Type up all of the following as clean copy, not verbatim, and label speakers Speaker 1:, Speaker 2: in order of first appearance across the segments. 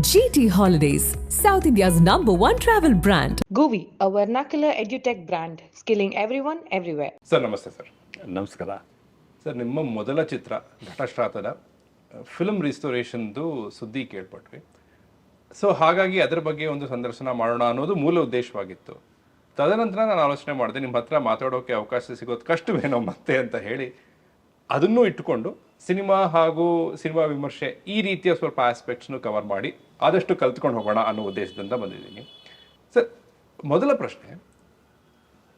Speaker 1: GT Holidays, South India's #1 travel brand.
Speaker 2: Govi, a vernacular edutech brand, skilling everyone, everywhere.
Speaker 3: Sir ನಮಸ್ತೆ sir.
Speaker 4: ನಮಸ್ಕಾರ
Speaker 3: sir, ನಿಮ್ಮ ಮೊದಲ ಚಿತ್ರ ಘಟಶ್ರಾತದ film ರಿಸ್ಟೋರೇಷನ್ದು ಸುದ್ದಿ ಕೇಳ್ಪಟ್ವಿ. So ಹಾಗಾಗಿ ಅದರ ಬಗ್ಗೆ ಒಂದು ಸಂದರ್ಶನ ಮಾಡೋಣ ಅನ್ನೋದು ಮೂಲ ಉದ್ದೇಶವಾಗಿತ್ತು. ತದನಂತರ ನಾನು ಆಲೋಚನೆ ಮಾಡಿದೆ, ನಿಮ್ಮ ಹತ್ರ ಮಾತಾಡೋಕ್ಕೆ ಅವಕಾಶ ಸಿಗೋದು ಕಷ್ಟವೇನೋ ಮತ್ತೆ ಅಂತ ಹೇಳಿ ಅದನ್ನೂ ಇಟ್ಟುಕೊಂಡು ಸಿನಿಮಾ ಹಾಗೂ ಸಿನಿಮಾ ವಿಮರ್ಶೆ ಈ ರೀತಿಯ ಸ್ವಲ್ಪ ಆಸ್ಪೆಕ್ಟ್ಸ್ನು ಕವರ್ ಮಾಡಿ ಆದಷ್ಟು ಕಲ್ತ್ಕೊಂಡು ಹೋಗೋಣ ಅನ್ನೋ ಉದ್ದೇಶದಿಂದ ಬಂದಿದ್ದೀನಿ. ಸರ್, ಮೊದಲ ಪ್ರಶ್ನೆ,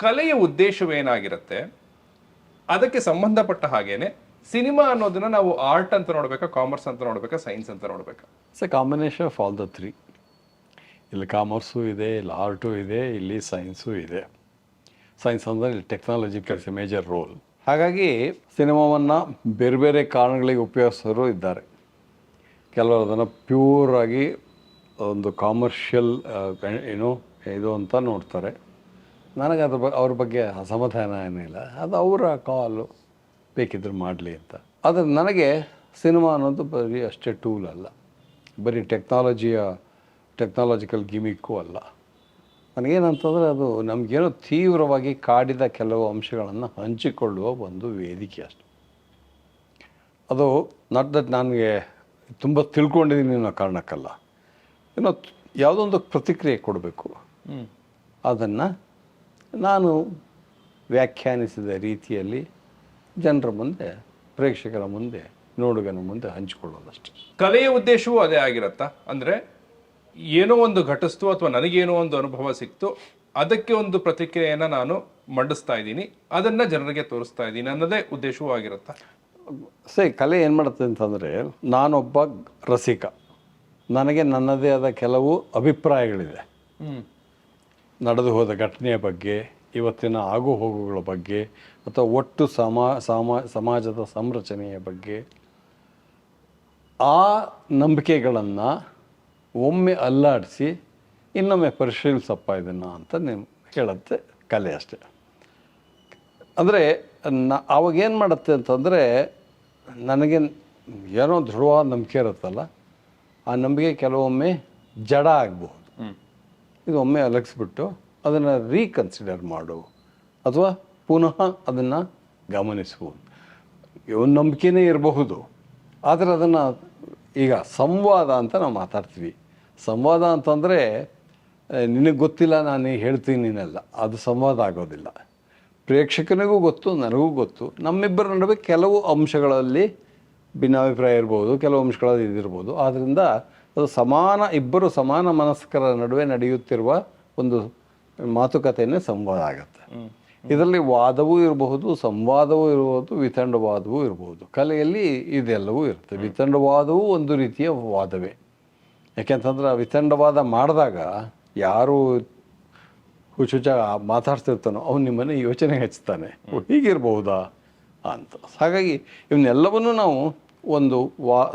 Speaker 3: ಕಲೆಯ ಉದ್ದೇಶವೇನಾಗಿರುತ್ತೆ, ಅದಕ್ಕೆ ಸಂಬಂಧಪಟ್ಟ ಹಾಗೇನೆ ಸಿನಿಮಾ ಅನ್ನೋದನ್ನ ನಾವು ಆರ್ಟ್ ಅಂತ ನೋಡ್ಬೇಕಾ, ಕಾಮರ್ಸ್ ಅಂತ ನೋಡ್ಬೇಕಾ, ಸೈನ್ಸ್ ಅಂತ ನೋಡ್ಬೇಕಾ?
Speaker 4: It's a combination of all the three. ಇಲ್ಲಿ ಕಾಮರ್ಸು ಇದೆ, ಇಲ್ಲಿ ಆರ್ಟು ಇದೆ, ಇಲ್ಲಿ ಸೈನ್ಸು ಇದೆ. ಸೈನ್ಸ್ ಅಂದರೆ ಇಲ್ಲಿ technology place A major role. ಹಾಗಾಗಿ ಸಿನಿಮಾವನ್ನು ಬೇರೆ ಬೇರೆ ಕಾರಣಗಳಿಗೆ ಉಪಯೋಗಿಸೋರು ಇದ್ದಾರೆ. ಕೆಲವರು ಅದನ್ನು ಪ್ಯೂರಾಗಿ ಒಂದು ಕಾಮರ್ಷಿಯಲ್ ಇದು ಅಂತ ನೋಡ್ತಾರೆ. ನನಗೆ ಅವ್ರ ಬಗ್ಗೆ ಅಸಮಾಧಾನ ಏನಿಲ್ಲ, ಅದು ಅವರ ಕಾಲು, ಬೇಕಿದ್ರೆ ಮಾಡಲಿ ಅಂತ. ಆದರೆ ನನಗೆ ಸಿನಿಮಾ ಅನ್ನೋದು ಬರೀ ಅಷ್ಟೇ ಟೂಲ್ ಅಲ್ಲ, ಬರೀ ಟೆಕ್ನಾಲಜಿಕಲ್ ಗಿಮಿಕ್ಕೂ ಅಲ್ಲ. ನನಗೇನಂತಂದರೆ ಅದು ನಮಗೇನೋ ತೀವ್ರವಾಗಿ ಕಾಡಿದ ಕೆಲವು ಅಂಶಗಳನ್ನು ಹಂಚಿಕೊಳ್ಳುವ ಒಂದು ವೇದಿಕೆ ಅಷ್ಟೆ. ಅದು ನಾಟ್ ದಟ್ ನನಗೆ ತುಂಬ ತಿಳ್ಕೊಂಡಿದ್ದೀನಿ ಅನ್ನೋ ಕಾರಣಕ್ಕಲ್ಲ, ಏನೋ ಯಾವುದೋ ಒಂದು ಪ್ರತಿಕ್ರಿಯೆ ಕೊಡಬೇಕು. ಅದನ್ನು ನಾನು ವ್ಯಾಖ್ಯಾನಿಸಿದ ರೀತಿಯಲ್ಲಿ ಜನರ ಮುಂದೆ, ಪ್ರೇಕ್ಷಕರ ಮುಂದೆ, ನೋಡುಗನ ಮುಂದೆ ಹಂಚಿಕೊಳ್ಳೋದಷ್ಟೆ.
Speaker 3: ಕಲೆಯ ಉದ್ದೇಶವೂ ಅದೇ ಆಗಿರತ್ತಾ? ಅಂದರೆ ಏನೋ ಒಂದು ಘಟಿಸ್ತು ಅಥವಾ ನನಗೇನೋ ಒಂದು ಅನುಭವ ಸಿಕ್ತು, ಅದಕ್ಕೆ ಒಂದು ಪ್ರತಿಕ್ರಿಯೆಯನ್ನು ನಾನು ಮಂಡಿಸ್ತಾ ಇದ್ದೀನಿ, ಅದನ್ನು ಜನರಿಗೆ ತೋರಿಸ್ತಾ ಇದ್ದೀನಿ ಅನ್ನೋದೇ ಉದ್ದೇಶವೂ ಆಗಿರುತ್ತಾ?
Speaker 4: ಕಲೆ ಏನು ಮಾಡುತ್ತೆ ಅಂತಂದರೆ, ನಾನೊಬ್ಬ ರಸಿಕ, ನನಗೆ ನನ್ನದೇ ಆದ ಕೆಲವು ಅಭಿಪ್ರಾಯಗಳಿದೆ. ನಡೆದು ಹೋದ ಘಟನೆಯ ಬಗ್ಗೆ, ಇವತ್ತಿನ ಆಗು ಹೋಗುಗಳ ಬಗ್ಗೆ, ಅಥವಾ ಒಟ್ಟು ಸಮಾಜದ ಸಂರಚನೆಯ ಬಗ್ಗೆ. ಆ ನಂಬಿಕೆಗಳನ್ನು ಒಮ್ಮೆ ಅಲ್ಲಾಡಿಸಿ ಇನ್ನೊಮ್ಮೆ ಪರಿಶೀಲಿಸಪ್ಪ ಇದನ್ನು ಅಂತ ಹೇಳುತ್ತೆ ಕಲೆ ಅಷ್ಟೆ. ಅಂದರೆ ಆವಾಗೇನು ಮಾಡುತ್ತೆ ಅಂತಂದರೆ, ನನಗೆ ಏನೋ ದೃಢವಾದ ನಂಬಿಕೆ ಇರುತ್ತಲ್ಲ, ಆ ನಂಬಿಕೆ ಕೆಲವೊಮ್ಮೆ ಜಡ ಆಗ್ಬೋದು. ಇದು ಒಮ್ಮೆ ಅಲಗಿಸ್ಬಿಟ್ಟು ಅದನ್ನು ರೀಕನ್ಸಿಡರ್ ಮಾಡು, ಅಥವಾ ಪುನಃ ಅದನ್ನು ಗಮನಿಸ್ಬೋದು. ಒಂದು ನಂಬಿಕೆನೇ ಇರಬಹುದು, ಆದರೆ ಅದನ್ನು ಈಗ ಸಂವಾದ ಅಂತ ನಾವು ಮಾತಾಡ್ತೀವಿ. ಸಂವಾದ ಅಂತಂದರೆ ನಿನಗೆ ಗೊತ್ತಿಲ್ಲ, ನಾನು ಹೇಳ್ತೀನಿ ನೀನೆಲ್ಲ, ಅದು ಸಂವಾದ ಆಗೋದಿಲ್ಲ. ಪ್ರೇಕ್ಷಕನಿಗೂ ಗೊತ್ತು, ನನಗೂ ಗೊತ್ತು, ನಮ್ಮಿಬ್ಬರ ನಡುವೆ ಕೆಲವು ಅಂಶಗಳಲ್ಲಿ ಭಿನ್ನಾಭಿಪ್ರಾಯ ಇರ್ಬೋದು, ಕೆಲವು ಅಂಶಗಳಲ್ಲಿ ಇದಿರ್ಬೋದು. ಆದ್ದರಿಂದ ಅದು ಇಬ್ಬರು ಸಮಾನ ಮನಸ್ಕರ ನಡುವೆ ನಡೆಯುತ್ತಿರುವ ಒಂದು ಮಾತುಕತೆಯೇ ಸಂವಾದ ಆಗುತ್ತೆ. ಇದರಲ್ಲಿ ವಾದವೂ ಇರಬಹುದು, ಸಂವಾದವೂ ಇರಬಹುದು, ವಿತಂಡವಾದವೂ ಇರಬಹುದು. ಕಲೆಯಲ್ಲಿ ಇದೆಲ್ಲವೂ ಇರುತ್ತೆ. ವಿತಂಡವಾದವೂ ಒಂದು ರೀತಿಯ ವಾದವೇ. ಯಾಕೆಂತಂದ್ರೆ ವಿತಂಡವಾದ ಮಾಡಿದಾಗ ಯಾರು ಹುಚ್ಚುಚ್ಚ ಮಾತಾಡ್ತಿರ್ತಾನೋ ಅವನು ನಿಮ್ಮನ್ನು ಯೋಚನೆ ಹೆಚ್ಚುತ್ತಾನೆ, ಹೀಗಿರ್ಬಹುದಾ ಅಂತ. ಹಾಗಾಗಿ ಇವನ್ನೆಲ್ಲವನ್ನೂ ನಾವು ಒಂದು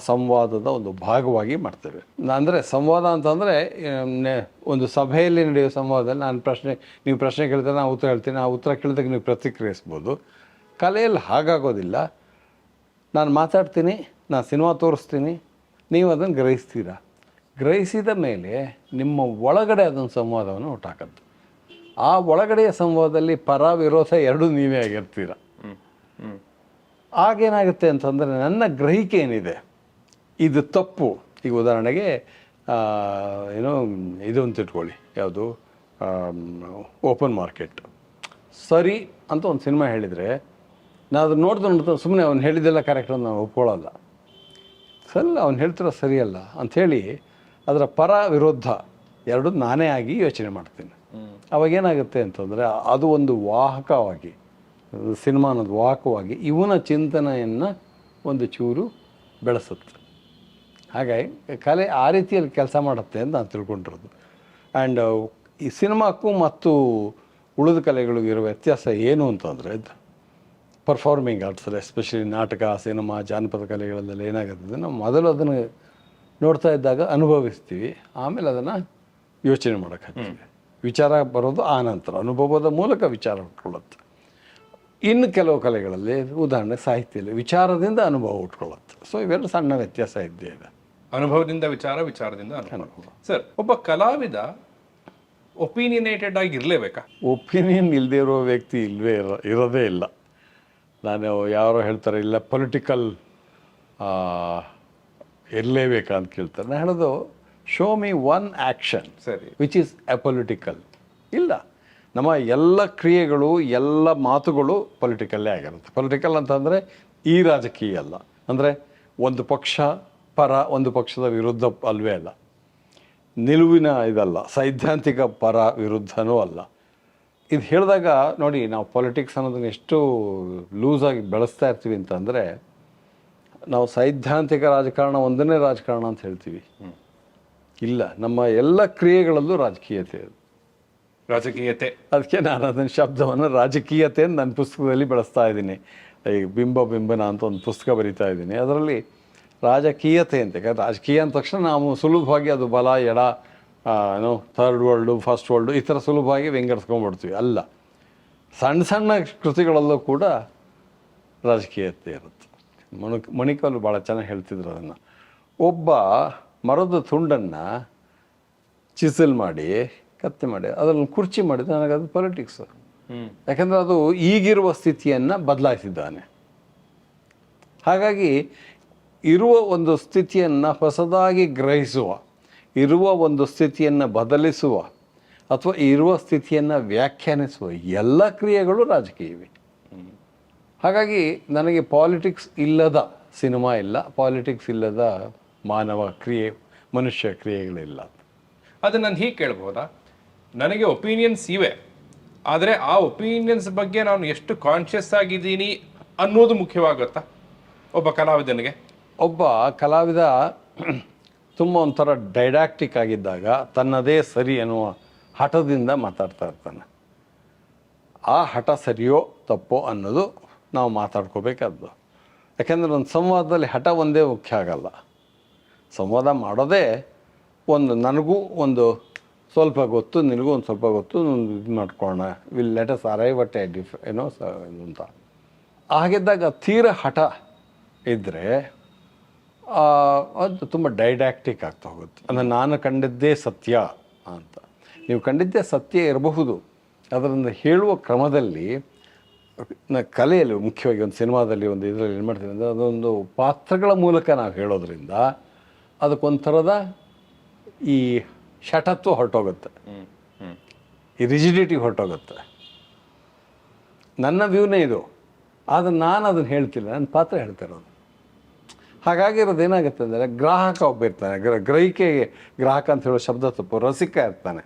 Speaker 4: ಸಂವಾದದ ಒಂದು ಭಾಗವಾಗಿ ಮಾಡ್ತೇವೆ. ಅಂದರೆ ಸಂವಾದ ಅಂತಂದರೆ ಒಂದು ಸಭೆಯಲ್ಲಿ ನಡೆಯುವ ಸಂವಾದದಲ್ಲಿ ನೀವು ಪ್ರಶ್ನೆ ಕೇಳಿದ್ರೆ ನಾನು ಉತ್ತರ ಹೇಳ್ತೀನಿ, ಆ ಉತ್ತರ ಕೇಳಿದಾಗ ನೀವು ಪ್ರತಿಕ್ರಿಯಿಸ್ಬೋದು. ಕಲೆಯಲ್ಲಿ ಹಾಗಾಗೋದಿಲ್ಲ. ನಾನು ಮಾತಾಡ್ತೀನಿ, ನಾನು ಸಿನಿಮಾ ತೋರಿಸ್ತೀನಿ, ನೀವು ಅದನ್ನು ಗ್ರಹಿಸ್ತೀರಾ. ಗ್ರಹಿಸಿದ ಮೇಲೆ ನಿಮ್ಮ ಒಳಗಡೆ ಅದೊಂದು ಸಂವಾದವನ್ನು ಹುಟ್ಟಾಕದ್ದು. ಆ ಒಳಗಡೆಯ ಸಂವಾದದಲ್ಲಿ ಪರ ವಿರೋಧ ಎರಡೂ ನೀವೇ ಆಗಿರ್ತೀರ. ಆಗೇನಾಗುತ್ತೆ ಅಂತಂದರೆ, ನನ್ನ ಗ್ರಹಿಕೆ ಏನಿದೆ ಇದು ತಪ್ಪು. ಈಗ ಉದಾಹರಣೆಗೆ ಇದು ಅಂತ ಇಟ್ಕೊಳ್ಳಿ, ಯಾವುದು ಓಪನ್ ಮಾರ್ಕೆಟ್ ಸರಿ ಅಂತ ಒಂದು ಸಿನಿಮಾ ಹೇಳಿದರೆ, ನಾನು ಅದು ನೋಡ್ತಾ ಸುಮ್ಮನೆ ಅವ್ನು ಹೇಳಿದ್ದೆಲ್ಲ ಕರೆಕ್ಟ್ ಅಂತ ನಾನು ಒಪ್ಕೊಳ್ಳಲ್ಲ. ಅವ್ನು ಹೇಳ್ತಿರೋ ಸರಿಯಲ್ಲ ಅಂಥೇಳಿ ಅದರ ಪರ ವಿರೋಧ ಎರಡು ನಾನೇ ಆಗಿ ಯೋಚನೆ ಮಾಡ್ತೀನಿ. ಅವಾಗೇನಾಗುತ್ತೆ ಅಂತಂದರೆ, ಅದು ಒಂದು ವಾಹಕವಾಗಿ, ಸಿನಿಮಾ ಅನ್ನೋದು ವಾಹಕವಾಗಿ ಇವನ ಚಿಂತನೆಯನ್ನು ಒಂದು ಚೂರು ಬೆಳೆಸುತ್ತೆ. ಹಾಗಾಗಿ ಕಲೆ ಆ ರೀತಿಯಲ್ಲಿ ಕೆಲಸ ಮಾಡುತ್ತೆ ಅಂತ ನಾನು ತಿಳ್ಕೊಂಡಿರೋದು. ಆ್ಯಂಡ್ ಈ ಸಿನಿಮಾಕ್ಕೂ ಮತ್ತು ಉಳಿದ ಕಲೆಗಳಿಗೂ ಇರೋ ವ್ಯತ್ಯಾಸ ಏನು ಅಂತಂದರೆ, ಪರ್ಫಾರ್ಮಿಂಗ್ ಆರ್ಟ್ಸಲ್ಲಿ ಎಸ್ಪೆಷಲಿ ನಾಟಕ, ಸಿನಿಮಾ, ಜಾನಪದ ಕಲೆಗಳಲ್ಲೆಲ್ಲ ಏನಾಗುತ್ತೆ, ನಾವು ಮೊದಲು ಅದನ್ನು ನೋಡ್ತಾ ಇದ್ದಾಗ ಅನುಭವಿಸ್ತೀವಿ, ಆಮೇಲೆ ಅದನ್ನು ಯೋಚನೆ ಮಾಡೋಕ್ಕೆ ಹಚ್ತೀವಿ. ವಿಚಾರ ಬರೋದು ಆ ನಂತರ, ಅನುಭವದ ಮೂಲಕ ವಿಚಾರ ಉಟ್ಕೊಳ್ಳುತ್ತೆ. ಇನ್ನು ಕೆಲವು ಕಲೆಗಳಲ್ಲಿ, ಉದಾಹರಣೆ ಸಾಹಿತ್ಯದಲ್ಲಿ, ವಿಚಾರದಿಂದ ಅನುಭವ ಉಟ್ಕೊಳ್ಳುತ್ತೆ. ಸೊ ಇವೆಲ್ಲ ಸಣ್ಣ ವ್ಯತ್ಯಾಸ ಇದ್ದೇ ಇದೆ.
Speaker 3: ಅನುಭವದಿಂದ ವಿಚಾರದಿಂದ ಅನುಭವ. ಸರ್, ಒಬ್ಬ ಕಲಾವಿದ ಒಪಿನಿಯನೇಟೆಡ್ ಆಗಿ ಇರಲೇಬೇಕಾ?
Speaker 4: ಒಪಿನಿಯನ್ ಇಲ್ಲದೆ ಇರೋ ವ್ಯಕ್ತಿ ಇರೋದೇ ಇಲ್ಲ. ನಾನು ಯಾರೋ ಹೇಳ್ತಾರೆ ಇಲ್ಲ ಪೊಲಿಟಿಕಲ್ ಇರಲೇಬೇಕಾ ಅಂತ ಕೇಳ್ತಾರೆ. ನಾನು ಹೇಳೋದು ಶೋ ಮಿ ಒನ್ ಆ್ಯಕ್ಷನ್
Speaker 3: ಸರಿ
Speaker 4: ವಿಚ್ ಈಸ್ ಅಪೊಲಿಟಿಕಲ್. ಇಲ್ಲ, ನಮ್ಮ ಎಲ್ಲ ಕ್ರಿಯೆಗಳು ಎಲ್ಲ ಮಾತುಗಳು ಪೊಲಿಟಿಕಲ್ಲೇ ಆಗಿರುತ್ತೆ. ಪೊಲಿಟಿಕಲ್ ಅಂತಂದರೆ ಈ ರಾಜಕೀಯ ಅಲ್ಲ, ಅಂದರೆ ಒಂದು ಪಕ್ಷ ಪರ ಒಂದು ಪಕ್ಷದ ವಿರುದ್ಧ ಅಲ್ವೇ ಅಲ್ಲ, ನಿಲುವಿನ ಇದಲ್ಲ, ಸೈದ್ಧಾಂತಿಕ ಪರ ವಿರುದ್ಧನೂ ಅಲ್ಲ. ಇದು ಹೇಳಿದಾಗ ನೋಡಿ, ನಾವು ಪೊಲಿಟಿಕ್ಸ್ ಅನ್ನೋದನ್ನ ಎಷ್ಟು ಲೂಸಾಗಿ ಬೆಳೆಸ್ತಾ ಇರ್ತೀವಿ ಅಂತಂದರೆ, ನಾವು ಸೈದ್ಧಾಂತಿಕ ರಾಜಕಾರಣ ಒಂದನೇ ರಾಜಕಾರಣ ಅಂತ ಹೇಳ್ತೀವಿ. ಇಲ್ಲ, ನಮ್ಮ ಎಲ್ಲ ಕ್ರಿಯೆಗಳಲ್ಲೂ ರಾಜಕೀಯತೆ. ಅದಕ್ಕೆ ನಾನು ಅದನ್ನ ಶಬ್ದವನ್ನು ರಾಜಕೀಯತೆ ಅಂತ ನನ್ನ ಪುಸ್ತಕದಲ್ಲಿ ಬಳಸ್ತಾ ಇದ್ದೀನಿ. ಈ ಬಿಂಬನ ಅಂತ ಒಂದು ಪುಸ್ತಕ ಬರಿತಾ ಇದ್ದೀನಿ. ಅದರಲ್ಲಿ ರಾಜಕೀಯತೆ ಅಂತ, ಯಾಕಂದರೆ ರಾಜಕೀಯ ಅಂದ ತಕ್ಷಣ ನಾವು ಸುಲಭವಾಗಿ ಅದು ಬಲ ಎಡ ಏನೋ ಥರ್ಡ್ ವರ್ಲ್ಡು ಫಸ್ಟ್ ವರ್ಲ್ಡು ಈ ಥರ ಸುಲಭವಾಗಿ ವಿಂಗಡಿಸ್ಕೊಂಡ್ಬಿಡ್ತೀವಿ. ಅಲ್ಲ, ಸಣ್ಣ ಸಣ್ಣ ಕೃತಿಗಳಲ್ಲೂ ಕೂಡ ರಾಜಕೀಯತೆ ಇರುತ್ತೆ. ಮಣಿಕಲ್ಲು ಭಾಳ ಚೆನ್ನಾಗಿ ಹೇಳ್ತಿದ್ರು ಅದನ್ನು. ಒಬ್ಬ ಮರದ ತುಂಡನ್ನು ಚಿಸಲ್ ಮಾಡಿ ಕತ್ತೆ ಮಾಡಿ ಅದನ್ನು ಕುರ್ಚಿ ಮಾಡಿದ್ರೆ ನನಗದು ಪೊಲಿಟಿಕ್ಸ್. ಯಾಕಂದರೆ ಅದು ಈಗಿರುವ ಸ್ಥಿತಿಯನ್ನು ಬದಲಾಯಿಸಿದ್ದಾನೆ. ಹಾಗಾಗಿ ಇರುವ ಒಂದು ಸ್ಥಿತಿಯನ್ನು ಹೊಸದಾಗಿ ಗ್ರಹಿಸುವ, ಇರುವ ಒಂದು ಸ್ಥಿತಿಯನ್ನು ಬದಲಿಸುವ ಅಥವಾ ಇರುವ ಸ್ಥಿತಿಯನ್ನು ವ್ಯಾಖ್ಯಾನಿಸುವ ಎಲ್ಲ ಕ್ರಿಯೆಗಳು ರಾಜಕೀಯವೇ. ಹಾಗಾಗಿ ನನಗೆ ಪಾಲಿಟಿಕ್ಸ್ ಇಲ್ಲದ ಸಿನಿಮಾ ಇಲ್ಲ, ಪಾಲಿಟಿಕ್ಸ್ ಇಲ್ಲದ ಮಾನವ ಕ್ರಿಯೆ, ಮನುಷ್ಯ ಕ್ರಿಯೆಗಳಿಲ್ಲ.
Speaker 3: ಅದನ್ನು ನಾನು ಹೀಗೆ ಕೇಳ್ಬೋದಾ, ನನಗೆ ಒಪಿನಿಯನ್ಸ್ ಇವೆ, ಆದರೆ ಆ ಒಪಿನಿಯನ್ಸ್ ಬಗ್ಗೆ ನಾನು ಎಷ್ಟು ಕಾನ್ಷಿಯಸ್ ಆಗಿದ್ದೀನಿ ಅನ್ನೋದು ಮುಖ್ಯವಾಗುತ್ತಾ ಒಬ್ಬ ಕಲಾವಿದನಿಗೆ?
Speaker 4: ಒಬ್ಬ ಕಲಾವಿದ ತುಂಬ ಒಂಥರ ಡೈಡಾಕ್ಟಿಕ್ ಆಗಿದ್ದಾಗ ತನ್ನದೇ ಸರಿ ಅನ್ನುವ ಹಠದಿಂದ ಮಾತಾಡ್ತಾ ಇರ್ತಾನೆ. ಆ ಹಠ ಸರಿಯೋ ತಪ್ಪೋ ಅನ್ನೋದು ನಾವು ಮಾತಾಡ್ಕೋಬೇಕಾದ್ದು. ಯಾಕೆಂದರೆ ಒಂದು ಸಂವಾದದಲ್ಲಿ ಹಠ ಒಂದೇ ಮುಖ್ಯ ಆಗಲ್ಲ. ಸಂವಾದ ಮಾಡೋದೇ ಒಂದು ನನಗೂ ಒಂದು ಸ್ವಲ್ಪ ಗೊತ್ತು, ನಿನಗೂ ಒಂದು ಸ್ವಲ್ಪ ಗೊತ್ತು, ಇದು ಮಾಡ್ಕೊಳ್ಳೋಣ, will let us arrive at A ಏನೋ ಅಂತ. ಹಾಗಿದ್ದಾಗ ತೀರ ಹಠ ಇದ್ದರೆ ಅದು ತುಂಬ ಡೈಡಾಕ್ಟಿಕ್ ಆಗ್ತಾ ಹೋಗುತ್ತೆ. ಅಂದರೆ ನಾನು ಕಂಡಿದ್ದೇ ಸತ್ಯ ಅಂತ. ನೀವು ಕಂಡಿದ್ದೇ ಸತ್ಯ ಇರಬಹುದು, ಅದರಿಂದ ಹೇಳುವ ಕ್ರಮದಲ್ಲಿ ಕಲೆಯಲ್ಲಿ ಮುಖ್ಯವಾಗಿ ಒಂದು ಸಿನಿಮಾದಲ್ಲಿ ಒಂದು ಇದರಲ್ಲಿ ಏನು ಮಾಡ್ತೀವಿ ಅಂದರೆ ಅದೊಂದು ಪಾತ್ರಗಳ ಮೂಲಕ ನಾವು ಹೇಳೋದ್ರಿಂದ ಅದಕ್ಕೊಂಥರದ ಈ ಶಟತ್ವ ಹೊರಟೋಗುತ್ತೆ, ಈ ರಿಜಿಡಿಟಿ ಹೊರಟೋಗುತ್ತೆ. ನನ್ನ ವ್ಯೂನೇ ಇದು, ಆದರೆ ನಾನು ಅದನ್ನು ಹೇಳ್ತಿಲ್ಲ, ನನ್ನ ಪಾತ್ರ ಹೇಳ್ತಿರೋದು. ಹಾಗಾಗಿರೋದು ಏನಾಗುತ್ತೆ ಅಂದರೆ ಗ್ರಾಹಕ ಒಬ್ಬ ಇರ್ತಾನೆ, ಗ್ರಹಿಕೆಗೆ ಗ್ರಾಹಕ ಅಂತ ಹೇಳೋ ಶಬ್ದ ತಪ್ಪು, ರಸಿಕ ಇರ್ತಾನೆ.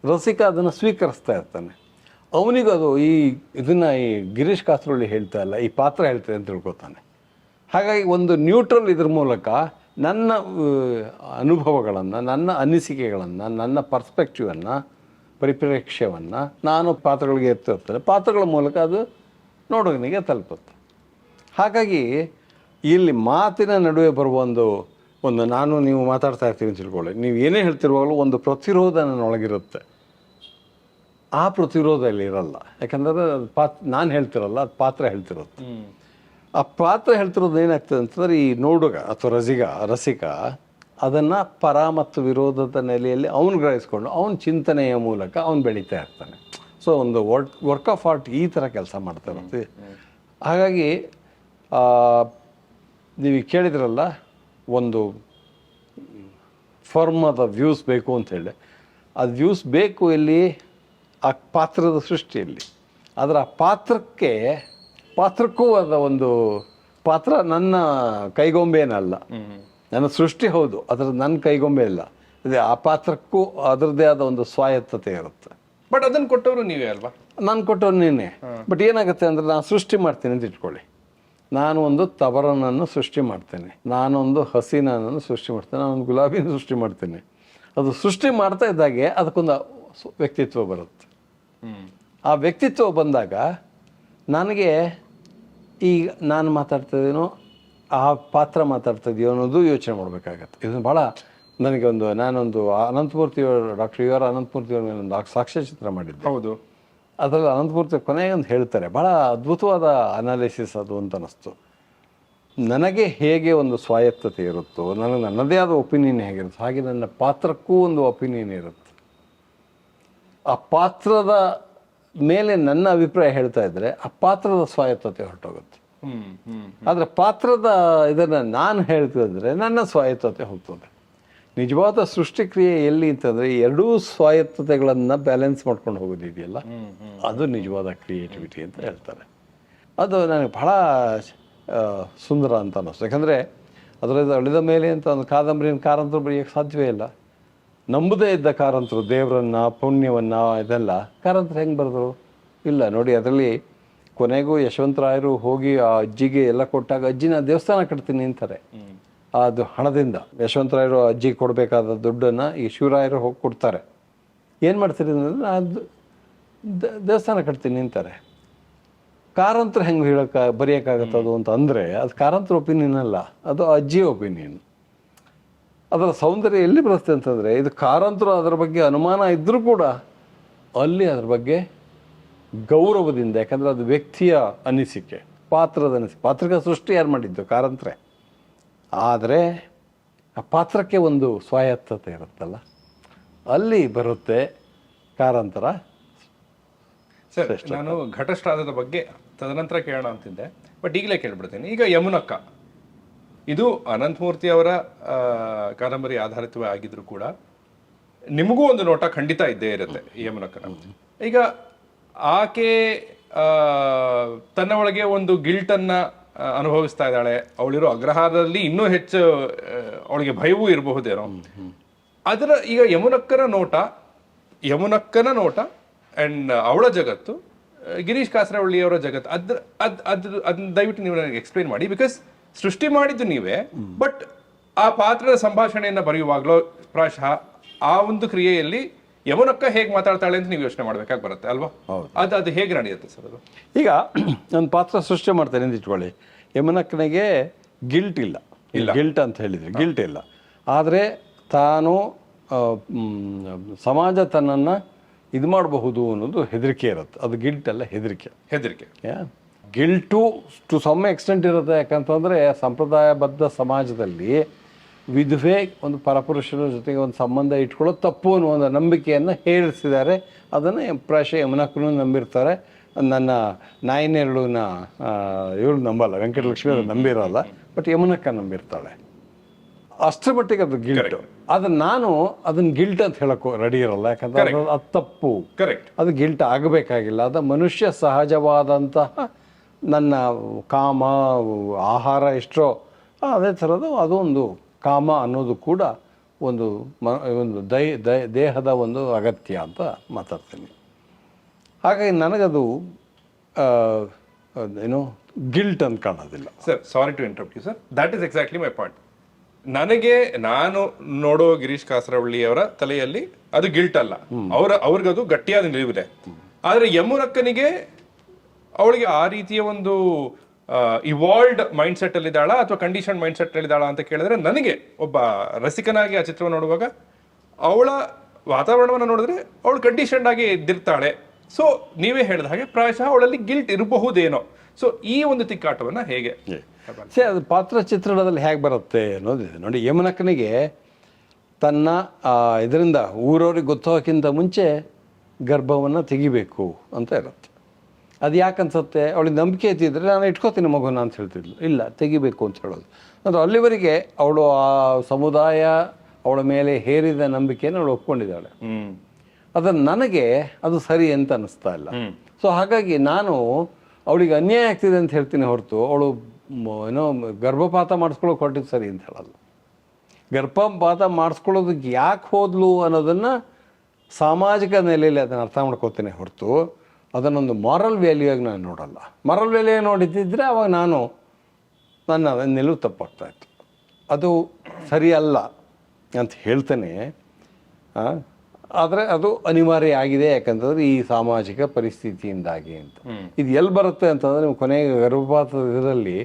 Speaker 4: ರಸಿಕ ಅದನ್ನು ಸ್ವೀಕರಿಸ್ತಾ ಇರ್ತಾನೆ. ಅವನಿಗೂ ಅದು ಇದನ್ನು ಈ ಗಿರೀಶ್ ಕಾಸರವಳ್ಳಿ ಹೇಳ್ತಾ ಇಲ್ಲ, ಈ ಪಾತ್ರ ಹೇಳ್ತದೆ ಅಂತ ತಿಳ್ಕೊತಾನೆ. ಹಾಗಾಗಿ ಒಂದು ನ್ಯೂಟ್ರಲ್ ಇದ್ರ ಮೂಲಕ ನನ್ನ ಅನುಭವಗಳನ್ನು, ನನ್ನ ಅನಿಸಿಕೆಗಳನ್ನು, ನನ್ನ ಪರ್ಸ್ಪೆಕ್ಟಿವನ್ನು, ಪರಿಪ್ರೇಕ್ಷ್ಯವನ್ನು ನಾನು ಪಾತ್ರಗಳಿಗೆ ಎತ್ತಿರ್ತಾರೆ. ಪಾತ್ರಗಳ ಮೂಲಕ ಅದು ನೋಡೋನಿಗೆ ತಲುಪುತ್ತೆ. ಹಾಗಾಗಿ ಇಲ್ಲಿ ಮಾತಿನ ನಡುವೆ ಬರುವ ಒಂದು ನಾನು ನೀವು ಮಾತಾಡ್ತಾ ಇರ್ತೀವಿ ಅಂತ ತಿಳ್ಕೊಳ್ಳಿ, ನೀವು ಏನೇ ಹೇಳ್ತಿರುವಾಗಲೂ ಒಂದು ಪ್ರತಿರೋಧ ನನ್ನೊಳಗಿರುತ್ತೆ. ಆ ಪ್ರತಿರೋಧ ಇಲ್ಲಿ ಇರಲ್ಲ. ಯಾಕಂದರೆ ನಾನು ಹೇಳ್ತಿರಲ್ಲ, ಅದು ಪಾತ್ರ ಹೇಳ್ತಿರುತ್ತೆ. ಆ ಪಾತ್ರ ಹೇಳ್ತಿರೋದು ಏನಾಗ್ತದೆ ಅಂತಂದರೆ ಈ ನೋಡುಗ ಅಥವಾ ರಸಿಕ ಅದನ್ನು ಪರ ಮತ್ತು ವಿರೋಧದ ನೆಲೆಯಲ್ಲಿ ಅವನು ಗ್ರಹಿಸ್ಕೊಂಡು ಅವನ ಚಿಂತನೆಯ ಮೂಲಕ ಅವನು ಬೆಳೀತಾ ಇರ್ತಾನೆ. ಸೊ ಒಂದು ವರ್ಕ್ ಆಫ್ ಆರ್ಟ್ ಈ ಥರ ಕೆಲಸ ಮಾಡ್ತಾ ಇರುತ್ತೆ. ಹಾಗಾಗಿ ನೀವು ಕೇಳಿದ್ರಲ್ಲ, ಒಂದು ಫರ್ಮದ ವ್ಯೂಸ್ ಬೇಕು ಅಂಥೇಳಿ, ಅದು ವ್ಯೂಸ್ ಬೇಕು ಇಲ್ಲಿ ಆ ಪಾತ್ರದ ಸೃಷ್ಟಿಯಲ್ಲಿ. ಆದರೆ ಆ ಪಾತ್ರಕ್ಕೂ ಅದ ಒಂದು ಪಾತ್ರ ನನ್ನ ಕೈಗೊಂಬೇನಲ್ಲ, ನನ್ನ ಸೃಷ್ಟಿ ಹೌದು, ಅದರ ನನ್ನ ಕೈಗೊಂಬೆ ಇಲ್ಲ. ಅದೇ ಆ ಪಾತ್ರಕ್ಕೂ ಅದರದ್ದೇ ಆದ ಒಂದು ಸ್ವಾಯತ್ತತೆ ಇರುತ್ತೆ.
Speaker 3: ಬಟ್ ಅದನ್ನು ಕೊಟ್ಟವರು ನೀವೇ ಅಲ್ವಾ?
Speaker 4: ನಾನು ಕೊಟ್ಟವ್ರು ನೀನೇ. ಬಟ್ ಏನಾಗುತ್ತೆ ಅಂದರೆ ನಾನು ಸೃಷ್ಟಿ ಮಾಡ್ತೀನಿ ಅಂತ ಇಟ್ಕೊಳ್ಳಿ. ನಾನು ಒಂದು ತವರನನ್ನು ಸೃಷ್ಟಿ ಮಾಡ್ತೇನೆ, ನಾನೊಂದು ಹಸಿನನ್ನು ಸೃಷ್ಟಿ ಮಾಡ್ತೇನೆ, ನಾನೊಂದು ಗುಲಾಬಿನ ಸೃಷ್ಟಿ ಮಾಡ್ತೇನೆ. ಅದು ಸೃಷ್ಟಿ ಮಾಡ್ತಾ ಇದ್ದಾಗೆ ಅದಕ್ಕೊಂದು ವ್ಯಕ್ತಿತ್ವ ಬರುತ್ತೆ. ಆ ವ್ಯಕ್ತಿತ್ವ ಬಂದಾಗ ನನಗೆ ಈಗ ನಾನು ಮಾತಾಡ್ತಿದ್ದೀನೋ ಆ ಪಾತ್ರ ಮಾತಾಡ್ತಿದೆಯೋ ಅನ್ನೋದು ಯೋಚನೆ ಮಾಡಬೇಕಾಗತ್ತೆ. ಇದನ್ನು ಭಾಳ ನನಗೆ ನಾನೊಂದು ಡಾಕ್ಟರ್ ಯು ಆರ್ ಅನಂತಮೂರ್ತಿಯವ್ರ ಮೇಲೆ ಒಂದು ಸಾಕ್ಷ್ಯಚಿತ್ರ ಮಾಡಿದ್ದೆ.
Speaker 3: ಹೌದು,
Speaker 4: ಅದರಲ್ಲಿ ಅನಂತಮೂರ್ತಿ ಕೊನೆಗೆ ಒಂದು ಹೇಳ್ತಾರೆ, ಭಾಳ ಅದ್ಭುತವಾದ ಅನಾಲಿಸಿಸ್ ಅದು ಅಂತ ಅನ್ನಿಸ್ತು. ನನಗೆ ಹೇಗೆ ಒಂದು ಸ್ವಾಯತ್ತತೆ ಇರುತ್ತೋ, ನನಗೆ ನನ್ನದೇ ಆದ ಒಪಿನಿಯನ್ ಹೇಗಿರುತ್ತೆ, ಹಾಗೆ ನನ್ನ ಪಾತ್ರಕ್ಕೂ ಒಂದು ಒಪಿನಿಯನ್ ಇರುತ್ತೆ. ಆ ಪಾತ್ರದ ಮೇಲೆ ನನ್ನ ಅಭಿಪ್ರಾಯ ಹೇಳ್ತಾ ಇದ್ದರೆ ಆ ಪಾತ್ರದ ಸ್ವಾಯತ್ತತೆ ಹೊರಟೋಗುತ್ತೆ. ಆದರೆ ಪಾತ್ರದ ಇದನ್ನು ನಾನು ಹೇಳ್ತಿದ್ರೆ ನನ್ನ ಸ್ವಾಯತ್ತತೆ ಹೋಗ್ತದೆ. ನಿಜವಾದ ಸೃಷ್ಟಿಕ್ರಿಯೆ ಎಲ್ಲಿ ಅಂತಂದರೆ ಎರಡೂ ಸ್ವಾಯತ್ತತೆಗಳನ್ನು ಬ್ಯಾಲೆನ್ಸ್ ಮಾಡ್ಕೊಂಡು ಹೋಗೋದಿದೆಯಲ್ಲ, ಅದು ನಿಜವಾದ ಕ್ರಿಯೇಟಿವಿಟಿ ಅಂತ ಹೇಳ್ತಾರೆ. ಅದು ನನಗೆ ಬಹಳ ಸುಂದರ ಅಂತ ಅನ್ನಿಸ್ತು. ಯಾಕಂದರೆ ಅದರಿಂದ ಅಳಿದ ಮೇಲೆ ಅಂತ ಒಂದು ಕಾದಂಬರಿನ ಕಾರಂತರು ಬರೆಯೋಕ್ಕೆ ಸಾಧ್ಯವೇ ಇಲ್ಲ. ನಂಬದೇ ಇದ್ದ ಕಾರಂತರು ದೇವರನ್ನು, ಪುಣ್ಯವನ್ನು, ಇದೆಲ್ಲ ಕಾರಂತರು ಹೆಂಗೆ ಬರೆದ್ರು? ಇಲ್ಲ ನೋಡಿ, ಅದರಲ್ಲಿ ಕೊನೆಗೂ ಯಶವಂತರಾಯರು ಹೋಗಿ ಆ ಅಜ್ಜಿಗೆ ಎಲ್ಲ ಕೊಟ್ಟಾಗ ಅಜ್ಜಿನ ದೇವಸ್ಥಾನ ಕಟ್ತೀನಿ ಅಂತಾರೆ. ಅದು ಹಣದಿಂದ ಯಶವಂತರಾಯರು ಅಜ್ಜಿಗೆ ಕೊಡಬೇಕಾದ ದುಡ್ಡನ್ನು ಈ ಶಿವರಾಯರು ಹೋಗಿ ಕೊಡ್ತಾರೆ. ಏನು ಮಾಡ್ತೀರಿ ಅಂದರೆ ಅದು ದೇವಸ್ಥಾನ ಕಟ್ತೀನಿ ಅಂತಾರೆ. ಕಾರಂತರು ಹೆಂಗೆ ಬರೆಯೋಕ್ಕಾಗತ್ತದು ಅಂತ ಅಂದರೆ ಅದು ಕಾರಂತರ ಒಪಿನಿಯನ್ ಅಲ್ಲ, ಅದು ಅಜ್ಜಿಯ ಒಪಿನಿಯನ್. ಅದರ ಸೌಂದರ್ಯ ಎಲ್ಲಿ ಬರುತ್ತೆ ಅಂತಂದರೆ, ಇದು ಕಾರಂತರು ಅದರ ಬಗ್ಗೆ ಅನುಮಾನ ಇದ್ದರೂ ಕೂಡ ಅಲ್ಲಿ ಅದರ ಬಗ್ಗೆ ಗೌರವದಿಂದ, ಯಾಕಂದರೆ ಅದು ವ್ಯಕ್ತಿಯ ಅನಿಸಿಕೆ, ಪಾತ್ರದ ಅನಿಸಿಕೆ. ಪಾತ್ರಕ್ಕೆ ಸೃಷ್ಟಿ ಯಾರು ಮಾಡಿದ್ದು? ಕಾರಂತರೇ. ಆದರೆ ಆ ಪಾತ್ರಕ್ಕೆ ಒಂದು ಸ್ವಾಯತ್ತತೆ ಇರುತ್ತಲ್ಲ, ಅಲ್ಲಿ ಬರುತ್ತೆ ಕಾರಂತರ.
Speaker 3: ಸರ್, ನಾನು ಘಟಶ್ರಾದ್ದದ ಬಗ್ಗೆ ತದನಂತರ ಕೇಳೋಣ ಅಂತಿದ್ದೆ, ಬಟ್ ಈಗಲೇ ಕೇಳ್ಬಿಡ್ತೀನಿ. ಈಗ ಯಮುನಕ್ಕ, ಇದು ಅನಂತಮೂರ್ತಿ ಅವರ ಕಾದಂಬರಿ ಆಧಾರಿತವೇ ಆಗಿದ್ರು ಕೂಡ ನಿಮಗೂ ಒಂದು ನೋಟ ಖಂಡಿತ ಇದ್ದೇ ಇರುತ್ತೆ ಯಮುನಕ್ಕನ. ಈಗ ಆಕೆ ತನ್ನ ಒಳಗೆ ಒಂದು ಗಿಲ್ಟನ್ನು ಅನುಭವಿಸ್ತಾ ಇದ್ದಾಳೆ. ಅವಳಿರೋ ಅಗ್ರಹಾರದಲ್ಲಿ ಇನ್ನೂ ಹೆಚ್ಚು ಅವಳಿಗೆ ಭಯವೂ ಇರಬಹುದೇನೋ. ಅದರ ಈಗ ಯಮುನಕ್ಕನ ನೋಟ ಆ್ಯಂಡ್ ಅವಳ ಜಗತ್ತು, ಗಿರೀಶ್ ಕಾಸರವಳ್ಳಿಯವರ ಜಗತ್ತು, ಅದನ್ನ ದಯವಿಟ್ಟು ನೀವು ನನಗೆ ಎಕ್ಸ್ಪ್ಲೇನ್ ಮಾಡಿ. ಬಿಕಾಸ್ ಸೃಷ್ಟಿ ಮಾಡಿದ್ದು ನೀವೇ, ಬಟ್ ಆ ಪಾತ್ರದ ಸಂಭಾಷಣೆಯನ್ನು ಬರೆಯುವಾಗಲೂ ಪ್ರಾಯಶಃ ಆ ಒಂದು ಕ್ರಿಯೆಯಲ್ಲಿ ಯಮುನಕ್ಕ ಹೇಗೆ ಮಾತಾಡ್ತಾಳೆ ಅಂತ ನೀವು ಯೋಚನೆ ಮಾಡ್ಬೇಕಾಗಿ ಬರುತ್ತೆ ಅಲ್ವಾ? ಅದು ಹೇಗೆ ನಡೆಯುತ್ತೆ ಸರ್? ಅದು
Speaker 4: ಈಗ ಒಂದು ಪಾತ್ರ ಸೃಷ್ಟಿ ಮಾಡ್ತೇನೆ ಅಂತ ಇಟ್ಕೊಳ್ಳಿ. ಯಮುನಕ್ಕನಿಗೆ ಗಿಲ್ಟ್ ಇಲ್ಲ, ಗಿಲ್ಟ್ ಅಂತ ಹೇಳಿದರೆ ಗಿಲ್ಟ್ ಇಲ್ಲ. ಆದರೆ ತಾನು ಸಮಾಜ ತನ್ನನ್ನು ಇದು ಮಾಡಬಹುದು ಅನ್ನೋದು ಹೆದರಿಕೆ ಇರುತ್ತೆ. ಅದು ಗಿಲ್ಟ್ ಅಲ್ಲ, ಹೆದರಿಕೆ. ಗಿಲ್ಟು ಟು ಸಮ್ ಎಕ್ಸ್ಟೆಂಟ್ ಇರುತ್ತೆ. ಯಾಕಂತಂದರೆ ಸಂಪ್ರದಾಯಬದ್ಧ ಸಮಾಜದಲ್ಲಿ ವಿಧವೆ ಒಂದು ಪರಪುರುಷರ ಜೊತೆಗೆ ಒಂದು ಸಂಬಂಧ ಇಟ್ಕೊಳ್ಳೋದು ತಪ್ಪು ಅನ್ನೋ ಒಂದು ನಂಬಿಕೆಯನ್ನು ಹೇಳಿಸಿದ್ದಾರೆ. ಅದನ್ನು ಪ್ರಾಯಶಃ ಯಮುನಕ್ಕನೂ ನಂಬಿರ್ತಾರೆ. ನನ್ನ ನಾಯಿನೆರಳನ್ನ ಇವಳು ನಂಬಲ್ಲ, ವೆಂಕಟಲಕ್ಷ್ಮಿ ಅದು ನಂಬಿರೋಲ್ಲ, ಬಟ್ ಯಮುನಕ್ಕ ನಂಬಿರ್ತಾಳೆ. ಅಷ್ಟರ ಮಟ್ಟಿಗೆ ಅದು ಗಿಲ್ಟು. ಅದನ್ನು ನಾನು ಅದನ್ನು ಗಿಲ್ಟ್ ಅಂತ ಹೇಳೋಕ್ಕೂ ರೆಡಿ ಇರೋಲ್ಲ. ಯಾಕಂದ್ರೆ ಅದು ತಪ್ಪು, ಅದು ಗಿಲ್ಟ್ ಆಗಬೇಕಾಗಿಲ್ಲ. ಅದು ಮನುಷ್ಯ ಸಹಜವಾದಂತಹ ನನ್ನ ಕಾಮ, ಆಹಾರ ಎಷ್ಟೋ ಅದೇ ಥರದ್ದು ಅದು ಒಂದು ಕಾಮ ಅನ್ನೋದು ಕೂಡ ಒಂದು ದೇಹದ ಒಂದು ಅಗತ್ಯ ಅಂತ ಮಾತಾಡ್ತೀನಿ. ಹಾಗಾಗಿ ನನಗದು ಏನು ಗಿಲ್ಟ್ ಅಂತ ಕಾಣೋದಿಲ್ಲ.
Speaker 3: Sir, sorry to interrupt you sir, that is exactly my point. ನಾನು ನೋಡೋ ಗಿರೀಶ್ ಕಾಸರವಳ್ಳಿಯವರ ತಲೆಯಲ್ಲಿ ಅದು ಗಿಲ್ಟ್ ಅಲ್ಲ, ಅವ್ರಿಗದು ಗಟ್ಟಿಯಾದ ನಿಲುವಿದೆ. ಆದರೆ ಯಮುನಕ್ಕನಿಗೆ ಅವಳಿಗೆ ಆ ರೀತಿಯ ಒಂದು ಇವಾಲ್ವ್ಡ್ ಮೈಂಡ್ ಸೆಟ್ ಅಲ್ಲಿ ಇದ್ದಾಳ ಅಥವಾ ಕಂಡೀಷನ್ ಮೈಂಡ್ ಸೆಟ್ ಅಲ್ಲಿ ಇದ್ದಾಳ ಅಂತ ಕೇಳಿದ್ರೆ, ನನಗೆ ಒಬ್ಬ ರಸಿಕನಾಗಿ ಆ ಚಿತ್ರವನ್ನು ನೋಡುವಾಗ ಅವಳ ವಾತಾವರಣವನ್ನು ನೋಡಿದ್ರೆ ಅವಳು ಕಂಡೀಷನ್ಡ್ ಆಗಿ ಇದ್ದಿರ್ತಾಳೆ. ಸೊ ನೀವೇ ಹೇಳಿದ ಹಾಗೆ ಪ್ರಾಯಶಃ ಅವಳಲ್ಲಿ ಗಿಲ್ಟ್ ಇರಬಹುದೇನೋ. ಸೊ ಈ ಒಂದು ತಿಕ್ಕಾಟವನ್ನು ಹೇಗೆ
Speaker 4: ಅದು ಪಾತ್ರ ಚಿತ್ರಣದಲ್ಲಿ ಹೇಗೆ ಬರುತ್ತೆ ಅನ್ನೋದಿದೆ ನೋಡಿ. ಯಮುನಕ್ಕನಿಗೆ ತನ್ನ ಇದರಿಂದ ಊರವ್ರಿಗೆ ಗೊತ್ತಾಗೋಕ್ಕಿಂತ ಮುಂಚೆ ಗರ್ಭವನ್ನು ತೆಗಿಬೇಕು ಅಂತ ಇರುತ್ತೆ. ಅದು ಯಾಕೆ ಅನ್ಸುತ್ತೆ? ಅವಳಿಗೆ ನಂಬಿಕೆ ಇದ್ದಿದ್ರೆ ನಾನು ಇಟ್ಕೋತೀನಿ ಮಗುನ ಅಂತ ಹೇಳ್ತಿದ್ಲು. ಇಲ್ಲ, ತೆಗಿಬೇಕು ಅಂತ ಹೇಳೋದು. ಅಂದರೆ ಅಲ್ಲಿವರೆಗೆ ಅವಳು ಆ ಸಮುದಾಯ ಅವಳ ಮೇಲೆ ಹೇರಿದ ನಂಬಿಕೆಯನ್ನು ಅವಳು ಒಪ್ಕೊಂಡಿದ್ದಾಳೆ. ಅದನ್ನು ನನಗೆ ಅದು ಸರಿ ಅಂತ ಅನ್ನಿಸ್ತಾ ಇಲ್ಲ. ಸೊ ಹಾಗಾಗಿ ನಾನು ಅವಳಿಗೆ ಅನ್ಯಾಯ ಆಗ್ತಿದೆ ಅಂತ ಹೇಳ್ತೀನಿ ಹೊರತು ಅವಳು ಏನೋ ಗರ್ಭಪಾತ ಮಾಡಿಸ್ಕೊಳ್ಳೋಕೆ ಹೊರಟಿದ್ದು ಸರಿ ಅಂತ ಹೇಳಲ್ಲ. ಗರ್ಭಪಾತ ಮಾಡಿಸ್ಕೊಳ್ಳೋದಕ್ಕೆ ಯಾಕೆ ಹೋದ್ಲು ಅನ್ನೋದನ್ನು ಸಾಮಾಜಿಕ ನೆಲೆಯಲ್ಲಿ ಅದನ್ನು ಅರ್ಥ ಮಾಡ್ಕೋತೀನಿ ಹೊರತು ಅದನ್ನೊಂದು ಮಾರಲ್ ವ್ಯಾಲ್ಯೂ ಆಗಿ ನಾನು ನೋಡಲ್ಲ. ಮಾರಲ್ ವ್ಯಾಲ್ಯೂ ನೋಡಿದ್ದಿದ್ರೆ ಅವಾಗ ನನ್ನ ನಿಲುವು ತಪ್ಪಾಗ್ತಾಯಿತ್ತು. ಅದು ಸರಿಯಲ್ಲ ಅಂತ ಹೇಳ್ತೇನೆ. ಆದರೆ ಅದು ಅನಿವಾರ್ಯ ಆಗಿದೆ, ಯಾಕಂತಂದ್ರೆ ಈ ಸಾಮಾಜಿಕ ಪರಿಸ್ಥಿತಿಯಿಂದಾಗಿ ಅಂತ. ಇದು ಎಲ್ಲಿ ಬರುತ್ತೆ ಅಂತಂದ್ರೆ, ನೀವು ಕೊನೆಗೆ ಗರ್ಭಪಾತದ ಇದರಲ್ಲಿ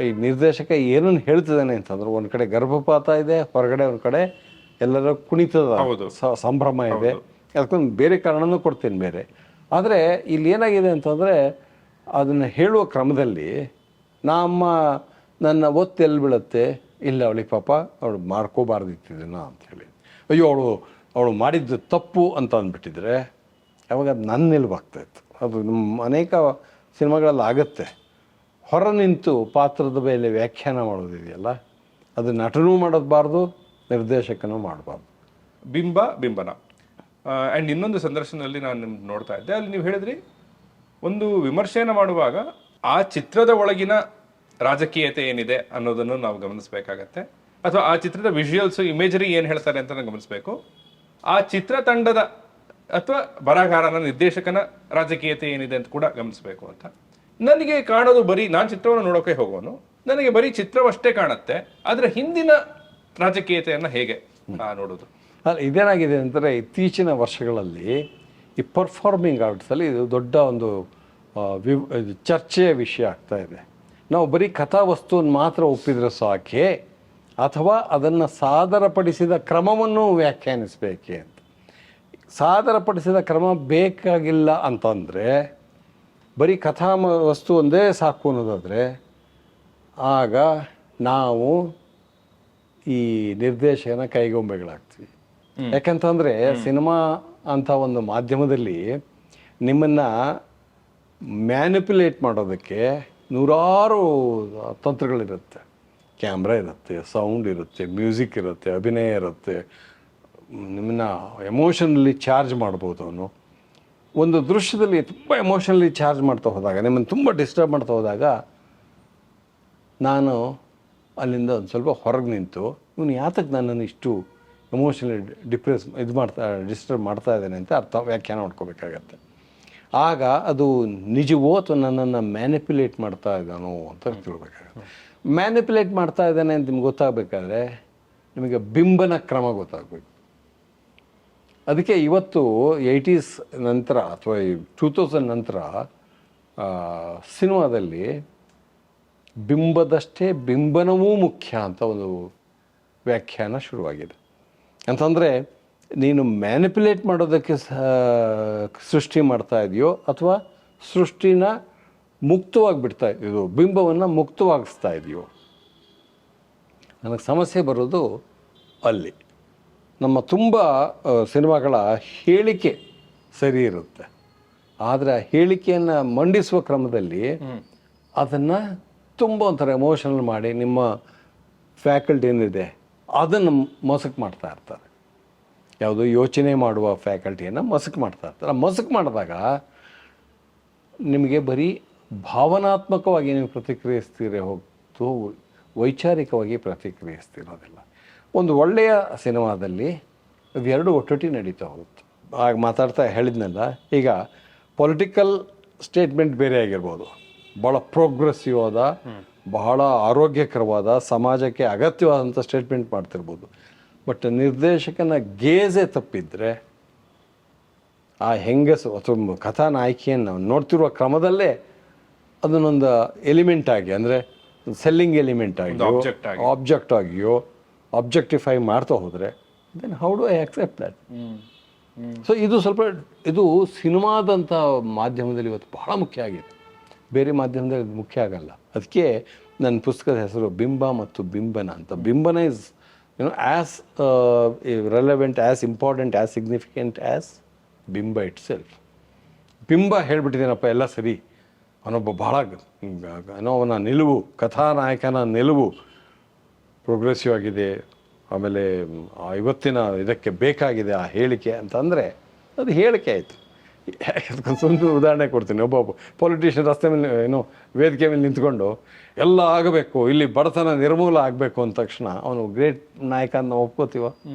Speaker 4: ಈ ನಿರ್ದೇಶಕ ಏನನ್ನು ಹೇಳ್ತಿದ್ದಾನೆ ಅಂತಂದ್ರೆ, ಒಂದು ಕಡೆ ಗರ್ಭಪಾತ ಇದೆ, ಹೊರಗಡೆ ಒಂದು ಕಡೆ ಎಲ್ಲರ ಕುಣಿತದ ಸಂಭ್ರಮ ಇದೆ. ಅದಕ್ಕೊಂದು ಬೇರೆ ಕಾರಣನೂ ಕೊಡ್ತೀನಿ ಬೇರೆ. ಆದರೆ ಇಲ್ಲಿ ಏನಾಗಿದೆ ಅಂತಂದರೆ, ಅದನ್ನು ಹೇಳುವ ಕ್ರಮದಲ್ಲಿ ನನ್ನ ಒತ್ತು ಎಲ್ಲಿ ಬೀಳುತ್ತೆ, ಇಲ್ಲ ಅವಳಿಗೆ ಪಾಪ ಅವಳು ಮಾಡ್ಕೋಬಾರ್ದಿತ್ತಿದ್ದನ ಅಂಥೇಳಿ, ಅಯ್ಯೋ ಅವಳು ಮಾಡಿದ್ದು ತಪ್ಪು ಅಂತ ಅಂದ್ಬಿಟ್ಟಿದ್ರೆ ಅವಾಗ ಅದು ನನ್ನ ನಿಲುವಾಗ್ತಾಯಿತ್ತು. ಅದು ನಮ್ಮ ಅನೇಕ ಸಿನಿಮಾಗಳಲ್ಲಿ ಆಗುತ್ತೆ. ಹೊರ ನಿಂತು ಪಾತ್ರದ ಮೇಲೆ ವ್ಯಾಖ್ಯಾನ ಮಾಡೋದಿದೆಯಲ್ಲ, ಅದು ನಟನೂ ಮಾಡೋದಬಾರ್ದು, ನಿರ್ದೇಶಕನೂ ಮಾಡಬಾರ್ದು.
Speaker 3: ಬಿಂಬನ ಆ್ಯಂಡ್ ಇನ್ನೊಂದು ಸಂದರ್ಶನದಲ್ಲಿ ನಾನು ನಿಮ್ಗೆ ನೋಡ್ತಾ ಇದ್ದೆ, ಅಲ್ಲಿ ನೀವು ಹೇಳಿದ್ರಿ ಒಂದು ವಿಮರ್ಶೆಯನ್ನು ಮಾಡುವಾಗ ಆ ಚಿತ್ರದ ಒಳಗಿನ ರಾಜಕೀಯತೆ ಏನಿದೆ ಅನ್ನೋದನ್ನು ನಾವು ಗಮನಿಸಬೇಕಾಗತ್ತೆ, ಅಥವಾ ಆ ಚಿತ್ರದ ವಿಜುವಲ್ಸು ಇಮೇಜರಿ ಏನು ಹೇಳ್ತಾರೆ ಅಂತ ನಾವು ಗಮನಿಸಬೇಕು. ಆ ಚಿತ್ರತಂಡದ ಅಥವಾ ಬರಹಗಾರನ ನಿರ್ದೇಶಕನ ರಾಜಕೀಯತೆ ಏನಿದೆ ಅಂತ ಕೂಡ ಗಮನಿಸಬೇಕು ಅಂತ ನನಗೆ ಕಾಣೋದು. ಬರೀ ನಾನು ಚಿತ್ರವನ್ನು ನೋಡೋಕೆ ಹೋಗೋನು, ನನಗೆ ಬರೀ ಚಿತ್ರವಷ್ಟೇ ಕಾಣುತ್ತೆ, ಅದರ ಹಿಂದಿನ ರಾಜಕೀಯತೆಯನ್ನು ಹೇಗೆ ನೋಡೋದು?
Speaker 4: ಅಲ್ಲ, ಇದೇನಾಗಿದೆ ಅಂದರೆ ಇತ್ತೀಚಿನ ವರ್ಷಗಳಲ್ಲಿ ಈ ಪರ್ಫಾರ್ಮಿಂಗ್ ಆರ್ಟ್ಸಲ್ಲಿ ಇದು ದೊಡ್ಡ ಒಂದು ಚರ್ಚೆಯ ವಿಷಯ ಆಗ್ತಾ ಇದೆ. ನಾವು ಬರೀ ಕಥಾವಸ್ತುವನ್ನು ಮಾತ್ರ ಒಪ್ಪಿದ್ರೆ ಸಾಕೆ, ಅಥವಾ ಅದನ್ನು ಸಾದರಪಡಿಸಿದ ಕ್ರಮವನ್ನು ವ್ಯಾಖ್ಯಾನಿಸಬೇಕೆ ಅಂತ. ಸಾದರಪಡಿಸಿದ ಕ್ರಮ ಬೇಕಾಗಿಲ್ಲ ಅಂತಂದರೆ ಬರೀ ವಸ್ತು ಒಂದೇ ಸಾಕು ಅನ್ನೋದಾದರೆ ಆಗ ನಾವು ಈ ನಿರ್ದೇಶಕನ ಕೈಗೊಂಬೆಗಳಾಗ್ತೀವಿ. ಯಾಕಂತಂದರೆ ಸಿನಿಮಾ ಅಂತ ಒಂದು ಮಾಧ್ಯಮದಲ್ಲಿ ನಿಮ್ಮನ್ನು ಮ್ಯಾನಿಪ್ಯುಲೇಟ್ ಮಾಡೋದಕ್ಕೆ ನೂರಾರು ತಂತ್ರಗಳಿರುತ್ತೆ. ಕ್ಯಾಮ್ರಾ ಇರುತ್ತೆ, ಸೌಂಡ್ ಇರುತ್ತೆ, ಮ್ಯೂಸಿಕ್ ಇರುತ್ತೆ, ಅಭಿನಯ ಇರುತ್ತೆ, ನಿಮ್ಮನ್ನು ಎಮೋಷನಲಿ ಚಾರ್ಜ್ ಮಾಡ್ಬೋದು. ಅವನು ಒಂದು ದೃಶ್ಯದಲ್ಲಿ ತುಂಬ ಎಮೋಷನಲಿ ಚಾರ್ಜ್ ಮಾಡ್ತಾ ಹೋದಾಗ, ನಿಮ್ಮನ್ನು ತುಂಬ ಡಿಸ್ಟರ್ಬ್ ಮಾಡ್ತಾ ಹೋದಾಗ ನಾನು ಅಲ್ಲಿಂದ ಒಂದು ಸ್ವಲ್ಪ ಹೊರಗೆ ನಿಂತು ಇವನು ಯಾತಕ್ಕೆ ನನ್ನನ್ನು ಇಷ್ಟು ಎಮೋಷನಲಿ ಡಿಸ್ಟರ್ಬ್ ಮಾಡ್ತಾ ಇದ್ದಾನೆ ಅಂತ ವ್ಯಾಖ್ಯಾನ ಮಾಡ್ಕೋಬೇಕಾಗತ್ತೆ. ಆಗ ಅದು ನಿಜವೋ ಅಥವಾ ನನ್ನನ್ನು ಮ್ಯಾನಿಪ್ಯುಲೇಟ್ ಮಾಡ್ತಾ ಇದ್ದಾನೋ ಅಂತ ತಿಳ್ಬೇಕಾಗತ್ತೆ. ಮ್ಯಾನಿಪ್ಯುಲೇಟ್ ಮಾಡ್ತಾ ಇದ್ದಾನೆ ಅಂತ ನಿಮ್ಗೆ ಗೊತ್ತಾಗಬೇಕಾದ್ರೆ ನಿಮಗೆ ಬಿಂಬನ ಕ್ರಮ ಗೊತ್ತಾಗಬೇಕು. ಅದಕ್ಕೆ ಇವತ್ತು 80s ನಂತರ ಅಥವಾ 2000 ನಂತರ ಸಿನಿಮಾದಲ್ಲಿ ಬಿಂಬದಷ್ಟೇ ಬಿಂಬನವೂ ಮುಖ್ಯ ಅಂತ ಒಂದು ವ್ಯಾಖ್ಯಾನ ಶುರುವಾಗಿದೆ. ಅಂತಂದರೆ ನೀನು ಮ್ಯಾನಿಪ್ಯುಲೇಟ್ ಮಾಡೋದಕ್ಕೆ ಸೃಷ್ಟಿ ಮಾಡ್ತಾ ಇದೆಯೋ ಅಥವಾ ಸೃಷ್ಟಿನ ಮುಕ್ತವಾಗಿ ಬಿಡ್ತಾ ಇದೆಯೋ, ಬಿಂಬವನ್ನು ಮುಕ್ತವಾಗಿಸ್ತಾ ಇದೆಯೋ. ನನಗೆ ಸಮಸ್ಯೆ ಬರೋದು ಅಲ್ಲಿ. ನಮ್ಮ ತುಂಬ ಸಿನಿಮಾಗಳ ಹೇಳಿಕೆ ಸರಿ ಇರುತ್ತೆ, ಆದರೆ ಹೇಳಿಕೆಯನ್ನು ಮಂಡಿಸುವ ಕ್ರಮದಲ್ಲಿ ಅದನ್ನು ತುಂಬ ಒಂಥರ ಎಮೋಷನಲ್ ಮಾಡಿ ನಿಮ್ಮ ಫ್ಯಾಕಲ್ಟಿ ಏನಿದೆ ಅದನ್ನು ಮಸಕು ಮಾಡ್ತಾ ಇರ್ತಾರೆ. ಯಾವುದು ಯೋಚನೆ ಮಾಡುವ ಫ್ಯಾಕಲ್ಟಿಯನ್ನು ಮಸಕು ಮಾಡ್ತಾ ಇರ್ತಾರೆ. ಆ ಮಸಕು ಮಾಡಿದಾಗ ನಿಮಗೆ ಬರೀ ಭಾವನಾತ್ಮಕವಾಗಿ ನೀವು ಪ್ರತಿಕ್ರಿಯಿಸ್ತೀರೇ ಹೊರತು ವೈಚಾರಿಕವಾಗಿ ಪ್ರತಿಕ್ರಿಯಿಸ್ತಿರೋದಿಲ್ಲ. ಒಂದು ಒಳ್ಳೆಯ ಸಿನಿಮಾದಲ್ಲಿ ಇವೆರಡು ಒಟ್ಟೊಟ್ಟಿ ನಡೀತಾ ಹೋಗುತ್ತೆ. ಆಗ ಮಾತಾಡ್ತಾ ಹೇಳಿದ್ನಲ್ಲ, ಈಗ ಪೊಲಿಟಿಕಲ್ ಸ್ಟೇಟ್ಮೆಂಟ್ ಬೇರೆ ಆಗಿರ್ಬೋದು, ಭಾಳ ಪ್ರೋಗ್ರೆಸಿವ್ ಆದ, ಬಹಳ ಆರೋಗ್ಯಕರವಾದ, ಸಮಾಜಕ್ಕೆ ಅಗತ್ಯವಾದಂಥ ಸ್ಟೇಟ್ಮೆಂಟ್ ಮಾಡ್ತಿರ್ಬೋದು. ಬಟ್ ನಿರ್ದೇಶಕನ ಗೇಜೆ ತಪ್ಪಿದರೆ ಆ ಹೆಂಗಸು ಅಥವಾ ಕಥಾನಾಯಕಿಯನ್ನು ನೋಡ್ತಿರುವ ಕ್ರಮದಲ್ಲೇ ಅದನ್ನೊಂದು ಎಲಿಮೆಂಟ್ ಆಗಿ, ಅಂದರೆ ಸೆಲ್ಲಿಂಗ್ ಎಲಿಮೆಂಟ್ ಆಗಿಯೋ ಆಬ್ಜೆಕ್ಟ್ ಆಗಿಯೋ ಆಬ್ಜೆಕ್ಟಿಫೈ ಮಾಡ್ತಾ ಹೋದರೆ then how do I accept that? So ಇದು ಸ್ವಲ್ಪ ಇದು ಸಿನಿಮಾದಂಥ ಮಾಧ್ಯಮದಲ್ಲಿ ಇವತ್ತು ಬಹಳ ಮುಖ್ಯ ಆಗಿದೆ, ಬೇರೆ ಮಾಧ್ಯಮದಲ್ಲಿ ಇದು ಮುಖ್ಯ ಆಗಲ್ಲ. ಅದಕ್ಕೆ ನನ್ನ ಪುಸ್ತಕದ ಹೆಸರು ಬಿಂಬ ಮತ್ತು ಬಿಂಬನ ಅಂತ. ಬಿಂಬನ is as relevant, as important, as significant as ಬಿಂಬ ಇಟ್ ಸೆಲ್ಫ್. ಬಿಂಬ ಹೇಳ್ಬಿಟ್ಟಿದ್ದೇನಪ್ಪ ಎಲ್ಲ ಸರಿ, ಅವನೊಬ್ಬ ಬಹಳ ಅವನ ನಿಲುವು, ಕಥಾನಾಯಕನ ನಿಲುವು ಪ್ರೋಗ್ರೆಸಿವ್ ಆಗಿದೆ, ಆಮೇಲೆ ಇವತ್ತಿನ ಇದಕ್ಕೆ ಬೇಕಾಗಿದೆ ಆ ಹೇಳಿಕೆ ಅಂತಂದರೆ ಅದು ಹೇಳಿಕೆ ಆಯಿತು. ಅದಕ್ಕೊಂದು ಸುಂದರ ಉದಾಹರಣೆ ಕೊಡ್ತೀನಿ. ಒಬ್ಬ ಪೊಲಿಟಿಷಿಯನ್ ರಸ್ತೆ ಮೇಲೆ ವೇದಿಕೆ ಮೇಲೆ ನಿಂತ್ಕೊಂಡು ಎಲ್ಲ ಆಗಬೇಕು, ಇಲ್ಲಿ ಬಡತನ ನಿರ್ಮೂಲ ಆಗಬೇಕು ಅಂದ ತಕ್ಷಣ ಅವನು ಗ್ರೇಟ್ ನಾಯಕ ಅಂತ ನಾವು ಒಪ್ಕೋತೀವ?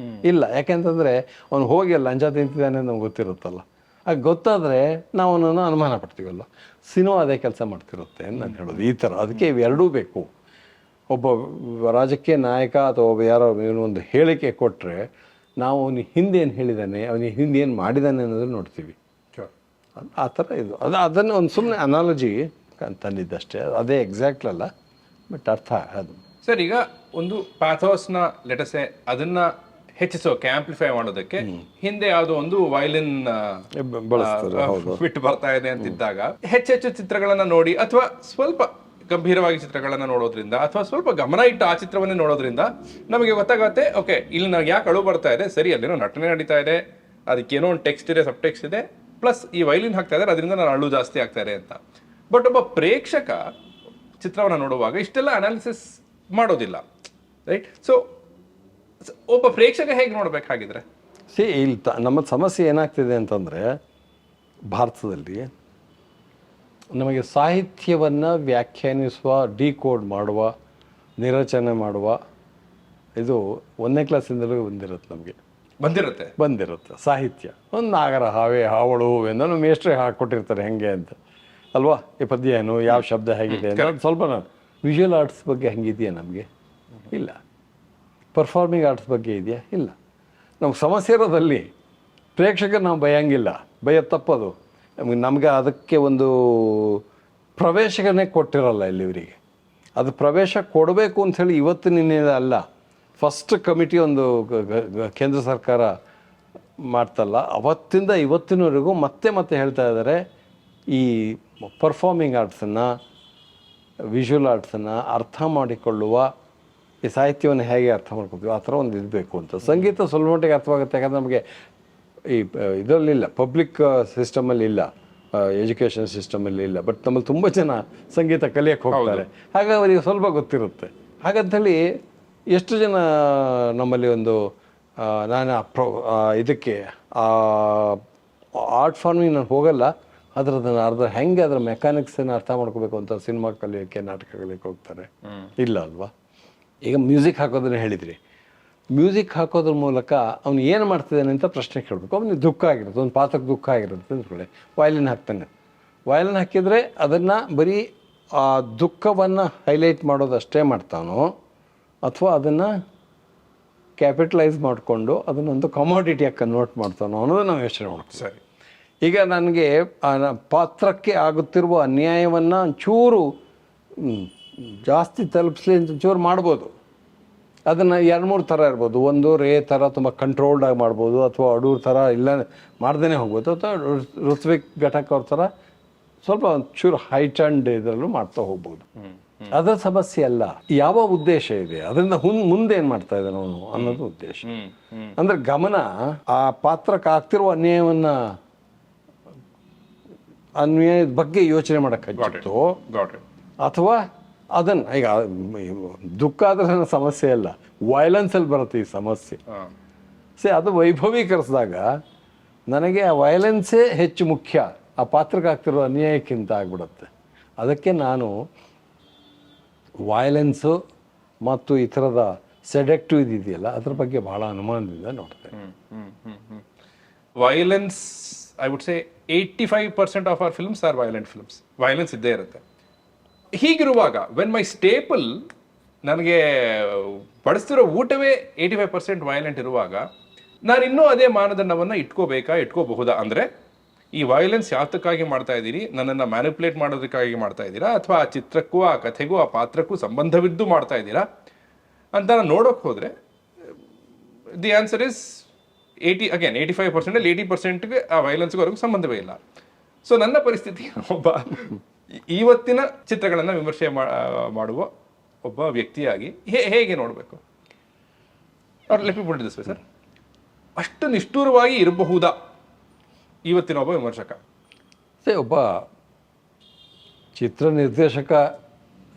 Speaker 4: ಇಲ್ಲ. ಯಾಕೆಂತಂದರೆ ಅವನು ಹೋಗಿ ಲಂಚ ತಿಂತಿದ್ದಾನೆ ನಮ್ಗೆ ಗೊತ್ತಿರುತ್ತಲ್ಲ. ಆಗ ಗೊತ್ತಾದರೆ ನಾವು ಅವನನ್ನು ಅನುಮಾನ ಪಡ್ತೀವಲ್ಲ. ಸಿನಿಮಾ ಅದೇ ಕೆಲಸ ಮಾಡ್ತಿರುತ್ತೆ ಅಂತ ನಾನು ಹೇಳೋದು ಈ ಥರ. ಅದಕ್ಕೆ ಇವೆರಡೂ ಬೇಕು. ಒಬ್ಬ ರಾಜಕೀಯ ನಾಯಕ ಅಥವಾ ಒಬ್ಬ ಯಾರೋ ಒಂದು ಹೇಳಿಕೆ ಕೊಟ್ಟರೆ ನಾವು ಅವನಿಗೆ ಹಿಂದೆ ಏನು ಹೇಳಿದ್ದಾನೆ, ಅವನಿಗೆ ಹಿಂದೆ ಏನು ಮಾಡಿದ್ದಾನೆ ಅನ್ನೋದನ್ನು ನೋಡ್ತೀವಿ. ಆ ಥರ ಇದು ಅದನ್ನು ಒಂದು ಸುಮ್ಮನೆ ಅನಾಲಜಿ ತಂದಿದ್ದಷ್ಟೇ, ಅದೇ ಎಕ್ಸಾಕ್ಟ್ ಅಲ್ಲ, ಬಟ್ ಅರ್ಥ ಅದು.
Speaker 3: ಸರ್, ಈಗ ಒಂದು ಪ್ಯಾಥೋಸ್ನ ಲೆಟಸೆ ಅದನ್ನ ಹೆಚ್ಚಿಸೋಕೆ, ಆಂಪ್ಲಿಫೈ ಮಾಡೋದಕ್ಕೆ ಹಿಂದೆ ಯಾವುದೋ ಒಂದು ವಯಲಿನ್ ಬಿಟ್ಟು ಬರ್ತಾ ಇದೆ ಅಂತಿದ್ದಾಗ ಹೆಚ್ಚೆಚ್ಚು ಚಿತ್ರಗಳನ್ನ ನೋಡಿ ಅಥವಾ ಸ್ವಲ್ಪ ಗಂಭೀರವಾಗಿ ಚಿತ್ರಗಳನ್ನ ನೋಡೋದ್ರಿಂದ ಅಥವಾ ಸ್ವಲ್ಪ ಗಮನ ಇಟ್ಟು ಆ ಚಿತ್ರವನ್ನೇ ನೋಡೋದ್ರಿಂದ ನಮಗೆ ಗೊತ್ತಾಗುತ್ತೆ, ಓಕೆ ಇಲ್ಲಿ ನನಗೆ ಯಾಕೆ ಅಳು ಬರ್ತಾ ಇದೆ, ಸರಿ ಅಲ್ಲೇನೋ ನಟನೆ ನಡೀತಾ ಇದೆ, ಅದಕ್ಕೇನೋ ಒಂದು ಟೆಕ್ಸ್ಟ್ ಇದೆ, ಸಬ್ ಟೆಕ್ಸ್ಟ್ ಇದೆ, ಪ್ಲಸ್ ಈ ವೈಲಿನ್ ಹಾಕ್ತಾ ಇದ್ದಾರೆ, ಅದರಿಂದ ನಾನು ಅಳು ಜಾಸ್ತಿ ಆಗ್ತಾ ಇದೆ ಅಂತ. ಬಟ್ ಒಬ್ಬ ಪ್ರೇಕ್ಷಕ ಚಿತ್ರವನ್ನು ನೋಡುವಾಗ ಇಷ್ಟೆಲ್ಲ ಅನಾಲಿಸಿಸ್ ಮಾಡೋದಿಲ್ಲ, ರೈಟ್? ಸೊ ಒಬ್ಬ ಪ್ರೇಕ್ಷಕ ಹೇಗೆ ನೋಡ್ಬೇಕಾಗಿದ್ರೆ?
Speaker 4: ಇಲ್ಲಿ ನಮ್ಮ ಸಮಸ್ಯೆ ಏನಾಗ್ತಿದೆ ಅಂತಂದರೆ, ಭಾರತದಲ್ಲಿ ನಮಗೆ ಸಾಹಿತ್ಯವನ್ನು ವ್ಯಾಖ್ಯಾನಿಸುವ, ಡಿಕೋಡ್ ಮಾಡುವ, ನಿರ್ರಚನೆ ಮಾಡುವ ಇದು 1ನೇ ಕ್ಲಾಸಿಂದಲೂ ಬಂದಿರುತ್ತೆ ಸಾಹಿತ್ಯ. ಒಂದು ನಾಗರ, ಹಾವೆ, ಹಾವಳು ಎಂದು ಮೇಷ್ಟ್ರೆ ಹಾಕ್ಕೊಟ್ಟಿರ್ತಾರೆ ಹೆಂಗೆ ಅಂತ ಅಲ್ವಾ? ಈ ಪದ್ಯ ಏನು, ಯಾವ ಶಬ್ದ ಹೇಗಿದೆ ಅಂತ. ಸ್ವಲ್ಪ ವಿಜುವಲ್ ಆರ್ಟ್ಸ್ ಬಗ್ಗೆ ಹೆಂಗಿದೆಯಾ ನಮಗೆ? ಇಲ್ಲ. ಪರ್ಫಾರ್ಮಿಂಗ್ ಆರ್ಟ್ಸ್ ಬಗ್ಗೆ ಇದೆಯಾ? ಇಲ್ಲ. ನಮ್ಗೆ ಸಮಸ್ಯೆ ಇರೋದಲ್ಲಿ ಪ್ರೇಕ್ಷಕ ನಾವು ಬೈಯಂಗಿಲ್ಲ, ತಪ್ಪದು. ನಮಗೆ ಅದಕ್ಕೆ ಒಂದು ಪ್ರವೇಶನೇ ಕೊಟ್ಟಿರಲ್ಲ ಇಲ್ಲಿವರಿಗೆ. ಅದು ಪ್ರವೇಶ ಕೊಡಬೇಕು ಅಂಥೇಳಿ ಇವತ್ತು ನಿನ್ನೆ ಅಲ್ಲ, ಫಸ್ಟ್ ಕಮಿಟಿ ಒಂದು ಕೇಂದ್ರ ಸರ್ಕಾರ ಮಾಡ್ತಲ್ಲ, ಅವತ್ತಿಂದ ಇವತ್ತಿನವರೆಗೂ ಮತ್ತೆ ಹೇಳ್ತಾ ಇದ್ದಾರೆ, ಈ ಪರ್ಫಾರ್ಮಿಂಗ್ ಆರ್ಟ್ಸನ್ನು, ವಿಜುವಲ್ ಆರ್ಟ್ಸನ್ನು ಅರ್ಥ ಮಾಡಿಕೊಳ್ಳುವ, ಈ ಸಾಹಿತ್ಯವನ್ನು ಹೇಗೆ ಅರ್ಥ ಮಾಡ್ಕೊತೀವಿ ಆ ಥರ ಒಂದು ಇರಬೇಕು ಅಂತ. ಸಂಗೀತ ಸ್ವಲ್ಪ ಮಟ್ಟಿಗೆ ಅರ್ಥವಾಗುತ್ತೆ, ಯಾಕಂದರೆ ನಮಗೆ ಈ ಇದರಲ್ಲಿಲ್ಲ, ಪಬ್ಲಿಕ್ ಸಿಸ್ಟಮಲ್ಲಿ ಇಲ್ಲ, ಎಜುಕೇಷನ್ ಸಿಸ್ಟಮಲ್ಲಿ ಇಲ್ಲ. ಬಟ್ ನಮ್ಮಲ್ಲಿ ತುಂಬ ಜನ ಸಂಗೀತ ಕಲಿಯಕ್ಕೆ ಹೋಗ್ತಾರೆ, ಹಾಗಾಗಿ ಅವರಿಗೆ ಸ್ವಲ್ಪ ಗೊತ್ತಿರುತ್ತೆ. ಹಾಗಂತೇಳಿ ಎಷ್ಟು ಜನ ನಮ್ಮಲ್ಲಿ ಒಂದು ನಾನು ಇದಕ್ಕೆ ಆರ್ಟ್ ಫಾರ್ಮಿಂಗ್ ನಾನು ಹೋಗಲ್ಲ, ಅದರ ಹೆಂಗೆ ಅದರ ಮೆಕ್ಯಾನಿಕ್ಸನ್ನು ಅರ್ಥ ಮಾಡ್ಕೋಬೇಕು ಅಂತ ಸಿನಿಮಾ ಕಲಿಯೋಕ್ಕೆ, ನಾಟಕ ಕಲಿಯೋಕ್ಕೆ ಹೋಗ್ತಾರೆ. ಇಲ್ಲ ಅಲ್ವಾ? ಈಗ ಮ್ಯೂಸಿಕ್ ಹಾಕೋದನ್ನ ಹೇಳಿದ್ರಿ, ಮ್ಯೂಸಿಕ್ ಹಾಕೋದ್ರ ಮೂಲಕ ಅವ್ನು ಏನು ಮಾಡ್ತಿದ್ದಾನೆ ಅಂತ ಪ್ರಶ್ನೆ ಕೇಳಬೇಕು. ಅವನಿಗೆ ದುಃಖ ಆಗಿರುತ್ತೆ, ಒಂದು ಪಾತ್ರಕ್ಕೆ ದುಃಖ ಆಗಿರುತ್ತೆ ಅಂದ್ಕೊಳ್ಳಿ, ವಯಲಿನ್ ಹಾಕ್ತಾನೆ. ವಯಲಿನ್ ಹಾಕಿದರೆ ಅದನ್ನು ಬರೀ ಆ ದುಃಖವನ್ನು ಹೈಲೈಟ್ ಮಾಡೋದಷ್ಟೇ ಮಾಡ್ತಾನೋ, ಅಥವಾ ಅದನ್ನು ಕ್ಯಾಪಿಟಲೈಸ್ ಮಾಡಿಕೊಂಡು ಅದನ್ನೊಂದು ಕಮಾಡಿಟಿಯಾಗಿ ಕನ್ವರ್ಟ್ ಮಾಡ್ತಾನೋ ಅನ್ನೋದು ನಾವು ಯೋಚನೆ ಮಾಡ್ತೀವಿ.
Speaker 3: ಸರಿ,
Speaker 4: ಈಗ ನನಗೆ ಪಾತ್ರಕ್ಕೆ ಆಗುತ್ತಿರುವ ಅನ್ಯಾಯವನ್ನು ಒಂಚೂರು ಜಾಸ್ತಿ ತಲುಪಿಸ್ಲಿ ಅಂತ ಒಂಚೂರು ಮಾಡ್ಬೋದು. ಅದನ್ನು 2-3 ಥರ ಇರ್ಬೋದು. ಒಂದು ರೇ ಥರ ತುಂಬ ಕಂಟ್ರೋಲ್ಡಾಗಿ ಮಾಡ್ಬೋದು, ಅಥವಾ ಅಡೂರು ಥರ ಇಲ್ಲ ಮಾಡ್ದೇ ಹೋಗ್ಬೋದು, ಅಥವಾ ಋತ್ವಿಕ್ ಘಟಕ್ ಅವ್ರ ಥರ ಸ್ವಲ್ಪ ಒಂಚೂರು ಹೈಟ್ ಆ್ಯಂಡ್ ಇದರಲ್ಲೂ ಮಾಡ್ತಾ ಹೋಗ್ಬೋದು. ಅದರ ಸಮಸ್ಯೆ ಅಲ್ಲ, ಯಾವ ಉದ್ದೇಶ ಇದೆ, ಅದರಿಂದ ಮುಂದೆ ಏನು ಮಾಡ್ತಾ ಇದ್ದಾನೆ ಅವನು ಅನ್ನೋದು ಉದ್ದೇಶ. ಅಂದರೆ ಗಮನ ಆ ಪಾತ್ರಕ್ಕೆ ಆಗ್ತಿರುವ ಅನ್ಯಾಯದ ಬಗ್ಗೆ ಯೋಚನೆ ಮಾಡೋಕ್ಕೆ ಹಚ್ಚಿತ್ತು, ಅಥವಾ ಅದನ್ನು ಈಗ ದುಃಖ ಆದರೆ ನನ್ನ ಸಮಸ್ಯೆ ಅಲ್ಲ, ವೈಲೆನ್ಸಲ್ಲಿ ಬರುತ್ತೆ ಈ ಸಮಸ್ಯೆ. ಅದು ವೈಭವೀಕರಿಸಿದಾಗ ನನಗೆ ಆ ವೈಲೆನ್ಸೇ ಹೆಚ್ಚು ಮುಖ್ಯ, ಆ ಪಾತ್ರಕ್ಕೆ ಆಗ್ತಿರೋ ಅನ್ಯಾಯಕ್ಕಿಂತ ಆಗ್ಬಿಡುತ್ತೆ. ಅದಕ್ಕೆ ನಾನು ವೈಲೆನ್ಸು ಮತ್ತು ಈ ಥರದ ಸೆಡೆಕ್ಟಿವ್ ಇದೆಯಲ್ಲ ಅದ್ರ ಬಗ್ಗೆ ಬಹಳ ಅನುಮಾನದಿಂದ ನೋಡ್ತೇನೆ.
Speaker 3: Violence, I would say 85% of our films are violent films. Violence ಇದ್ದೇ ಇರುತ್ತೆ. ಹೀಗಿರುವಾಗ ವೆನ್ ಮೈ ಸ್ಟೇಪಲ್, ನನಗೆ ಬಡಿಸ್ತಿರೋ ಊಟವೇ 85% ವೈಲೆಂಟ್ ಇರುವಾಗ, ನಾನು ಇನ್ನೂ ಅದೇ ಮಾನದಂಡವನ್ನು ಇಟ್ಕೋಬಹುದಾ? ಅಂದರೆ ಈ ವೈಲೆನ್ಸ್ ಯಾತಕ್ಕಾಗಿ ಮಾಡ್ತಾ ಇದ್ದೀರಿ, ನನ್ನನ್ನು ಮ್ಯಾನಿಪುಲೇಟ್ ಮಾಡೋದಕ್ಕಾಗಿ ಮಾಡ್ತಾ ಇದ್ದೀರಾ, ಅಥವಾ ಆ ಚಿತ್ರಕ್ಕೂ, ಆ ಕಥೆಗೂ, ಆ ಪಾತ್ರಕ್ಕೂ ಸಂಬಂಧವಿದ್ದು ಮಾಡ್ತಾ ಇದ್ದೀರಾ ಅಂತ ನಾನು ನೋಡೋಕೆ ಹೋದರೆ, ದಿ ಆನ್ಸರ್ ಇಸ್ 85% 80%ಗೆ ಆ ವೈಲೆನ್ಸ್ವರೆಗೂ ಸಂಬಂಧವೇ ಇಲ್ಲ. ಸೊ ನನ್ನ ಪರಿಸ್ಥಿತಿ, ಒಬ್ಬ ಇವತ್ತಿನ ಚಿತ್ರಗಳನ್ನು ವಿಮರ್ಶೆ ಮಾಡುವ ಒಬ್ಬ ವ್ಯಕ್ತಿಯಾಗಿ ಹೇಗೆ ನೋಡಬೇಕು? Let me put it this way sir, ಅಷ್ಟು ನಿಷ್ಠುರವಾಗಿ ಇರಬಹುದಾ ಇವತ್ತಿನ ಒಬ್ಬ ವಿಮರ್ಶಕ?
Speaker 4: ಒಬ್ಬ ಚಿತ್ರ ನಿರ್ದೇಶಕ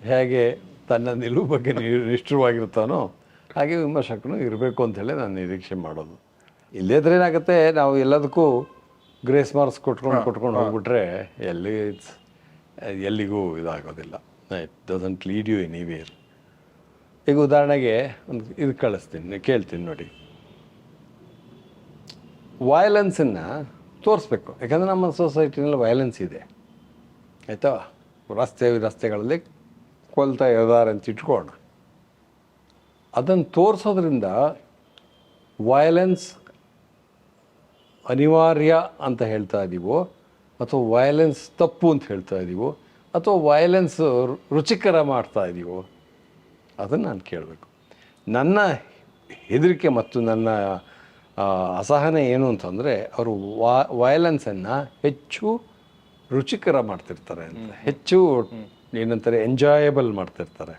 Speaker 4: ಹೇಗೆ ತನ್ನ ನಿಲುವು ಬಗ್ಗೆ ನಿಷ್ಠುರವಾಗಿರ್ತಾನೋ ಹಾಗೆ ವಿಮರ್ಶಕನು ಇರಬೇಕು ಅಂಥೇಳಿ ನಾನು ನಿರೀಕ್ಷೆ ಮಾಡೋದು. ಇಲ್ಲೇದ್ರೆ ಏನಾಗುತ್ತೆ, ನಾವು ಎಲ್ಲದಕ್ಕೂ ಗ್ರೇಸ್ ಮಾರ್ಕ್ಸ್ ಕೊಟ್ಕೊಂಡು ಹೋಗ್ಬಿಟ್ರೆ ಎಲ್ಲಿಗೂ ಇದಾಗೋದಿಲ್ಲ. It doesn't lead you anywhere. ಈಗ ಉದಾಹರಣೆಗೆ ಒಂದು ಇದು ಕೇಳ್ತೀನಿ ನೋಡಿ. ವೈಲೆನ್ಸನ್ನು ತೋರಿಸ್ಬೇಕು, ಯಾಕಂದರೆ ನಮ್ಮ ಸೊಸೈಟಿನಲ್ಲಿ ವೈಲೆನ್ಸ್ ಇದೆ, ಆಯಿತಾ? ರಸ್ತೆಗಳಲ್ಲಿ ಕೊಲ್ತಾ ಇದ್ದಾರೆ ಅಂತ ಇಟ್ಕೋಣ. ಅದನ್ನು ತೋರಿಸೋದ್ರಿಂದ ವೈಲೆನ್ಸ್ ಅನಿವಾರ್ಯ ಅಂತ ಹೇಳ್ತಾ ಇದ್ದೀವೋ, ಅಥವಾ ವೈಲೆನ್ಸ್ ತಪ್ಪು ಅಂತ ಹೇಳ್ತಾ ಇದ್ದೀವೋ, ಅಥವಾ ವೈಲೆನ್ಸ್ ರುಚಿಕರ ಮಾಡ್ತಾ ಇದ್ದೀವೋ, ಅದನ್ನು ನಾನು ಕೇಳಬೇಕು. ನನ್ನ ಹೆದರಿಕೆ ಮತ್ತು ನನ್ನ ಅಸಹನೆ ಏನು ಅಂತಂದರೆ, ಅವರು ವೈಲೆನ್ಸನ್ನು ಹೆಚ್ಚು ರುಚಿಕರ ಮಾಡ್ತಿರ್ತಾರೆ ಅಂತ, ಹೆಚ್ಚು ಏನಂತಾರೆ ಎಂಜಾಯಬಲ್ ಮಾಡ್ತಿರ್ತಾರೆ.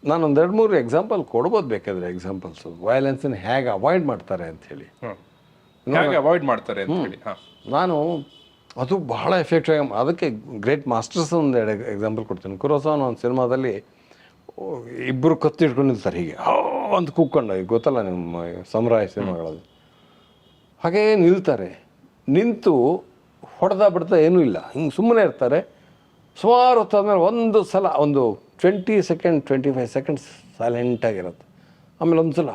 Speaker 4: ನಾನೊಂದು 2-3 ಎಕ್ಸಾಂಪಲ್ ಕೊಡ್ಬೋದು ಬೇಕಾದರೆ. ಎಕ್ಸಾಂಪಲ್ಸು ವಯಲೆನ್ಸನ್ನು ಹೇಗೆ ಅವಾಯ್ಡ್ ಮಾಡ್ತಾರೆ ಅಂಥೇಳಿ.
Speaker 3: ಹೇಗೆ ಅವಾಯ್ಡ್ ಮಾಡ್ತಾರೆ ಅಂತ ಹೇಳಿ.
Speaker 4: ನಾನು ಅದು ಬಹಳ ಎಫೆಕ್ಟಿವ್ ಆಗಿ, ಅದಕ್ಕೆ ಗ್ರೇಟ್ ಮಾಸ್ಟರ್ಸ್ ಒಂದು 2 ಎಕ್ಸಾಂಪಲ್ ಕೊಡ್ತೀನಿ. ಕುರೋಸಾವನ ಒಂದು ಸಿನಿಮಾದಲ್ಲಿ ಇಬ್ಬರು ಕತ್ತಿ ಇಟ್ಕೊಂಡು ನಿಲ್ತಾರೆ ಹೀಗೆ ಅಂತ ಕೂತ್ಕೊಂಡು, ಗೊತ್ತಲ್ಲ ನಿಮ್ಮ ಸಮುರಾಯ ಸಿನಿಮಾಗಳಲ್ಲಿ. ಹಾಗೇ ನಿಲ್ತಾರೆ, ನಿಂತು ಹೊಡೆದ ಬಿಡ್ತಾ ಏನೂ ಇಲ್ಲ, ಹಿಂಗೆ ಸುಮ್ಮನೆ ಇರ್ತಾರೆ. ಸುಮಾರು ಹೊತ್ತಾದ್ಮೇಲೆ ಒಂದು ಸಲ ಒಂದು 20 ಸೆಕೆಂಡ್ 25 ಸೆಕೆಂಡ್ಸ್ ಸೈಲೆಂಟಾಗಿರುತ್ತೆ. ಆಮೇಲೆ ಒಂದು ಸಲ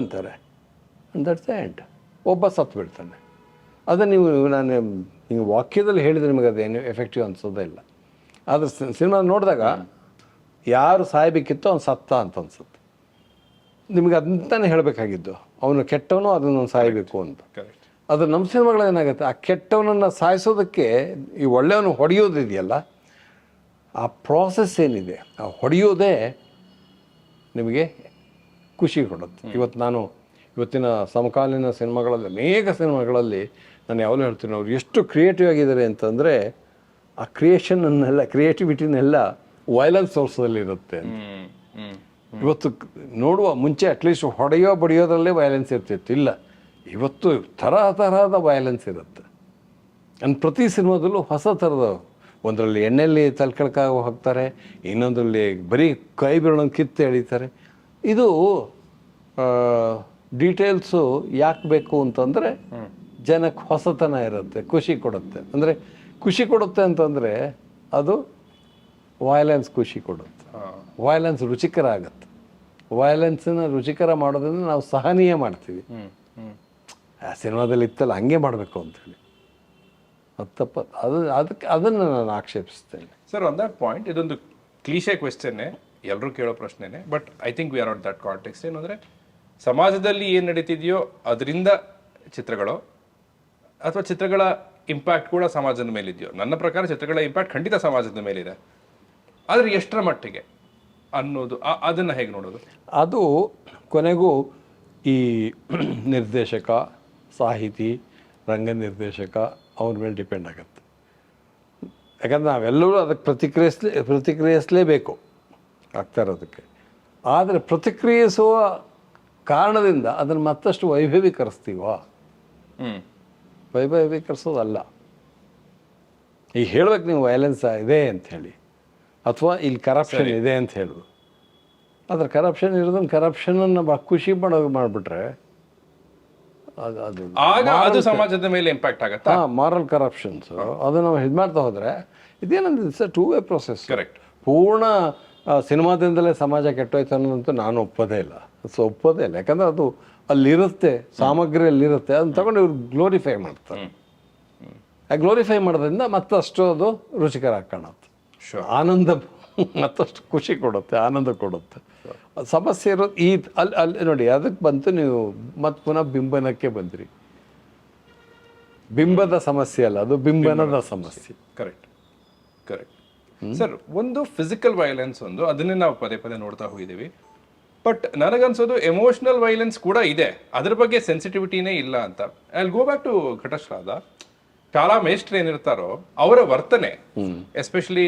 Speaker 4: ಅಂತಾರೆ, ಆ್ಯಂಡ್ ದಟ್ಸ್ ದ ಎಂಡ್. ಒಬ್ಬ ಸತ್ತು ಬಿಡ್ತಾನೆ. ಅದನ್ನು ನೀವು ನಾನು ಹಿಂಗೆ ವಾಕ್ಯದಲ್ಲಿ ಹೇಳಿದರೆ ನಿಮಗೆ ಅದೇನು ಎಫೆಕ್ಟಿವ್ ಅನಿಸೋದೇ ಇಲ್ಲ. ಆದರೆ ಸಿನಿಮಾ ನೋಡಿದಾಗ ಯಾರು ಸಾಯಬೇಕಿತ್ತೋ ಅವ್ನು ಸತ್ತ ಅಂತ ಅನ್ಸುತ್ತೆ. ನಿಮಗೆ ಅದಂತಾನೆ ಹೇಳಬೇಕಾಗಿದ್ದು, ಅವನು ಕೆಟ್ಟವನು ಅದನ್ನು ಸಾಯಬೇಕು ಅಂತ. ಅದು ನಮ್ಮ ಸಿನಿಮಾಗಳು ಏನಾಗುತ್ತೆ, ಆ ಕೆಟ್ಟವನನ್ನು ಸಾಯಿಸೋದಕ್ಕೆ ಈ ಒಳ್ಳೆಯವನು ಹೊಡೆಯೋದಿದೆಯಲ್ಲ, ಆ ಪ್ರಾಸೆಸ್ ಏನಿದೆ, ಆ ಹೊಡೆಯೋದೇ ನಿಮಗೆ ಖುಷಿ ಕೊಡುತ್ತೆ. ಇವತ್ತಿನ ಸಮಕಾಲೀನ ಸಿನಿಮಾಗಳಲ್ಲಿ, ಅನೇಕ ಸಿನಿಮಾಗಳಲ್ಲಿ ನಾನು ಯಾವಾಗಲೂ ಹೇಳ್ತೀನಿ, ಅವ್ರು ಎಷ್ಟು ಕ್ರಿಯೇಟಿವ್ ಆಗಿದ್ದಾರೆ ಅಂತಂದರೆ ಆ ಕ್ರಿಯೇಟಿವಿಟಿನೆಲ್ಲ ವೈಲೆನ್ಸ್ ಸೋರ್ಸಲ್ಲಿರುತ್ತೆ ಅಂತ. ಇವತ್ತು ನೋಡುವ ಮುಂಚೆ ಅಟ್ಲೀಸ್ಟ್ ಹೊಡೆಯೋ ಬಡಿಯೋದ್ರಲ್ಲೇ ವೈಲೆನ್ಸ್ ಇರ್ತಿತ್ತು. ಇಲ್ಲ, ಇವತ್ತು ತರಹದ ವೈಲೆನ್ಸ್ ಇರುತ್ತೆ. ಅಂಡ್ ಪ್ರತಿ ಸಿನಿಮಾದಲ್ಲೂ ಹೊಸ ಥರದ, ಒಂದರಲ್ಲಿ ಎಣ್ಣೆಯಲ್ಲಿ ತಲೆಕೆಳಕಾಗಿ ಹೋಗ್ತಾರೆ, ಇನ್ನೊಂದರಲ್ಲಿ ಬರೀ ಕೈ ಬೆರಳನ್ನು ಕಿತ್ತು ಎಳಿತಾರೆ. ಇದು ಡೀಟೇಲ್ಸು ಯಾಕೆ ಬೇಕು ಅಂತಂದರೆ ಜನಕ್ಕೆ ಹೊಸತನ ಇರುತ್ತೆ, ಖುಷಿ ಕೊಡುತ್ತೆ. ಅಂದರೆ ಖುಷಿ ಕೊಡುತ್ತೆ ಅಂತಂದರೆ ಅದು ವೈಲೆನ್ಸ್ ಖುಷಿ ಕೊಡುತ್ತೆ, ವೈಲೆನ್ಸ್ ರುಚಿಕರ ಆಗುತ್ತೆ. ವೈಲೆನ್ಸನ್ನು ರುಚಿಕರ ಮಾಡೋದ್ರಿಂದ ನಾವು ಸಹನೀಯ ಮಾಡ್ತೀವಿ. ಆ ಸಿನಿಮಾದಲ್ಲಿ ಇತ್ತಲ್ಲ ಹಂಗೆ ಮಾಡಬೇಕು ಅಂಥೇಳಿ, ಅದು ತಪ್ಪ. ಅದನ್ನು ನಾನು ಆಕ್ಷೇಪಿಸ್ತೇನೆ.
Speaker 3: ಸರ್, ಆನ್ ದಟ್ ಪಾಯಿಂಟ್, ಇದೊಂದು ಕ್ಲೀಶೆ ಕ್ವೆಶ್ಚನ್ನೇ, ಎಲ್ಲರೂ ಕೇಳೋ ಪ್ರಶ್ನೆನೇ. But I think we are not that context. ಏನಂದರೆ ಸಮಾಜದಲ್ಲಿ ಏನು ನಡೀತಿದೆಯೋ ಅದರಿಂದ ಚಿತ್ರಗಳು, ಅಥವಾ ಚಿತ್ರಗಳ ಇಂಪ್ಯಾಕ್ಟ್ ಕೂಡ ಸಮಾಜದ ಮೇಲಿದೆಯೋ? ನನ್ನ ಪ್ರಕಾರ ಚಿತ್ರಗಳ ಇಂಪ್ಯಾಕ್ಟ್ ಖಂಡಿತ ಸಮಾಜದ ಮೇಲಿದೆ, ಆದರೆ ಎಷ್ಟರ ಮಟ್ಟಿಗೆ ಅನ್ನೋದು, ಅದನ್ನು ಹೇಗೆ ನೋಡೋದು?
Speaker 4: ಅದು ಕೊನೆಗೂ ಈ ನಿರ್ದೇಶಕ, ಸಾಹಿತಿ, ರಂಗ ನಿರ್ದೇಶಕ ಅವ್ರ ಮೇಲೆ ಡಿಪೆಂಡ್ ಆಗುತ್ತೆ. ಯಾಕಂದರೆ ನಾವೆಲ್ಲರೂ ಅದಕ್ಕೆ ಪ್ರತಿಕ್ರಿಯಿಸಲೇಬೇಕು ಆಗ್ತಾ ಇರೋದಕ್ಕೆ. ಆದರೆ ಪ್ರತಿಕ್ರಿಯಿಸುವ ಕಾರಣದಿಂದ ಅದನ್ನು ಮತ್ತಷ್ಟು ವೈಭವೀಕರಿಸ್ತೀವ? ವೈಭವೀಕರಿಸೋದಲ್ಲ. ಈಗ ಹೇಳ್ಬೇಕು ನೀವು ವೈಲೆನ್ಸ್ ಇದೆ ಅಂಥೇಳಿ, ಅಥವಾ ಇಲ್ಲಿ ಕರಪ್ಷನ್ ಇದೆ ಅಂತ ಹೇಳೋದು. ಆದರೆ ಕರಪ್ಷನ್ ಇರೋದನ್ನು ಕರಪ್ಷನನ್ನು ಖುಷಿ ಮಾಡಿಬಿಟ್ರೆ
Speaker 3: ಅದು ಸಮಾಜದ ಮೇಲೆ ಇಂಪ್ಯಾಕ್ಟ್ ಆಗುತ್ತೆ.
Speaker 4: ಮಾರಲ್ ಕರಪ್ಷನ್ಸ್ ಅದು ನಾವು ಇದು ಮಾಡ್ತಾ ಹೋದರೆ ಇದೇನಂದ್ರೆ it's a 2-way process.
Speaker 3: Correct.
Speaker 4: ಪೂರ್ಣ ಸಿನಿಮಾದಿಂದಲೇ ಸಮಾಜ ಕೆಟ್ಟೋಯ್ತು ಅನ್ನೋದಂತೂ ನಾನು ಒಪ್ಪೋದೇ ಇಲ್ಲ. ಯಾಕಂದರೆ ಅದು ಅಲ್ಲಿರುತ್ತೆ, ಸಾಮಗ್ರಿಯಲ್ಲಿರುತ್ತೆ, ಅದನ್ನ ತಗೊಂಡು ಇವ್ರು ಗ್ಲೋರಿಫೈ ಮಾಡ್ತಾರೆ. ಆ ಗ್ಲೋರಿಫೈ ಮಾಡೋದ್ರಿಂದ ಮತ್ತಷ್ಟು ಅದು ರುಚಿಕರ ಕಾಣುತ್ತೆ, ಆನಂದ, ಮತ್ತಷ್ಟು ಖುಷಿ ಕೊಡುತ್ತೆ, ಆನಂದ ಕೊಡುತ್ತೆ. ಸಮಸ್ಯೆ ಇರೋದು ಅಲ್ಲಿ ನೋಡಿ. ಅದಕ್ಕೆ ಬಂತು ನೀವು ಮತ್ತೆ ಪುನಃ ಬಿಂಬನಕ್ಕೆ ಬಂದ್ರಿ. ಬಿಂಬದ ಸಮಸ್ಯೆ ಅಲ್ಲ, ಅದು ಬಿಂಬನದ ಸಮಸ್ಯೆ.
Speaker 3: ಕರೆಕ್ಟ್. ಸರ್, ಒಂದು ಫಿಸಿಕಲ್ ವೈಲೆನ್ಸ್, ಅದನ್ನೇ ನಾವು ಪದೇ ಪದೇ ನೋಡ್ತಾ ಹೋಗಿದ್ದೀವಿ. ಬಟ್ ನನಗನ್ಸೋದು ಎಮೋಷನಲ್ ವೈಲೆನ್ಸ್ ಕೂಡ ಇದೆ, ಅದ್ರ ಬಗ್ಗೆ ಸೆನ್ಸಿಟಿವಿಟಿನೇ ಇಲ್ಲ ಅಂತ. I will go back to Ghatashraddha. ಶಾಲಾ ಮೇಷ್ಟ್ರು ಏನಿರ್ತಾರೋ ಅವರ ವರ್ತನೆ, ಎಸ್ಪೆಷಲಿ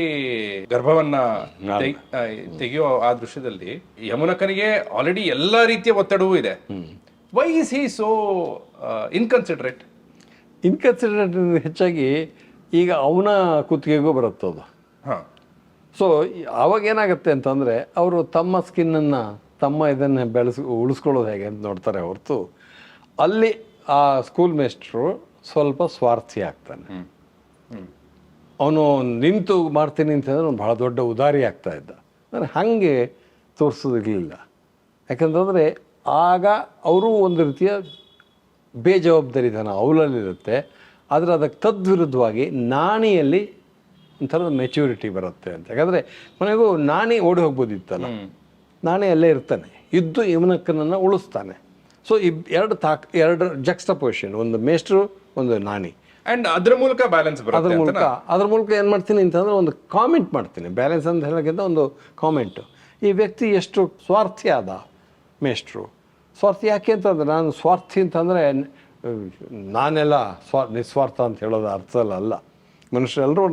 Speaker 3: ಗರ್ಭವನ್ನ ತೆಗೆಯೋ ಆ ದೃಶ್ಯದಲ್ಲಿ, ಯಮುನಕನಿಗೆ ಆಲ್ರೆಡಿ ಎಲ್ಲಾ ರೀತಿಯ ಒತ್ತಡವೂ ಇದೆ. ವೈ ಇಸ್ ಹಿ ಸೋ ಇನ್ಕನ್ಸಿಡರೇಟ್
Speaker 4: ಹೆಚ್ಚಾಗಿ ಈಗ ಅವನ ಕುತ್ತಿಗೆಗೂ ಬರುತ್ತದು. ಸೊ ಅವಾಗ ಏನಾಗುತ್ತೆ ಅಂತಂದರೆ ಅವರು ತಮ್ಮ ಸ್ಕಿನ್ನನ್ನು, ತಮ್ಮ ಇದನ್ನು ಉಳಿಸ್ಕೊಳ್ಳೋದು ಹೇಗೆ ಅಂತ ನೋಡ್ತಾರೆ ಹೊರತು, ಅಲ್ಲಿ ಆ ಸ್ಕೂಲ್ ಮೇಸ್ಟ್ರು ಸ್ವಲ್ಪ ಸ್ವಾರ್ಥಿ ಆಗ್ತಾನೆ. ಅವನು ನಿಂತು ಮಾಡ್ತೀನಿ ಅಂತಂದರೆ ಅವ್ನು ಭಾಳ ದೊಡ್ಡ ಉದಾರಿ ಆಗ್ತಾ ಇದ್ದ. ಅಂದರೆ ಹಾಗೆ ತೋರಿಸೋದಿರಲಿಲ್ಲ. ಯಾಕಂತಂದರೆ ಆಗ ಅವರು ಒಂದು ರೀತಿಯ ಬೇಜವಾಬ್ದಾರಿತನ ಅವಳಲ್ಲಿರುತ್ತೆ. ಆದರೆ ಅದಕ್ಕೆ ತದ್ವಿರುದ್ಧವಾಗಿ ನಾಣಿಯಲ್ಲಿ ಒಂಥರದ ಮೆಚ್ಯೂರಿಟಿ ಬರುತ್ತೆ ಅಂತ. ಯಾಕಂದರೆ ಮನೆಗೂ ನಾಣಿ ಓಡಿ ಹೋಗ್ಬೋದಿತ್ತಲ್ಲ, ನಾಣಿ ಅಲ್ಲೇ ಇರ್ತಾನೆ, ಇದ್ದು ಯಮುನಕ್ಕನನ್ನು ಉಳಿಸ್ತಾನೆ. ಸೊ ಎರಡು ಜಕ್ಸ್ಟಪೋಸಿಷನ್, ಒಂದು ಮೇಷ್ಟ್ರು, ಒಂದು ನಾಣಿ.
Speaker 3: ಆ್ಯಂಡ್ ಅದ್ರ ಮೂಲಕ ಬ್ಯಾಲೆನ್ಸ್ ಬರುತ್ತೆ.
Speaker 4: ಅದ್ರ ಮೂಲಕ ಏನು ಮಾಡ್ತೀನಿ ಅಂತಂದರೆ ಒಂದು ಕಾಮೆಂಟ್ ಮಾಡ್ತೀನಿ. ಬ್ಯಾಲೆನ್ಸ್ ಅಂತ ಹೇಳೋಕ್ಕಿಂತ ಒಂದು ಕಾಮೆಂಟು. ಈ ವ್ಯಕ್ತಿ ಎಷ್ಟು ಸ್ವಾರ್ಥಿ ಆದ ಮೇಷ್ಟ್ರು. ಸ್ವಾರ್ಥಿ ಯಾಕೆ ಅಂತಂದರೆ, ನಾನು ಸ್ವಾರ್ಥಿ ಅಂತಂದರೆ ನಾನೆಲ್ಲ ನಿಸ್ವಾರ್ಥ ಅಂತ ಹೇಳೋದು ಅರ್ಥ ಅಲ್ಲ. ಮನುಷ್ಯರೆಲ್ಲರೂ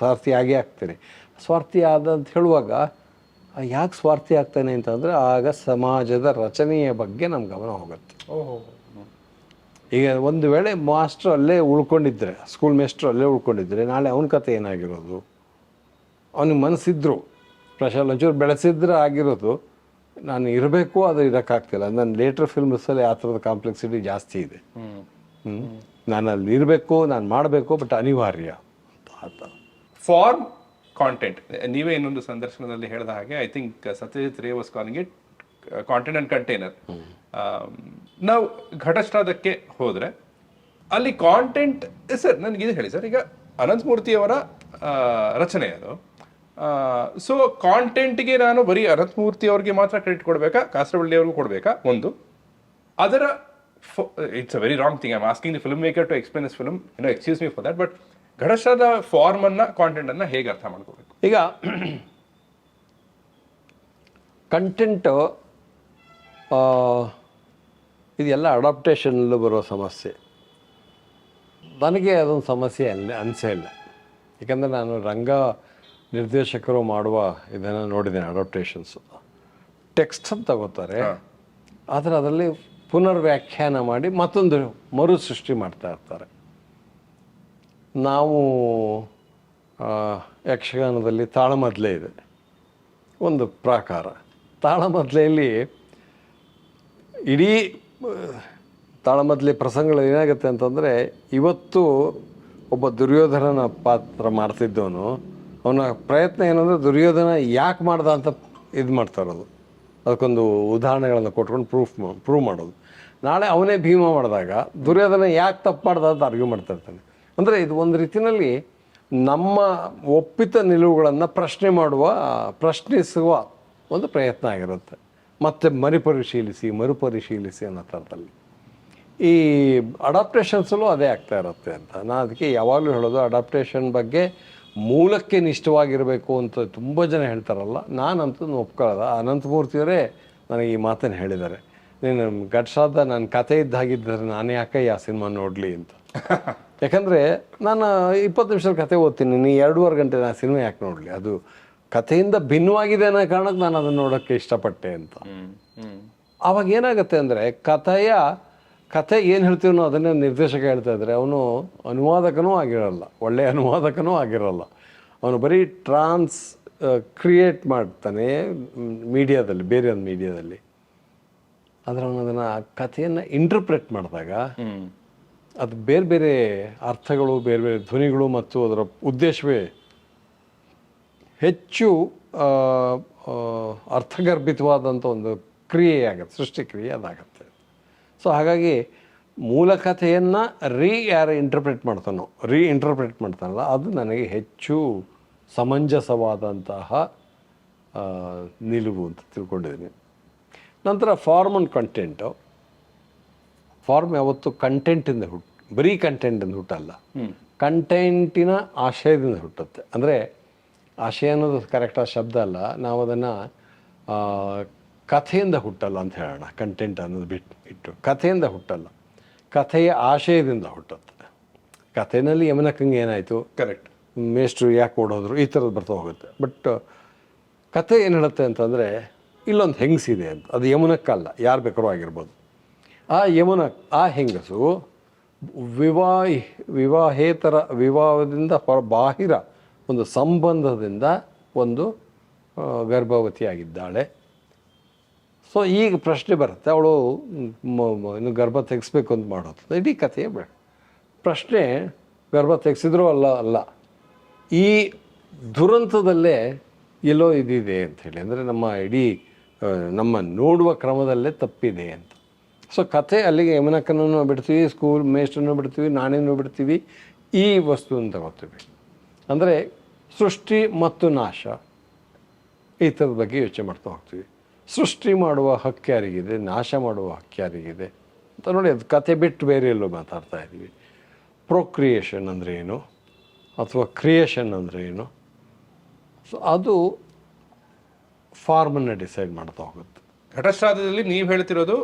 Speaker 4: ಸ್ವಾರ್ಥಿ ಆಗೇ ಆಗ್ತೀನಿ. ಸ್ವಾರ್ಥಿ ಆದ ಅಂತ ಹೇಳುವಾಗ ಯಾಕೆ ಸ್ವಾರ್ಥಿ ಆಗ್ತಾನೆ ಅಂತಂದರೆ ಆಗ ಸಮಾಜದ ರಚನೆಯ ಬಗ್ಗೆ ನಮ್ಮ ಗಮನ ಹೋಗುತ್ತೆ. ಈಗ ಒಂದು ವೇಳೆ ಮಾಸ್ಟ್ರು ಅಲ್ಲೇ ಉಳ್ಕೊಂಡಿದ್ರೆ, ಸ್ಕೂಲ್ ಮೇಸ್ಟ್ರು ಅಲ್ಲೇ ಉಳ್ಕೊಂಡಿದ್ರೆ, ನಾಳೆ ಅವನ ಕತೆ ಏನಾಗಿರೋದು? ಅವನಿಗೆ ಮನಸ್ಸಿದ್ರು ಪ್ರಶಾಲ್ ಒಂಚೂರು ಬೆಳೆಸಿದ್ರೆ ಆಗಿರೋದು, ನಾನು ಇರಬೇಕು ಅದು ಇರೋಕ್ಕಾಗ್ತಿಲ್ಲ. ನನ್ನ ಲೇಟರ್ ಫಿಲ್ಮ್ಸಲ್ಲಿ ಆ ಥರದ ಕಾಂಪ್ಲೆಕ್ಸಿಟಿ ಜಾಸ್ತಿ ಇದೆ. ನಾನು ಅಲ್ಲಿ ಇರಬೇಕು, ನಾನು ಮಾಡಬೇಕು, ಬಟ್ ಅನಿವಾರ್ಯ ಅಂತ.
Speaker 3: ಫಾರ್ಮ್ ಕಾಂಟೆಂಟ್, ನೀವೇ ಇನ್ನೊಂದು ಸಂದರ್ಶನದಲ್ಲಿ ಹೇಳಿದ ಹಾಗೆ, ಐ ಥಿಂಕ್ ಸತ್ಯಜಿತ್ ರೇ was calling it content and container. ನಾವು ಘಟಸ್ಥಳಕ್ಕೆ ಹೋದ್ರೆ ಅಲ್ಲಿ ಕಾಂಟೆಂಟ್ ಸರ್, ನನಗೆ ಇದು ಹೇಳಿ ಸರ್, ಈಗ ಅನಂತಮೂರ್ತಿಯವರ ರಚನೆ ಅದು. ಸೊ ಕಾಂಟೆಂಟ್ಗೆ ನಾನು ಬರೀ ಅನಂತಮೂರ್ತಿ ಅವ್ರಿಗೆ ಮಾತ್ರ ಕ್ರೆಡಿಟ್ ಕೊಡಬೇಕಾ, ಕಾಸರವಳ್ಳಿ ಅವ್ರಿಗೂ ಕೊಡಬೇಕಾ? ಒಂದು ಅದರ it's a very wrong thing. I am asking the film maker to explain this film, excuse me for that. But ಘಟಸ್ಥಳದ ಫಾರ್ಮ್ ಅನ್ನ, ಕಾಂಟೆಂಟ್ ಅನ್ನ ಹೇಗೆ ಅರ್ಥ ಮಾಡ್ಕೋಬೇಕು?
Speaker 4: ಈಗ ಕಂಟೆಂಟು ಇದೆಲ್ಲ ಅಡಾಪ್ಟೇಷನಲ್ಲೂ ಬರೋ ಸಮಸ್ಯೆ. ನನಗೆ ಅದೊಂದು ಸಮಸ್ಯೆ ಅನಿಸೇ ಇಲ್ಲ. ಯಾಕಂದರೆ ನಾನು ರಂಗ ನಿರ್ದೇಶಕರು ಮಾಡುವ ಇದನ್ನು ನೋಡಿದ್ದೇನೆ. ಅಡಾಪ್ಟೇಷನ್ಸು ಟೆಕ್ಸ್ಟ್ ಅಂತ ತಗೋತಾರೆ, ಆದರೆ ಅದರಲ್ಲಿ ಪುನರ್ವ್ಯಾಖ್ಯಾನ ಮಾಡಿ ಮತ್ತೊಂದು ಮರು ಸೃಷ್ಟಿ ಮಾಡ್ತಾ ಇರ್ತಾರೆ. ನಾವು ಯಕ್ಷಗಾನದಲ್ಲಿ ತಾಳಮದ್ಲೆ ಇದೆ ಒಂದು ಪ್ರಾಕಾರ. ತಾಳಮದ್ಲೆಯಲ್ಲಿ ಇಡೀ ತಾಳಮದ್ಲೆ ಪ್ರಸಂಗಗಳು ಏನಾಗುತ್ತೆ ಅಂತಂದರೆ, ಇವತ್ತು ಒಬ್ಬ ದುರ್ಯೋಧನನ ಪಾತ್ರ ಮಾಡ್ತಿದ್ದವನು, ಅವನ ಪ್ರಯತ್ನ ಏನಂದರೆ ದುರ್ಯೋಧನ ಯಾಕೆ ಮಾಡ್ದ ಅಂತ ಇದು ಮಾಡ್ತಾಯಿರೋದು. ಅದಕ್ಕೊಂದು ಉದಾಹರಣೆಗಳನ್ನು ಕೊಟ್ಕೊಂಡು ಪ್ರೂವ್ ಮಾಡೋದು. ನಾಳೆ ಅವನೇ ಭೀಮ ಮಾಡಿದಾಗ ದುರ್ಯೋಧನ ಯಾಕೆ ತಪ್ಪು ಮಾಡ್ದ ಅಂತ ಆರ್ಗ್ಯೂ ಮಾಡ್ತಾ ಇರ್ತಾನೆ. ಅಂದರೆ ಇದು ಒಂದು ರೀತಿಯಲ್ಲಿ ನಮ್ಮ ಒಪ್ಪಿತ ನಿಲುವುಗಳನ್ನು ಪ್ರಶ್ನಿಸುವ ಒಂದು ಪ್ರಯತ್ನ ಆಗಿರುತ್ತೆ. ಮತ್ತು ಮರುಪರಿಶೀಲಿಸಿ ಅನ್ನೋ ಥರದಲ್ಲಿ ಈ ಅಡಾಪ್ಟೇಷನ್ಸಲ್ಲೂ ಅದೇ ಆಗ್ತಾ ಇರುತ್ತೆ ಅಂತ. ನಾನು ಅದಕ್ಕೆ ಯಾವಾಗಲೂ ಹೇಳೋದು, ಅಡಾಪ್ಟೇಷನ್ ಬಗ್ಗೆ ಮೂಲಕ್ಕೆ ನಿಷ್ಠವಾಗಿರಬೇಕು ಅಂತ ತುಂಬ ಜನ ಹೇಳ್ತಾರಲ್ಲ, ನಾನಂತೂ ಒಪ್ಕೊಳ್ಳೋದ. ಅನಂತಮೂರ್ತಿಯವರೇ ನನಗೆ ಈ ಮಾತನ್ನು ಹೇಳಿದ್ದಾರೆ, ನೀನು ಘಟಸ್ಥಳದ ನನ್ನ ಕತೆ ಇದ್ದಾಗಿದ್ದರೆ ನಾನು ಯಾಕೆ ಆ ಸಿನಿಮಾ ನೋಡಲಿ ಅಂತ. ಯಾಕಂದರೆ ನಾನು 20 ನಿಮಿಷದ ಕತೆ ಓದ್ತೀನಿ, ನೀನು 2.5 ಗಂಟೆ ನಾನು ಸಿನಿಮಾ ಯಾಕೆ ನೋಡಲಿ? ಅದು ಕಥೆಯಿಂದ ಭಿನ್ನವಾಗಿದೆ ಅನ್ನೋ ಕಾರಣಕ್ಕೆ ನಾನು ಅದನ್ನು ನೋಡೋಕ್ಕೆ ಇಷ್ಟಪಟ್ಟೆ ಅಂತ. ಆವಾಗ ಏನಾಗುತ್ತೆ ಅಂದರೆ, ಕಥೆ ಏನು ಹೇಳ್ತೀವೋ ಅದನ್ನೇ ನಿರ್ದೇಶಕ ಹೇಳ್ತಾ ಇದ್ರೆ ಅವನು ಅನುವಾದಕನೂ ಆಗಿರಲ್ಲ, ಒಳ್ಳೆಯ ಅನುವಾದಕನೂ ಆಗಿರಲ್ಲ. ಅವನು ಬರೀ ಕ್ರಿಯೇಟ್ ಮಾಡ್ತಾನೆ ಮೀಡಿಯಾದಲ್ಲಿ, ಬೇರೆ ಒಂದು ಮೀಡಿಯಾದಲ್ಲಿ. ಆದರೆ ಅವನು ಅದನ್ನು ಕಥೆಯನ್ನು ಇಂಟರ್ಪ್ರೆಟ್ ಮಾಡಿದಾಗ ಅದು ಬೇರೆ ಬೇರೆ ಅರ್ಥಗಳು, ಬೇರೆ ಬೇರೆ ಧ್ವನಿಗಳು ಮತ್ತು ಅದರ ಉದ್ದೇಶವೇ ಹೆಚ್ಚು ಅರ್ಥಗರ್ಭಿತವಾದಂಥ ಒಂದು ಕ್ರಿಯೆ ಆಗುತ್ತೆ, ಸೃಷ್ಟಿ ಕ್ರಿಯೆ ಅದಾಗತ್ತೆ. ಸೊ ಹಾಗಾಗಿ ಮೂಲ ಕಥೆಯನ್ನು ಯಾರು ಇಂಟರ್ಪ್ರೆಟ್ ಮಾಡ್ತಾನಲ್ಲ ಅದು ನನಗೆ ಹೆಚ್ಚು ಸಮಂಜಸವಾದಂತಹ ನಿಲುವು ಅಂತ ತಿಳ್ಕೊಂಡಿದ್ದೀನಿ. ನಂತರ ಫಾರ್ಮ್ ಆ್ಯಂಡ್ ಕಂಟೆಂಟು. ಫಾರ್ಮ್ ಯಾವತ್ತು ಕಂಟೆಂಟಿಂದ ಬರೀ ಕಂಟೆಂಟಿಂದ ಹುಟ್ಟಲ್ಲ, ಕಂಟೆಂಟಿನ ಆಶಯದಿಂದ ಹುಟ್ಟುತ್ತೆ. ಅಂದರೆ ಆಶಯ ಅನ್ನೋದು ಕರೆಕ್ಟಾದ ಶಬ್ದ ಅಲ್ಲ, ನಾವು ಅದನ್ನು ಕಥೆಯಿಂದ ಹುಟ್ಟಲ್ಲ ಅಂತ ಹೇಳೋಣ. ಕಂಟೆಂಟ್ ಅನ್ನೋದು ಇಟ್ಟು ಕಥೆಯಿಂದ ಹುಟ್ಟಲ್ಲ, ಕಥೆಯ ಆಶಯದಿಂದ ಹುಟ್ಟುತ್ತೆ. ಕಥೆಯಲ್ಲಿ ಯಮನಕ್ಕಂಗೆ ಏನಾಯಿತು,
Speaker 3: ಕರೆಕ್ಟ್,
Speaker 4: ಮೇಷ್ಟ್ರು ಯಾಕೆ ಓಡೋದ್ರು, ಈ ಥರದ್ದು ಬರ್ತಾ ಹೋಗುತ್ತೆ. ಬಟ್ ಕಥೆ ಏನು ಹೇಳುತ್ತೆ ಅಂತಂದರೆ, ಇಲ್ಲೊಂದು ಹೆಂಗಸಿದೆ ಅಂತ. ಅದು ಯಮುನಕ್ಕಲ್ಲ, ಯಾರು ಬೇಕಾದ್ರೂ ಆಗಿರ್ಬೋದು. ಆ ಹೆಂಗಸು ವಿವಾಹದಿಂದ ಬಾಹಿರ ಒಂದು ಸಂಬಂಧದಿಂದ ಒಂದು ಗರ್ಭವತಿಯಾಗಿದ್ದಾಳೆ. ಸೊ ಈಗ ಪ್ರಶ್ನೆ ಬರುತ್ತೆ, ಅವಳು ಇನ್ನು ಗರ್ಭ ತೆಗೆಸ್ಬೇಕು ಅಂತ ಮಾಡೋದು. ಇಡೀ ಕಥೆಯೇ ಪ್ರಶ್ನೆ, ಗರ್ಭ ತೆಗೆಸಿದ್ರೂ ಅಲ್ಲ, ಈ ದುರಂತದಲ್ಲೇ ಎಲ್ಲೋ ಇದಿದೆ ಅಂಥೇಳಿ. ಅಂದರೆ ನಮ್ಮ ನೋಡುವ ಕ್ರಮದಲ್ಲೇ ತಪ್ಪಿದೆ ಅಂತ. ಸೊ ಕಥೆ ಅಲ್ಲಿಗೆ ಯಮನಕ್ಕನನ್ನು ಬಿಡ್ತೀವಿ, ಸ್ಕೂಲ್ ಮೇಸ್ಟ್ರನ್ನು ಬಿಡ್ತೀವಿ, ನಾನೇನು ಬಿಡ್ತೀವಿ, ಈ ವಸ್ತುವನ್ನು ತಗೋತೀವಿ. ಅಂದರೆ ಸೃಷ್ಟಿ ಮತ್ತು ನಾಶ, ಈ ಥರದ ಬಗ್ಗೆ ಯೋಚನೆ ಮಾಡ್ತಾ ಹೋಗ್ತೀವಿ. ಸೃಷ್ಟಿ ಮಾಡುವ ಹಕ್ಕು ಯಾರಿಗಿದೆ, ನಾಶ ಮಾಡುವ ಹಕ್ಕು ಯಾರಿಗಿದೆ ಅಂತ ನೋಡಿ, ಅದು ಕತೆ ಬಿಟ್ಟು ಬೇರೆ ಎಲ್ಲೋ ಮಾತಾಡ್ತಾ ಇದ್ದೀವಿ. ಪ್ರೊಕ್ರಿಯೇಷನ್ ಅಂದರೆ ಏನು, ಅಥವಾ ಕ್ರಿಯೇಷನ್ ಅಂದರೆ ಏನು, ಸೊ ಅದು ಫಾರ್ಮನ್ನು ಡಿಸೈಡ್ ಮಾಡ್ತಾ ಹೋಗುತ್ತೆ.
Speaker 3: ಘಟಸ್ಥಳದಲ್ಲಿ ನೀವು ಹೇಳ್ತಿರೋದು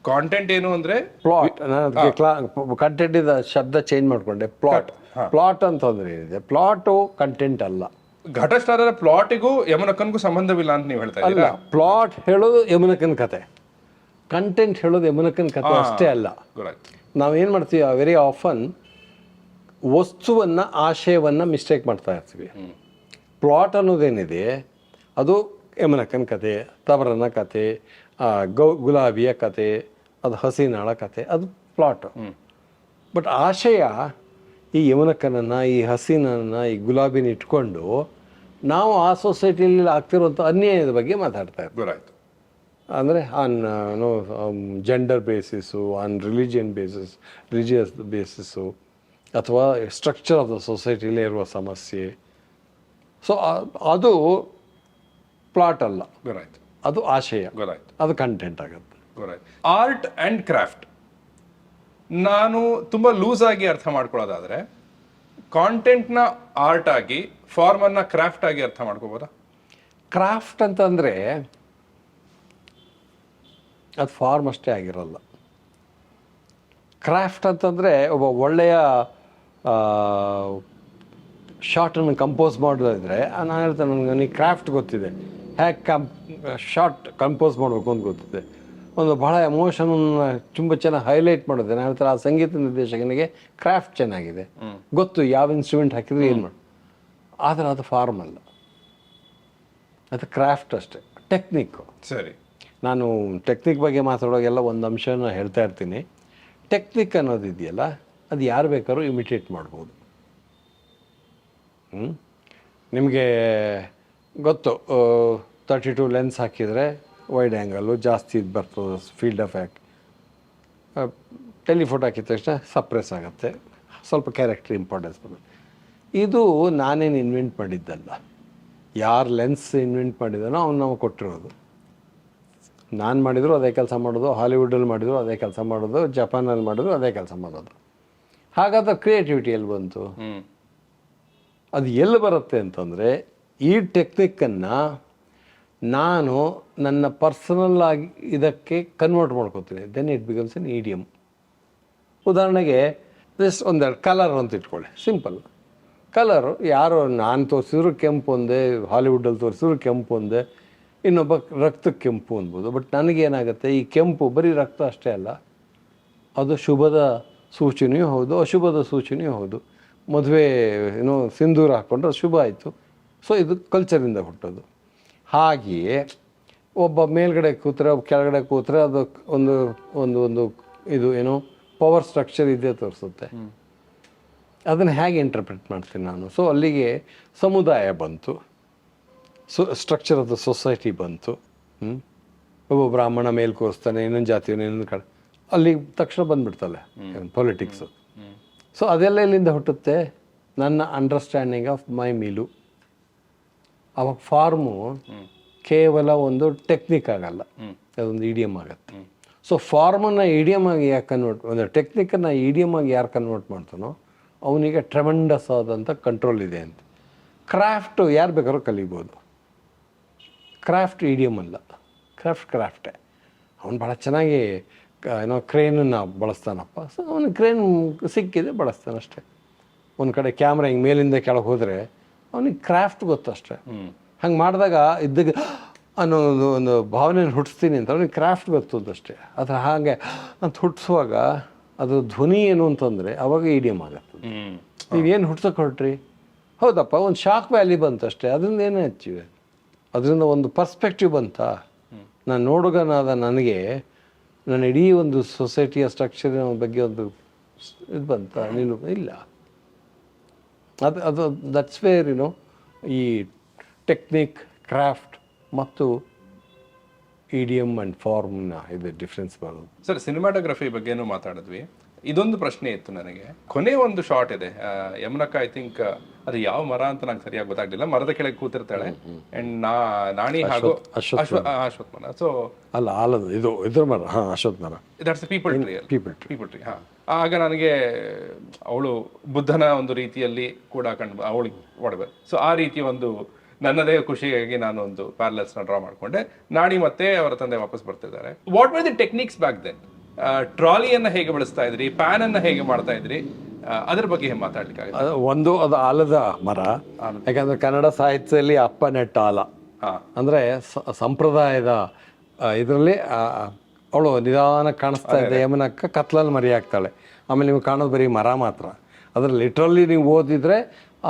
Speaker 3: ಕಾಂಟೆಂಟ್ ಏನು ಅಂದರೆ
Speaker 4: ಪ್ಲಾಟ್. ನಾನು ಕಂಟೆಂಟ್ ಶಬ್ದ ಚೇಂಜ್ ಮಾಡಿಕೊಂಡೆ. ಪ್ಲಾಟ್ ಅಂತಂದ್ರೆ ಏನಿದೆ, ಪ್ಲಾಟು ಕಂಟೆಂಟ್ ಅಲ್ಲ.
Speaker 3: ಘಟಸ್ಥಾನದ ಪ್ಲಾಟಿಗೂ ಯಮನಕ್ಕನಿಗೂ ಸಂಬಂಧವಿಲ್ಲ ಅಂತ ನೀವು ಹೇಳ್ತಾ
Speaker 4: ಅಲ್ಲ,
Speaker 3: ಇದ್ದೀರಾ?
Speaker 4: ಪ್ಲಾಟ್ ಹೇಳೋದು ಯಮುನಕ್ಕನ ಕತೆ, ಕಂಟೆಂಟ್ ಹೇಳೋದು ಯಮುನಕ್ಕನ ಕತೆ ಅಷ್ಟೇ ಅಲ್ಲ.
Speaker 3: ಗೊತ್ತಾಯ್ತು.
Speaker 4: ನಾವೇನು ಮಾಡ್ತೀವಿ, ವೆರಿ ಆಫನ್ ವಸ್ತುವನ್ನು ಆಶಯವನ್ನು ಮಿಸ್ಟೇಕ್ ಮಾಡ್ತಾ ಇರ್ತೀವಿ. ಪ್ಲಾಟ್ ಅನ್ನೋದೇನಿದೆ ಅದು ಯಮುನಕ್ಕನ ಕತೆ, ತವರನ ಕತೆ, ಗುಲಾಬಿಯ ಕತೆ, ಅದು ಹಸೀನಾಳ ಕತೆ, ಅದು ಪ್ಲಾಟು. ಬಟ್ ಆಶಯ ಈ ಯಮುನಕ್ಕನನ್ನು, ಈ ಹಸೀನನ್ನು, ಈ ಗುಲಾಬಿನ ಇಟ್ಕೊಂಡು ನಾವು ಆ ಸೊಸೈಟಿಯಲ್ಲಿ ಆಗ್ತಿರುವಂಥ ಅನ್ಯಾಯದ ಬಗ್ಗೆ ಮಾತಾಡ್ತಾ ಇರ್ತೀವಿ.
Speaker 3: ಗೊತ್ತಾಯ್ತು.
Speaker 4: ಅಂದರೆ on gender basis, on religious basis, ಅಥವಾ ಸ್ಟ್ರಕ್ಚರ್ ಆಫ್ ದ ಸೊಸೈಟಿಲೇ ಇರುವ ಸಮಸ್ಯೆ. ಸೊ ಅದು ಪ್ಲಾಟ್ ಅಲ್ಲ,
Speaker 3: ಗೊತ್ತಾಯ್ತು.
Speaker 4: ಅದು ಆಶಯ,
Speaker 3: ಗೊತ್ತಾಯ್ತು.
Speaker 4: ಅದು ಕಂಟೆಂಟ್ ಆಗುತ್ತೆ.
Speaker 3: ಗೊತ್ತಾಯ್ತು. ಆರ್ಟ್ ಆ್ಯಂಡ್ ಕ್ರಾಫ್ಟ್ ನಾನು ತುಂಬ ಲೂಸ್ ಆಗಿ ಅರ್ಥ ಮಾಡ್ಕೊಳ್ಳೋದಾದ್ರೆ ಕಾಂಟೆಂಟ್ನ ಆರ್ಟ್ ಆಗಿ, ಫಾರ್ಮನ್ನು ಕ್ರಾಫ್ಟ್ ಆಗಿ ಅರ್ಥ ಮಾಡ್ಕೋಬೋದಾ?
Speaker 4: ಕ್ರಾಫ್ಟ್ ಅಂತಂದರೆ ಅದು ಫಾರ್ಮ್ ಅಷ್ಟೇ ಆಗಿರಲ್ಲ. ಕ್ರಾಫ್ಟ್ ಅಂತಂದರೆ ಒಬ್ಬ ಒಳ್ಳೆಯ ಶಾರ್ಟನ್ನು ಕಂಪೋಸ್ ಮಾಡೋದಿದ್ರೆ, ನಾನು ಹೇಳ್ತೇನೆ ನನಗೆ ಕ್ರಾಫ್ಟ್ ಗೊತ್ತಿದೆ, ಹೇಗೆ ಶಾರ್ಟ್ ಕಂಪೋಸ್ ಮಾಡಬೇಕು ಅಂತ ಗೊತ್ತಿದೆ. ಒಂದು ಭಾಳ ಎಮೋಷನನ್ನು ತುಂಬ ಚೆನ್ನಾಗಿ ಹೈಲೈಟ್ ಮಾಡೋದು, ನಾನು ಹೇಳ್ತಾರೆ ಆ ಸಂಗೀತ ನಿರ್ದೇಶಕನಿಗೆ ಕ್ರಾಫ್ಟ್ ಚೆನ್ನಾಗಿದೆ, ಗೊತ್ತು ಯಾವ ಇನ್ಸ್ಟ್ರೂಮೆಂಟ್ ಹಾಕಿದ್ರೆ ಏನು ಮಾಡಿ. ಆದರೆ ಅದು ಫಾರ್ಮ್ ಅಲ್ಲ, ಅದು ಕ್ರಾಫ್ಟ್ ಅಷ್ಟೇ, ಟೆಕ್ನಿಕ್ಕು.
Speaker 3: ಸರಿ,
Speaker 4: ನಾನು ಟೆಕ್ನಿಕ್ ಬಗ್ಗೆ ಮಾತಾಡೋಗೆಲ್ಲ ಒಂದು ಅಂಶನ ಹೇಳ್ತಾ ಇರ್ತೀನಿ. ಟೆಕ್ನಿಕ್ ಅನ್ನೋದಿದೆಯಲ್ಲ, ಅದು ಯಾರು ಬೇಕಾದ್ರೂ ಇಮಿಟೇಟ್ ಮಾಡ್ಬೋದು. ನಿಮಗೆ ಗೊತ್ತು, 32 ಲೆನ್ಸ್ ಹಾಕಿದರೆ ವೈಡ್ ಆ್ಯಂಗಲ್ಲು ಜಾಸ್ತಿ ಇದು ಬರ್ತದೆ, ಫೀಲ್ಡ್ ಆಫ್ ಆ್ಯಕ್ಟ್. ಟೆಲಿಫೋಟೋ ಹಾಕಿದ ತಕ್ಷಣ ಸಪ್ರೆಸ್ ಆಗುತ್ತೆ, ಸ್ವಲ್ಪ ಕ್ಯಾರೆಕ್ಟರ್ ಇಂಪಾರ್ಟೆನ್ಸ್ ಬರುತ್ತೆ. ಇದು ನಾನೇನು ಇನ್ವೆಂಟ್ ಮಾಡಿದ್ದಲ್ಲ, ಯಾರು ಲೆನ್ಸ್ ಇನ್ವೆಂಟ್ ಮಾಡಿದಾನೋ ಅವ್ನು ನಮಗೆ ಕೊಟ್ಟಿರೋದು. ನಾನು ಮಾಡಿದ್ರು ಅದೇ ಕೆಲಸ ಮಾಡೋದು, ಹಾಲಿವುಡಲ್ಲಿ ಮಾಡಿದ್ರು ಅದೇ ಕೆಲಸ ಮಾಡೋದು, ಜಪಾನಲ್ಲಿ ಮಾಡಿದ್ರು ಅದೇ ಕೆಲಸ ಮಾಡೋದು. ಹಾಗಾದ್ರೆ ಕ್ರಿಯೇಟಿವಿಟಿ ಎಲ್ಲಿ ಬಂತು? ಅದು ಎಲ್ಲಿ ಬರುತ್ತೆ ಅಂತಂದರೆ, ಈ ಟೆಕ್ನಿಕ್ಕನ್ನು ನಾನು ನನ್ನ ಪರ್ಸನಲ್ ಆಗಿ ಇದಕ್ಕೆ ಕನ್ವರ್ಟ್ ಮಾಡ್ಕೊತೀನಿ. Then it becomes an idiom. ಉದಾಹರಣೆಗೆ ಜಸ್ಟ್ ಒಂದೆರಡು ಕಲರ್ ಅಂತ ಇಟ್ಕೊಳ್ಳಿ, ಸಿಂಪಲ್ ಕಲರು. ಯಾರು ನಾನು ತೋರಿಸಿದ್ರು ಕೆಂಪು ಒಂದೇ, ಹಾಲಿವುಡ್ಡಲ್ಲಿ ತೋರಿಸಿದ್ರು ಕೆಂಪು ಒಂದೇ, ಇನ್ನೊಬ್ಬ ರಕ್ತಕ್ಕೆ ಕೆಂಪು ಅನ್ಬೋದು. ಬಟ್ ನನಗೇನಾಗುತ್ತೆ, ಈ ಕೆಂಪು ಬರೀ ರಕ್ತ ಅಷ್ಟೇ ಅಲ್ಲ, ಅದು ಶುಭದ ಸೂಚನೆಯೂ ಹೌದು, ಅಶುಭದ ಸೂಚನೆಯೂ ಹೌದು. ಮದುವೆ ಸಿಂಧೂರ ಹಾಕ್ಕೊಂಡ್ರೆ ಶುಭ ಆಯಿತು. ಸೊ ಇದು ಕಲ್ಚರಿಂದ ಹುಟ್ಟೋದು. ಹಾಗೆಯೇ ಒಬ್ಬ ಮೇಲ್ಗಡೆ ಕೂತ್ರೆ, ಒಬ್ಬ ಕೆಳಗಡೆ ಕೂತ್ರೆ ಅದು ಒಂದು ಒಂದು ಒಂದು ಇದು ಪವರ್ ಸ್ಟ್ರಕ್ಚರ್ ಇದೇ ತೋರಿಸುತ್ತೆ. ಅದನ್ನು ಹೇಗೆ ಇಂಟರ್ಪ್ರಿಟ್ ಮಾಡ್ತೀನಿ ನಾನು? ಸೊ ಅಲ್ಲಿಗೆ ಸಮುದಾಯ ಬಂತು, ಸ್ಟ್ರಕ್ಚರ್ ಆಫ್ ದ ಸೊಸೈಟಿ ಬಂತು. ಒಬ್ಬ ಬ್ರಾಹ್ಮಣ ಮೇಲೆ ಕೂರಿಸ್ತಾನೆ, ಇನ್ನೊಂದು ಜಾತಿಯನ್ನು ಇನ್ನೊಂದು ಕಡೆ, ಅಲ್ಲಿ ತಕ್ಷಣ ಬಂದುಬಿಡ್ತಲ್ಲ ಪೊಲಿಟಿಕ್ಸು. ಸೊ ಅದೆಲ್ಲ ಎಲ್ಲಿಂದ ಹುಟ್ಟುತ್ತೆ? ನನ್ನ ಅಂಡರ್ಸ್ಟ್ಯಾಂಡಿಂಗ್ ಆಫ್ ಮೈ ಮೀಲು. ಅವಾಗ ಫಾರ್ಮು ಕೇವಲ ಒಂದು ಟೆಕ್ನಿಕ್ ಆಗಲ್ಲ, ಅದೊಂದು ಇಡಿಯಮ್ ಆಗುತ್ತೆ. ಸೊ ಫಾರ್ಮನ್ನು ಇಡಿಯಮ್ ಆಗಿ ಯಾಕೆ ಒಂದು ಟೆಕ್ನಿಕನ್ನು ಇಡಿಯಮ್ ಆಗಿ ಯಾರು ಕನ್ವರ್ಟ್ ಮಾಡ್ತಾನೋ ಅವನಿಗೆ ಟ್ರೆಮೆಂಡಸ್ ಆದಂಥ ಕಂಟ್ರೋಲ್ ಇದೆ ಅಂತ. ಕ್ರಾಫ್ಟು ಯಾರು ಬೇಕಾದ್ರೂ ಕಲಿಬೋದು. ಕ್ರಾಫ್ಟ್ ಇಡಿಯಮ್ ಅಲ್ಲ, ಕ್ರಾಫ್ಟೇ. ಅವನು ಭಾಳ ಚೆನ್ನಾಗಿ ಕ್ರೇನನ್ನು ಬಳಸ್ತಾನಪ್ಪ. ಸೊ ಅವನು ಕ್ರೇನ್ ಸಿಕ್ಕಿದೆ ಬಳಸ್ತಾನೆ ಅಷ್ಟೇ. ಒಂದು ಕಡೆ ಕ್ಯಾಮ್ರಾ ಹಿಂಗೆ ಮೇಲಿಂದ ಕೆಳಗೆ ಹೋದರೆ ಅವನಿಗೆ ಕ್ರಾಫ್ಟ್ ಗೊತ್ತಷ್ಟೇ. ಹಂಗೆ ಮಾಡಿದಾಗ ಇದ್ದಾಗ ಅನ್ನೋದು ಒಂದು ಭಾವನೆಯನ್ನು ಹುಟ್ಟಿಸ್ತೀನಿ ಅಂತ ಅವನಿಗೆ ಕ್ರಾಫ್ಟ್ ಗೊತ್ತದಷ್ಟೇ. ಅದು ಹಾಗೆ ಅಂತ ಹುಟ್ಟಿಸುವಾಗ ಅದು ಧ್ವನಿ ಏನು ಅಂತಂದರೆ ಅವಾಗ ಇಡಿಯಮ್ ಆಗುತ್ತೆ. ನೀವೇನು ಹುಡ್ಸೋಕೆ ಹೊರಟ್ರಿ? ಹೌದಪ್ಪ, ಒಂದು ಶಾಕ್ ವ್ಯಾಲಿ ಬಂತಷ್ಟೇ, ಅದರಿಂದ ಏನೇ ಹಚ್ಚಿವೆ, ಅದರಿಂದ ಒಂದು ಪರ್ಸ್ಪೆಕ್ಟಿವ್ ಬಂತಾ? ನಾನು ನೋಡುಗನಾದ ನನಗೆ ನನ್ನ ಇಡೀ ಒಂದು ಸೊಸೈಟಿಯ ಸ್ಟ್ರಕ್ಚರಿನ ಬಗ್ಗೆ ಒಂದು ಇದು ಬಂತ? ನೀನು ಇಲ್ಲ. ಅದು ದಟ್ಸ್ ವೇರ್ ಈ ಟೆಕ್ನಿಕ್, ಕ್ರಾಫ್ಟ್ ಮತ್ತು ಇಡಿಯಮ್ ಆ್ಯಂಡ್ ಫಾರ್ಮ್ನ ಇದು ಡಿಫ್ರೆನ್ಸ್ ಬರೋದು.
Speaker 3: ಸರ್, ಸಿನಿಮಾಟೋಗ್ರಫಿ ಬಗ್ಗೆನೂ ಮಾತಾಡಿದ್ವಿ. ಇದೊಂದು ಪ್ರಶ್ನೆ ಇತ್ತು ನನಗೆ. ಕೊನೆ ಒಂದು ಶಾಟ್ ಇದೆ, ಯಮುನಕ್ಕ, ಐ ಥಿಂಕ್ ಅದು ಯಾವ ಮರ ಅಂತ ನಂಗೆ ಸರಿಯಾಗಿ ಗೊತ್ತಾಗ್ಲಿಲ್ಲ, ಮರದ ಕೆಳಗೆ ಕೂತಿರ್ತಾಳೆ ಅಂಡ್ ನಾಣಿ ಹಾಗೂ ಅಶ್ವತ್ಥ ಮರ. ಸೊ
Speaker 4: ಅಲ್ಲ, ಆಲದ ಇದು ಇದ್ರ ಮರ. ಅಶ್ವತ್ಥ ಮರ,
Speaker 3: ದಟ್ಸ್ ಪೀಪಲ್ ಟ್ರೀ. ಆಗ ನನಗೆ ಅವಳು ಬುದ್ಧನ ಒಂದು ರೀತಿಯಲ್ಲಿ ಕೂಡ ಕಂಡು ಅವಳಿಗೆ ಒಡವೆ. ಸೊ ಆ ರೀತಿ ಒಂದು ನನ್ನದೇ ಖುಷಿಯಾಗಿ ನಾನು ಒಂದು ಪ್ಯಾರಲಲ್ಸ್ನ ಡ್ರಾ ಮಾಡ್ಕೊಂಡೆ. ನಾಣಿ ಮತ್ತೆ ಅವರ ತಂದೆ ವಾಪಸ್ ಬರ್ತಿದ್ದಾರೆ. What were the techniques back then? ಟ್ರಾಲಿಯನ್ನು ಹೇಗೆ ಬಳಸ್ತಾ ಇದ್ರಿ, ಪ್ಯಾನ್ ಅನ್ನ ಹೇಗೆ ಮಾಡ್ತಾ ಇದ್ರಿ, ಅದ್ರ ಬಗ್ಗೆ ಮಾತಾಡ್ಲಿಕ್ಕೆ
Speaker 4: ಅದು ಆಲದ ಮರ. ಯಾಕಂದ್ರೆ ಕನ್ನಡ ಸಾಹಿತ್ಯದಲ್ಲಿ ಅಪ್ಪ ನೆಟ್ಟ ಆಲ ಅಂದ್ರೆ ಸಂಪ್ರದಾಯದ ಇದರಲ್ಲಿ ಅವಳು ನಿಧಾನ ಕಾಣಿಸ್ತಾ ಇದ್ದ ಯಮನಕ್ಕ ಕತ್ಲಲ್ಲಿ ಮರಿ ಆಗ್ತಾಳೆ. ಆಮೇಲೆ ನೀವು ಕಾಣೋದು ಬರೀ ಮರ ಮಾತ್ರ. ಅದ್ರಲ್ಲಿ ಲಿಟ್ರಲಿ ನೀವು ಓದಿದ್ರೆ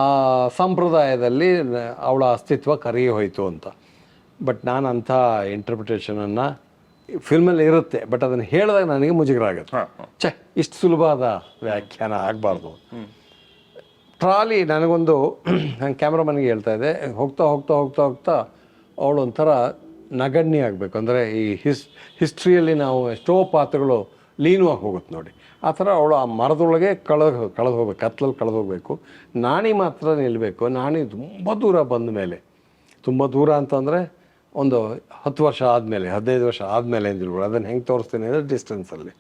Speaker 4: ಆ ಸಂಪ್ರದಾಯದಲ್ಲಿ ಅವಳ ಅಸ್ತಿತ್ವ ಕರಗಿ ಹೋಯಿತು ಅಂತ. ಬಟ್ ನಾನು ಅಂಥ ಇಂಟರ್ಪ್ರಿಟೇಷನನ್ನು ಫಿಲ್ಮಲ್ಲಿ ಇರುತ್ತೆ, ಬಟ್ ಅದನ್ನು ಹೇಳಿದಾಗ ನನಗೆ ಮುಜುಗರ ಆಗುತ್ತೆ. ಇಷ್ಟು ಸುಲಭವಾದ ವ್ಯಾಖ್ಯಾನ ಆಗಬಾರ್ದು. ಟ್ರಾಲಿ ನನಗೊಂದು ನಾನು ಕ್ಯಾಮ್ರಾಮನ್ಗೆ ಹೇಳ್ತಾ ಇದ್ದೆ, ಹೋಗ್ತಾ ಹೋಗ್ತಾ ಹೋಗ್ತಾ ಹೋಗ್ತಾ ಅವಳು ಒಂಥರ ನಗಣ್ಯ ಆಗಬೇಕು. ಅಂದರೆ ಈ ಹಿಸ್ಟ್ರಿಯಲ್ಲಿ ನಾವು ಎಷ್ಟೋ ಪಾತ್ರಗಳು ಲೀನವಾಗಿ ಹೋಗುತ್ತೆ ನೋಡಿ, ಆ ಥರ ಅವಳು ಆ ಮರದೊಳಗೆ ಕಳೆದು ಹೋಗ್ಬೇಕು, ಕತ್ಲಲ್ಲಿ ಕಳೆದು ಹೋಗಬೇಕು. ನಾಣಿ ಮಾತ್ರ ನಿಲ್ಲಬೇಕು. ನಾಣಿ ತುಂಬ ದೂರ ಬಂದ ಮೇಲೆ, ತುಂಬ ದೂರ ಅಂತಂದರೆ ಒಂದು 10 ವರ್ಷ ಆದಮೇಲೆ, 15 ವರ್ಷ ಆದಮೇಲೆ ಅಂದಿಲ್ಬೋದು. ಅದನ್ನು ಹೆಂಗೆ ತೋರಿಸ್ತೀನಿ ಅಂದರೆ ಡಿಸ್ಟೆನ್ಸಲ್ಲಿ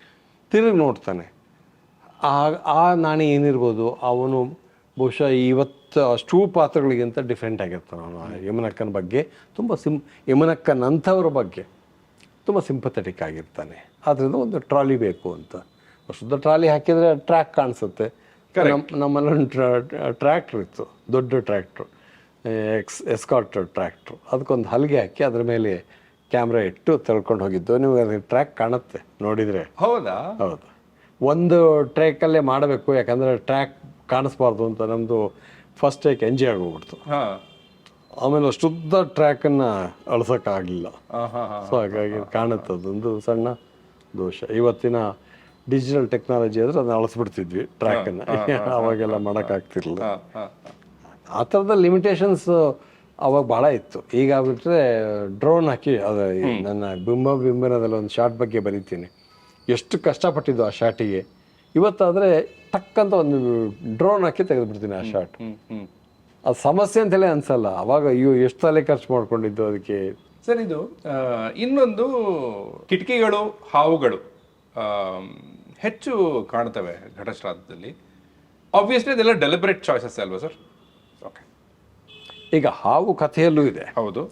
Speaker 4: ತಿರುಗಿ ನೋಡ್ತಾನೆ. ಆ ನಾಣಿ ಏನಿರ್ಬೋದು, ಅವನು ಬಹುಶಃ ಇವತ್ತು ಅಷ್ಟೂ ಪಾತ್ರಗಳಿಗಿಂತ ಡಿಫ್ರೆಂಟ್ ಆಗಿರ್ತಾನೆ ಅವನು. ಯಮನಕ್ಕನ ಬಗ್ಗೆ ತುಂಬ ಯಮನಕ್ಕನಂಥವ್ರ ಬಗ್ಗೆ ತುಂಬ ಸಿಂಪಥೆಟಿಕ್ ಆಗಿರ್ತಾನೆ. ಆದ್ದರಿಂದ ಒಂದು ಟ್ರಾಲಿ ಬೇಕು ಅಂತ. ಶುದ್ಧ ಟ್ರಾಲಿ ಹಾಕಿದರೆ ಟ್ರ್ಯಾಕ್ ಕಾಣಿಸುತ್ತೆ. ನಮ್ಮಲ್ಲೊಂದು ಟ್ರ್ಯಾಕ್ಟ್ರ್ ಇತ್ತು, ದೊಡ್ಡ ಟ್ರ್ಯಾಕ್ಟ್ರು, ಎಸ್ಕಾರ್ಟ್ ಟ್ರ್ಯಾಕ್ಟ್ರು. ಅದಕ್ಕೊಂದು ಹಲಿಗೆ ಹಾಕಿ ಅದ್ರ ಮೇಲೆ ಕ್ಯಾಮ್ರಾ ಇಟ್ಟು ತೆಳ್ಕೊಂಡು ಹೋಗಿದ್ದು. ನೀವು ಅದಕ್ಕೆ ಟ್ರ್ಯಾಕ್ ಕಾಣುತ್ತೆ ನೋಡಿದರೆ.
Speaker 3: ಹೌದಾ?
Speaker 4: ಹೌದು. ಒಂದು ಟ್ರ್ಯಾಕಲ್ಲೇ ಮಾಡಬೇಕು, ಯಾಕಂದರೆ ಟ್ರ್ಯಾಕ್ ಕಾಣಿಸ್ಬಾರ್ದು ಅಂತ ನಮ್ಮದು ಫಸ್ಟ್ ಟೇಕ್ ಎಂಜಿ ಆಗೋಗ್ಬಿಡ್ತು. ಆಮೇಲೆ ಶುದ್ಧ ಟ್ರ್ಯಾಕನ್ನು ಅಳ್ಸೋಕ್ಕಾಗಲಿಲ್ಲ. ಸೊ ಹಾಗಾಗಿ ಕಾಣುತ್ತೆ, ಅದೊಂದು ಸಣ್ಣ ದೋಷ. ಇವತ್ತಿನ ಡಿಜಿಟಲ್ ಟೆಕ್ನಾಲಜಿ ಆದರೆ ಅದನ್ನ ಅಳಿಸ್ಬಿಡ್ತಿದ್ವಿ ಟ್ರ್ಯಾಕನ್ನು, ಅವಾಗೆಲ್ಲ ಮಾಡೋಕ್ಕಾಗ್ತಿರ್ಲಿಲ್ಲ. ಆ ಥರದ ಲಿಮಿಟೇಷನ್ಸ್ ಅವಾಗ ಭಾಳ ಇತ್ತು. ಈಗ ಆಗ್ಬಿಟ್ರೆ ಡ್ರೋನ್ ಹಾಕಿ, ಅದು ನನ್ನ ಬಿಂಬನದಲ್ಲಿ ಒಂದು ಶಾರ್ಟ್ ಬಗ್ಗೆ ಬರೀತೀನಿ, ಎಷ್ಟು ಕಷ್ಟಪಟ್ಟಿದ್ದು ಆ ಶಾರ್ಟಿಗೆ. ಇವತ್ತಾದರೆ ಟಕ್ಕಂತ ಒಂದು ಡ್ರೋನ್ ಹಾಕಿ ತೆಗೆದುಬಿಡ್ತೀನಿ ಆ ಶಾರ್ಟ್. ಅದು ಸಮಸ್ಯೆ ಅಂತಲೇ ಅನ್ಸಲ್ಲ. ಅವಾಗ ಅಯ್ಯೋ ಎಷ್ಟು ತಲೆ ಖರ್ಚು ಮಾಡ್ಕೊಂಡಿದ್ದು ಅದಕ್ಕೆ.
Speaker 3: ಸರ್, ಇದು ಇನ್ನೊಂದು ಕಿಟಕಿಗಳು, ಹಾವುಗಳು ಹೆಚ್ಚು ಕಾಣ್ತವೆ ಘಟಶ್ರಾದ್ದದಲ್ಲಿ. ಆಬ್ವಿಯಸ್ಲಿ ಅದೆಲ್ಲ ಡೆಲಿಬರೇಟ್ ಚಾಯ್ಸಸ್ ಅಲ್ವಾ ಸರ್? ಓಕೆ.
Speaker 4: ಈಗ ಹಾವು ಕಥೆಯಲ್ಲೂ ಇದೆ.
Speaker 3: ಹೌದು.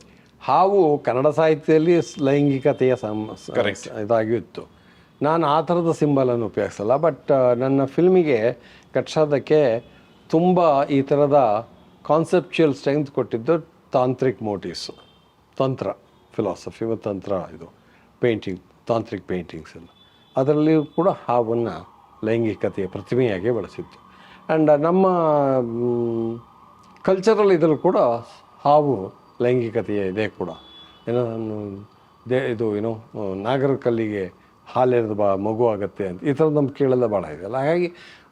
Speaker 4: ಹಾವು ಕನ್ನಡ ಸಾಹಿತ್ಯದಲ್ಲಿ ಲೈಂಗಿಕತೆಯ ಇದಾಗಿತ್ತು. ನಾನು ಆ ಥರದ ಸಿಂಬಲನ್ನು ಉಪಯೋಗಿಸಲ್ಲ. ಬಟ್ ನನ್ನ ಫಿಲ್ಮಿಗೆ ಘಟಶ್ರಾದ್ದಕ್ಕೆ ತುಂಬ ಈ ಥರದ ಕಾನ್ಸೆಪ್ಚುಯಲ್ ಸ್ಟ್ರೆಂತ್ ಕೊಟ್ಟಿದ್ದು ತಾಂತ್ರಿಕ್ ಮೋಟಿವ್ಸು, ತಂತ್ರ ಫಿಲಾಸಫಿ ಮತ್ತು ತಂತ್ರ, ಇದು ಪೇಂಟಿಂಗ್, ತಾಂತ್ರಿಕ್ ಪೇಂಟಿಂಗ್ಸ್ ಎಲ್ಲ. ಅದರಲ್ಲಿಯೂ ಕೂಡ ಹಾವನ್ನು ಲೈಂಗಿಕತೆಯ ಪ್ರತಿಮೆಯಾಗಿ ಬಳಸಿತ್ತು. ಆ್ಯಂಡ್ ನಮ್ಮ ಕಲ್ಚರಲ್ ಇದರಲ್ಲೂ ಕೂಡ ಹಾವು ಲೈಂಗಿಕತೆಯ ಇದೆ ಕೂಡ. ಏನೋ ಇದು ಏನೋ ನಾಗರ ಕಲ್ಲಿಗೆ ಹಾಲೆರೆದು ಮಗು ಆಗುತ್ತೆ ಅಂತ ಈ ಥರದ್ದು ನಮ್ಮ ಕೇಳೆಲ್ಲ ಭಾಳ ಇದೆಯಲ್ಲ. ಹಾಗಾಗಿ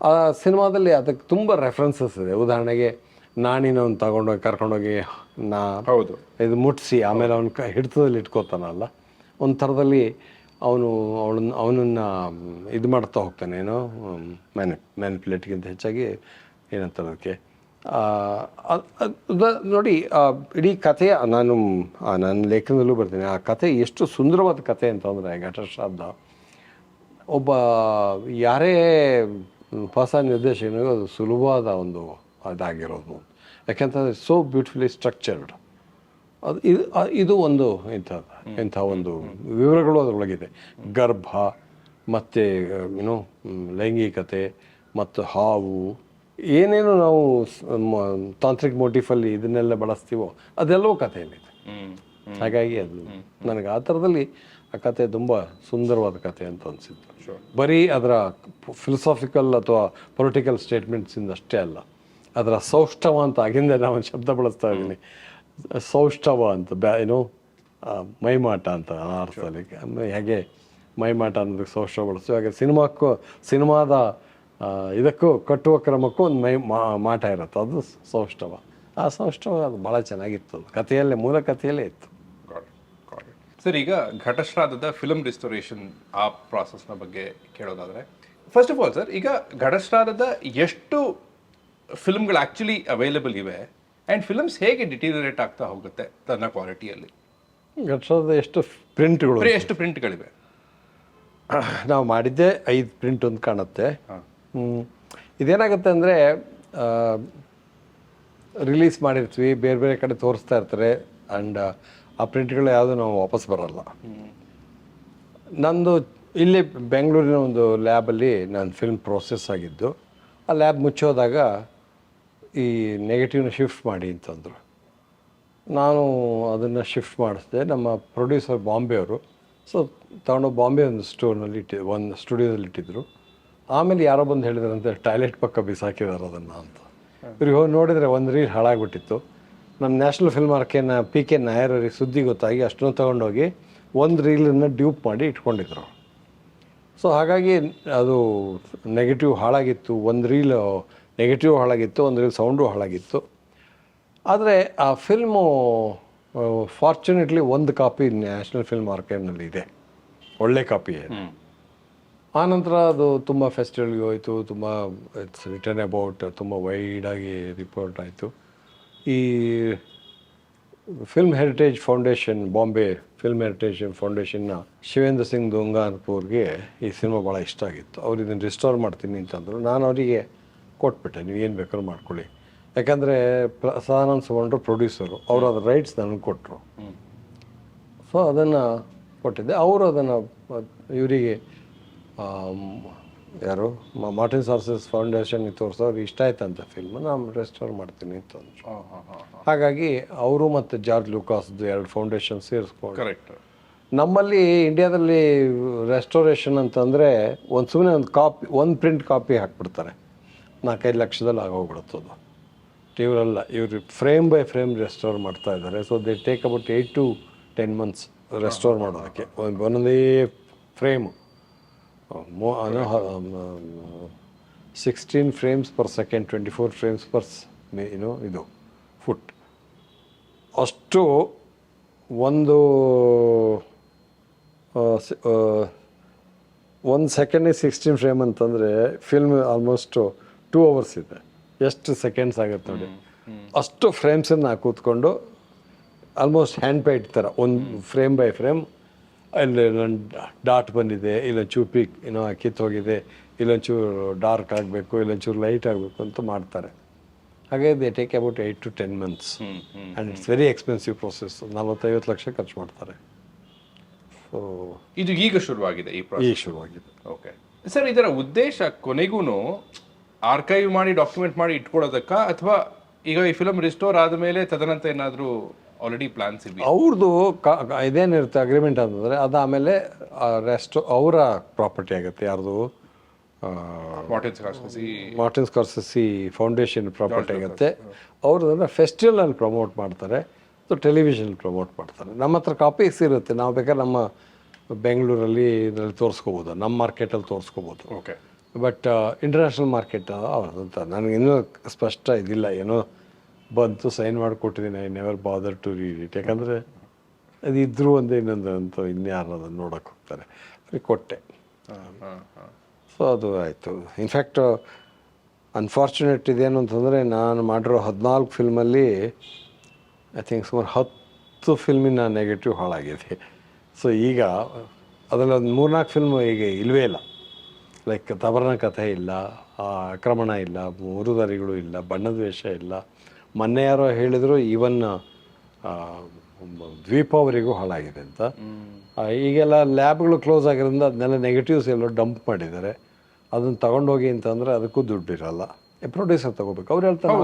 Speaker 4: ಆ ಸಿನಿಮಾದಲ್ಲಿ ಅದಕ್ಕೆ ತುಂಬ ರೆಫರೆನ್ಸಸ್ ಇದೆ. ಉದಾಹರಣೆಗೆ ನಾಣಿನವನು ತಗೊಂಡೋಗಿ ಕರ್ಕೊಂಡೋಗಿ
Speaker 3: ಹೌದು
Speaker 4: ಇದು ಮುಟ್ಟಿಸಿ ಆಮೇಲೆ ಅವನ ಹಿಡಿತದಲ್ಲಿ ಇಟ್ಕೋತಾನಲ್ಲ, ಒಂದು ಥರದಲ್ಲಿ ಅವನನ್ನು ಇದು ಮಾಡ್ತಾ ಹೋಗ್ತಾನೆ. ಏನೋ ಮ್ಯಾನಿಪ್ಯುಲೇಟ್ಗಿಂತ ಹೆಚ್ಚಾಗಿ ಏನಂತಾರೆ ಅದಕ್ಕೆ. ನೋಡಿ, ಇಡೀ ಕಥೆಯ ನನ್ನ ಲೇಖನದಲ್ಲೂ ಬರ್ತೀನಿ. ಆ ಕಥೆ ಎಷ್ಟು ಸುಂದರವಾದ ಕಥೆ ಅಂತಂದರೆ, ಘಟಶ್ರಾದ್ದ ಒಬ್ಬ ಯಾರೇ ಹೊಸ ನಿರ್ದೇಶಕನಿಗೂ ಅದು ಸುಲಭವಾದ ಒಂದು ಅದಾಗಿರೋದು. ಯಾಕೆಂತಂದರೆ ಸೋ ಬ್ಯೂಟಿಫುಲಿ ಸ್ಟ್ರಕ್ಚರ್ಡ್. ಅದು ಇದು ಒಂದು ಇಂಥ ಒಂದು ವಿವರಗಳು ಅದರೊಳಗಿದೆ. ಗರ್ಭ ಮತ್ತು ಏನೋ ಲೈಂಗಿಕತೆ ಮತ್ತು ಹಾವು, ಏನೇನು ನಾವು ತಾಂತ್ರಿಕ್ ಮೋಟಿಫಲ್ಲಿ ಇದನ್ನೆಲ್ಲ ಬಳಸ್ತೀವೋ ಅದೆಲ್ಲವೂ ಕಥೆಯಲ್ಲಿದೆ. ಹಾಗಾಗಿ ಅದು ನನಗೆ ಆ ಥರದಲ್ಲಿ ಆ ಕಥೆ ತುಂಬ ಸುಂದರವಾದ ಕಥೆ ಅಂತ ಅನಿಸಿತ್ತು. ಬರೀ ಅದರ ಫಿಲಸಾಫಿಕಲ್ ಅಥವಾ ಪೊಲಿಟಿಕಲ್ ಸ್ಟೇಟ್ಮೆಂಟ್ಸಿಂದ ಅಷ್ಟೇ ಅಲ್ಲ, ಅದರ ಸೌಷ್ಠವ ಅಂತ ಆಗಿಂದ ನಾನು ಒಂದು ಶಬ್ದ ಬಳಸ್ತಾ ಇದ್ದೀನಿ, ಸೌಷ್ಠವ ಅಂತ. ಏನೋ ಮೈಮಾಟ ಅಂತ ಆ ಅರ್ಥದಲ್ಲಿ. ಹೇಗೆ ಮೈಮಾಟ ಅನ್ನೋದಕ್ಕೆ ಸೌಷ್ಠವ ಬಳಸ್ತೀವಿ, ಹಾಗೆ ಸಿನಿಮಾದ ಇದಕ್ಕೂ ಕಟ್ಟುವ ಕ್ರಮಕ್ಕೂ ಒಂದು ಮಾಟ ಇರುತ್ತೆ, ಅದು ಸೌಷ್ಠವ. ಆ ಸೌಷ್ಠವ ಅದು ಭಾಳ ಚೆನ್ನಾಗಿತ್ತು, ಕಥೆಯಲ್ಲೇ, ಮೂಲ ಕಥೆಯಲ್ಲೇ ಇತ್ತು.
Speaker 3: ಸರ್, ಈಗ ಘಟಶ್ರಾದ್ದದ ಫಿಲ್ಮ್ ರಿಸ್ಟೋರೇಷನ್ ಆ ಪ್ರಾಸೆಸ್ನ ಬಗ್ಗೆ ಕೇಳೋದಾದರೆ, ಫಸ್ಟ್ ಆಫ್ ಆಲ್ ಸರ್, ಈಗ ಘಟಶ್ರಾದ್ದದ ಎಷ್ಟು ಫಿಲ್ಮ್ಗಳು ಆ್ಯಕ್ಚುಲಿ ಅವೈಲೇಬಲ್ ಇವೆ ಆ್ಯಂಡ್ ಫಿಲ್ಮ್ಸ್ ಹೇಗೆ ಡಿಟೀರಿಯರೇಟ್ ಆಗ್ತಾ ಹೋಗುತ್ತೆ ತನ್ನ ಕ್ವಾಲಿಟಿಯಲ್ಲಿ?
Speaker 4: ಘಟಶ್ರಾದ್ದದ ಎಷ್ಟು
Speaker 3: ಪ್ರಿಂಟ್ಗಳಿವೆ?
Speaker 4: ನಾವು ಮಾಡಿದ್ದೆ 5 ಪ್ರಿಂಟ್ ಒಂದು ಕಾಣುತ್ತೆ. ಇದೇನಾಗುತ್ತೆ ಅಂದರೆ, ರಿಲೀಸ್ ಮಾಡಿರ್ತೀವಿ, ಬೇರೆ ಬೇರೆ ಕಡೆ ತೋರಿಸ್ತಾ ಇರ್ತಾರೆ, ಆ್ಯಂಡ್ ಆ ಪ್ರಿಂಟ್ಗಳು ಯಾವುದು ನಾವು ವಾಪಸ್ ಬರಲ್ಲ. ನಂದು ಇಲ್ಲಿ ಬೆಂಗಳೂರಿನ ಒಂದು ಲ್ಯಾಬಲ್ಲಿ ನಾನು ಫಿಲ್ಮ್ ಪ್ರೋಸೆಸ್ ಆಗಿದ್ದು. ಆ ಲ್ಯಾಬ್ ಮುಚ್ಚೋದಾಗ ಈ ನೆಗೆಟಿವ್ನ ಶಿಫ್ಟ್ ಮಾಡಿ ಅಂತಂದರು. ನಾನು ಅದನ್ನು ಶಿಫ್ಟ್ ಮಾಡಿಸಿದೆ. ನಮ್ಮ ಪ್ರೊಡ್ಯೂಸರ್ ಬಾಂಬೆಯವರು, ಸೊ ತಗೊಂಡೋಗಿ ಬಾಂಬೆ ಒಂದು ಒಂದು ಸ್ಟುಡಿಯೋದಲ್ಲಿ ಇಟ್ಟಿದ್ರು. ಆಮೇಲೆ ಯಾರೋ ಬಂದು ಹೇಳಿದ್ರಂತೆ ಟಾಯ್ಲೆಟ್ ಪಕ್ಕ ಬಿಸಾಕಿದ್ದಾರೆ ಅದನ್ನು ಅಂತ. ಇವ್ರಿಗೆ ಹೋಗಿ ನೋಡಿದರೆ ಒಂದು ರೀಲ್ ಹಾಳಾಗ್ಬಿಟ್ಟಿತ್ತು. ನಮ್ಮ ನ್ಯಾಷನಲ್ ಫಿಲ್ಮ್ ಮಾರ್ಕೆನ PK ನಾಯರ್ ಅವ್ರಿಗೆ ಸುದ್ದಿ ಗೊತ್ತಾಗಿ ಅಷ್ಟನ್ನು ತೊಗೊಂಡೋಗಿ ಒಂದು ರೀಲನ್ನು ಡ್ಯೂಪ್ ಮಾಡಿ ಇಟ್ಕೊಂಡಿದ್ರು. ಸೊ ಹಾಗಾಗಿ ಅದು ನೆಗೆಟಿವ್ ಹಾಳಾಗಿತ್ತು, ಒಂದು ರೀಲ್ ನೆಗೆಟಿವ್ ಹಾಳಾಗಿತ್ತು, ಒಂದು ರೀಲ್ ಸೌಂಡು ಹಾಳಾಗಿತ್ತು. ಆದರೆ ಆ ಫಿಲ್ಮು ಫಾರ್ಚುನೇಟ್ಲಿ ಒಂದು ಕಾಪಿ ನ್ಯಾಷನಲ್ ಫಿಲ್ಮ್ ಆರ್ಕೈವ್ನಲ್ಲಿ ಇದೆ, ಒಳ್ಳೆ ಕಾಪಿ. ಆನಂತರ ಅದು ತುಂಬ ಫೆಸ್ಟಿವಲ್ಗೆ ಹೋಯಿತು, ತುಂಬ ಇಟ್ಸ್ ರಿಟರ್ನ್ ಅಬೌಟ್, ತುಂಬ ವೈಡಾಗಿ ರಿಪೋರ್ಟ್ ಆಯಿತು. ಈ film heritage foundation, Bombay film heritage ಫೌಂಡೇಶನ್ನ ಶಿವೇಂದ್ರ ಸಿಂಗ್ ದೊಂಗಾನ್ಪುರ್ಗೆ ಈ ಸಿನಿಮಾ ಭಾಳ ಇಷ್ಟ ಆಗಿತ್ತು. ಅವ್ರು ಇದನ್ನು ರಿಸ್ಟೋರ್ ಮಾಡ್ತೀನಿ ಅಂತಂದರು. ನಾನು ಅವರಿಗೆ ಕೊಟ್ಬಿಟ್ಟೆ, ನೀವು ಏನು ಬೇಕಾದ್ರೂ ಮಾಡ್ಕೊಳ್ಳಿ. ಯಾಕಂದರೆ ಸದಾನಂದ ಸುವರ್ಣರು ಪ್ರೊಡ್ಯೂಸರು, ಅವರು ಅದ್ರ ರೈಟ್ಸ್ ನನಗೆ ಕೊಟ್ಟರು. ಸೊ ಅದನ್ನು ಕೊಟ್ಟಿದ್ದೆ. ಅವರು ಅದನ್ನು ಇವರಿಗೆ ಯಾರು ಮಾರ್ಟಿನ್ ಸಾರ್ಸಸ್ ಫೌಂಡೇಶನ್ಗೆ ತೋರಿಸೋರು ಇಷ್ಟ ಆಯ್ತಂತ ಫಿಲ್ಮ್, ನಾನು ರೆಸ್ಟೋರ್ ಮಾಡ್ತೀನಿ ಅಂತಂದರು. ಹಾಗಾಗಿ ಅವರು ಮತ್ತು ಜಾರ್ಜ್ ಲೂಕಾಸ್ದು 2 ಫೌಂಡೇಶನ್ ಸೇರಿಸ್ಕೊಂಡು.
Speaker 3: ಕರೆಕ್ಟ್.
Speaker 4: ನಮ್ಮಲ್ಲಿ ಇಂಡಿಯಾದಲ್ಲಿ ರೆಸ್ಟೋರೇಷನ್ ಅಂತಂದರೆ ಸುಮ್ಮನೆ ಒಂದು ಪ್ರಿಂಟ್ ಕಾಪಿ ಹಾಕ್ಬಿಡ್ತಾರೆ, 4-5 ಲಕ್ಷದಲ್ಲಿ ಆಗೋಗ್ಬಿಡುತ್ತದು. ಇವರೆಲ್ಲ ಇವರು ಫ್ರೇಮ್ ಬೈ ಫ್ರೇಮ್ ರೆಸ್ಟೋರ್ ಮಾಡ್ತಾ ಇದ್ದಾರೆ. So they take about 8 to 10 months restore ಮಾಡೋದಕ್ಕೆ. ಒಂದೊಂದೇ frame 16 frames per second, 24 frames per ಇದು ಫುಟ್. ಅಷ್ಟು ಒಂದು ಸೆಕೆಂಡಿಗೆ 16 ಫ್ರೇಮ್ ಅಂತಂದರೆ ಫಿಲ್ಮ್ ಆಲ್ಮೋಸ್ಟ್ 2 hours ಇದೆ. ಎಷ್ಟು ಸೆಕೆಂಡ್ಸ್ ಆಗುತ್ತೆ ನೋಡಿ. ಅಷ್ಟು ಫ್ರೇಮ್ಸನ್ನು ಕೂತ್ಕೊಂಡು ಆಲ್ಮೋಸ್ಟ್ ಹ್ಯಾಂಡ್ ಪೈಟ್ ಥರ ಒಂದು ಫ್ರೇಮ್ ಬೈ ಫ್ರೇಮ್, ಇಲ್ಲಿ ಡಾಟ್ ಬಂದಿದೆ, ಇಲ್ಲೊಂಚೂರು ಪೀಕ್ ಕಿತ್ತೋಗಿದೆ, ಇಲ್ಲೊಂಚೂರು ಡಾರ್ಕ್ ಆಗಬೇಕು, ಇಲ್ಲೊಂಚೂರು ಲೈಟ್ ಆಗಬೇಕು ಅಂತ ಮಾಡ್ತಾರೆ. ಹಾಗಾಗಿ they take about 8 to 10 months and it's very expensive process. 40-50 lakh ಖರ್ಚು ಮಾಡ್ತಾರೆ. ಸೊ
Speaker 3: ಇದು ಈಗ ಶುರುವಾಗಿದೆ ಈ ಪ್ರಾಸೆಸ್?
Speaker 4: ಶುರುವಾಗಿದೆ.
Speaker 3: ಓಕೆ ಸರ್, ಇದರ ಉದ್ದೇಶ ಕೊನೆಗೂ ಆರ್ಕೈವ್ ಮಾಡಿ ಡಾಕ್ಯುಮೆಂಟ್ ಮಾಡಿ ಇಟ್ಕೊಳ್ಳೋದಕ್ಕ, ಅಥವಾ ಈಗ ಈ ಫಿಲಮ್ ರಿಸ್ಟೋರ್ ಆದಮೇಲೆ ತದನಂತರ ಏನಾದರೂ ಆಲ್ರೆಡಿ ಪ್ಲಾನ್ಸ್ ಇದೆಯಾ?
Speaker 4: ಅವ್ರದ್ದು ಇದೇನಿರುತ್ತೆ ಅಗ್ರಿಮೆಂಟ್ ಅಂತಂದರೆ ಅದು ಆಮೇಲೆ ಅವರ ಪ್ರಾಪರ್ಟಿ ಆಗುತ್ತೆ. ಯಾರ್ದು? ಮಾರ್ಟಿನ್ ಸ್ಕಾರ್ಸೆಸಿ ಫೌಂಡೇಶನ್ ಪ್ರಾಪರ್ಟಿ ಆಗುತ್ತೆ. ಅವರು ಅದನ್ನು ಫೆಸ್ಟಿವಲಲ್ಲಿ ಪ್ರಮೋಟ್ ಮಾಡ್ತಾರೆ, ಸೊ ಟೆಲಿವಿಷನ್ ಪ್ರಮೋಟ್ ಮಾಡ್ತಾರೆ. ನಮ್ಮ ಹತ್ರ ಕಾಪೀಸ್ ಇರುತ್ತೆ, ನಾವು ಬೇಕಾದ್ರೆ ನಮ್ಮ ಬೆಂಗಳೂರಲ್ಲಿ ಇದರಲ್ಲಿ ತೋರಿಸ್ಕೋಬೋದು, ನಮ್ಮ ಮಾರ್ಕೆಟಲ್ಲಿ ತೋರಿಸ್ಕೋಬೋದು.
Speaker 3: ಓಕೆ.
Speaker 4: ಬಟ್ ಇಂಟರ್ನ್ಯಾಷನಲ್ ಮಾರ್ಕೆಟ್ ಅಂತ ನನಗೆ ಇನ್ನೂ ಸ್ಪಷ್ಟ ಇದಿಲ್ಲ. ಏನೋ ಬಂತು, ಸೈನ್ ಮಾಡಿಕೊಟ್ಟಿದ್ದೀನಿ, I never bother to read it. ಯಾಕಂದರೆ ಅದು ಇದ್ರೂ ಒಂದೇ ಇನ್ನೊಂದು ಅಂತ ಇನ್ಯಾರು ಅದನ್ನು ನೋಡೋಕೆ ಹೋಗ್ತಾರೆ. ಅವ್ರಿಗೆ ಕೊಟ್ಟೆ. ಸೊ ಅದು ಆಯಿತು. ಇನ್ಫ್ಯಾಕ್ಟ್ ಅನ್ಫಾರ್ಚುನೇಟ್ ಇದೇನು ಅಂತಂದರೆ, ನಾನು ಮಾಡಿರೋ 14 ಫಿಲ್ಮಲ್ಲಿ ಐ ಥಿಂಕ್ ಸುಮಾರು 10 ಫಿಲ್ಮಿನ ನೆಗೆಟಿವ್ ಹಾಳಾಗಿದೆ. ಸೊ ಈಗ ಅದರಲ್ಲಿ ಒಂದು 3-4 ಫಿಲ್ಮ್ ಈಗ ಇಲ್ಲವೇ ಇಲ್ಲ. ಲೈಕ್ ತಬರನ ಕಥೆ ಇಲ್ಲ, ಆಕ್ರಮಣ ಇಲ್ಲ, ಮೂರುದಾರಿಗಳು ಇಲ್ಲ, ಬಣ್ಣದ ವೇಷ ಇಲ್ಲ. ಮೊನ್ನೆ ಯಾರೋ ಹೇಳಿದರು ಈವನ್ ದ್ವೀಪಾವರಿಗೂ ಹಾಳಾಗಿದೆ ಅಂತ. ಈಗೆಲ್ಲ ಲ್ಯಾಬ್ಗಳು ಕ್ಲೋಸ್ ಆಗಿರೋದ್ರಿಂದ ಅದನ್ನೆಲ್ಲ ನೆಗೆಟಿವ್ಸ್ ಎಲ್ಲೋ ಡಂಪ್ ಮಾಡಿದ್ದಾರೆ. ಅದನ್ನು ತೊಗೊಂಡೋಗಿ ಅಂತಂದರೆ ಅದಕ್ಕೂ ದುಡ್ಡಿರಲ್ಲ, ಪ್ರೊಡ್ಯೂಸರ್ ತೊಗೋಬೇಕು. ಅವ್ರು ಹೇಳ್ತಾರೆ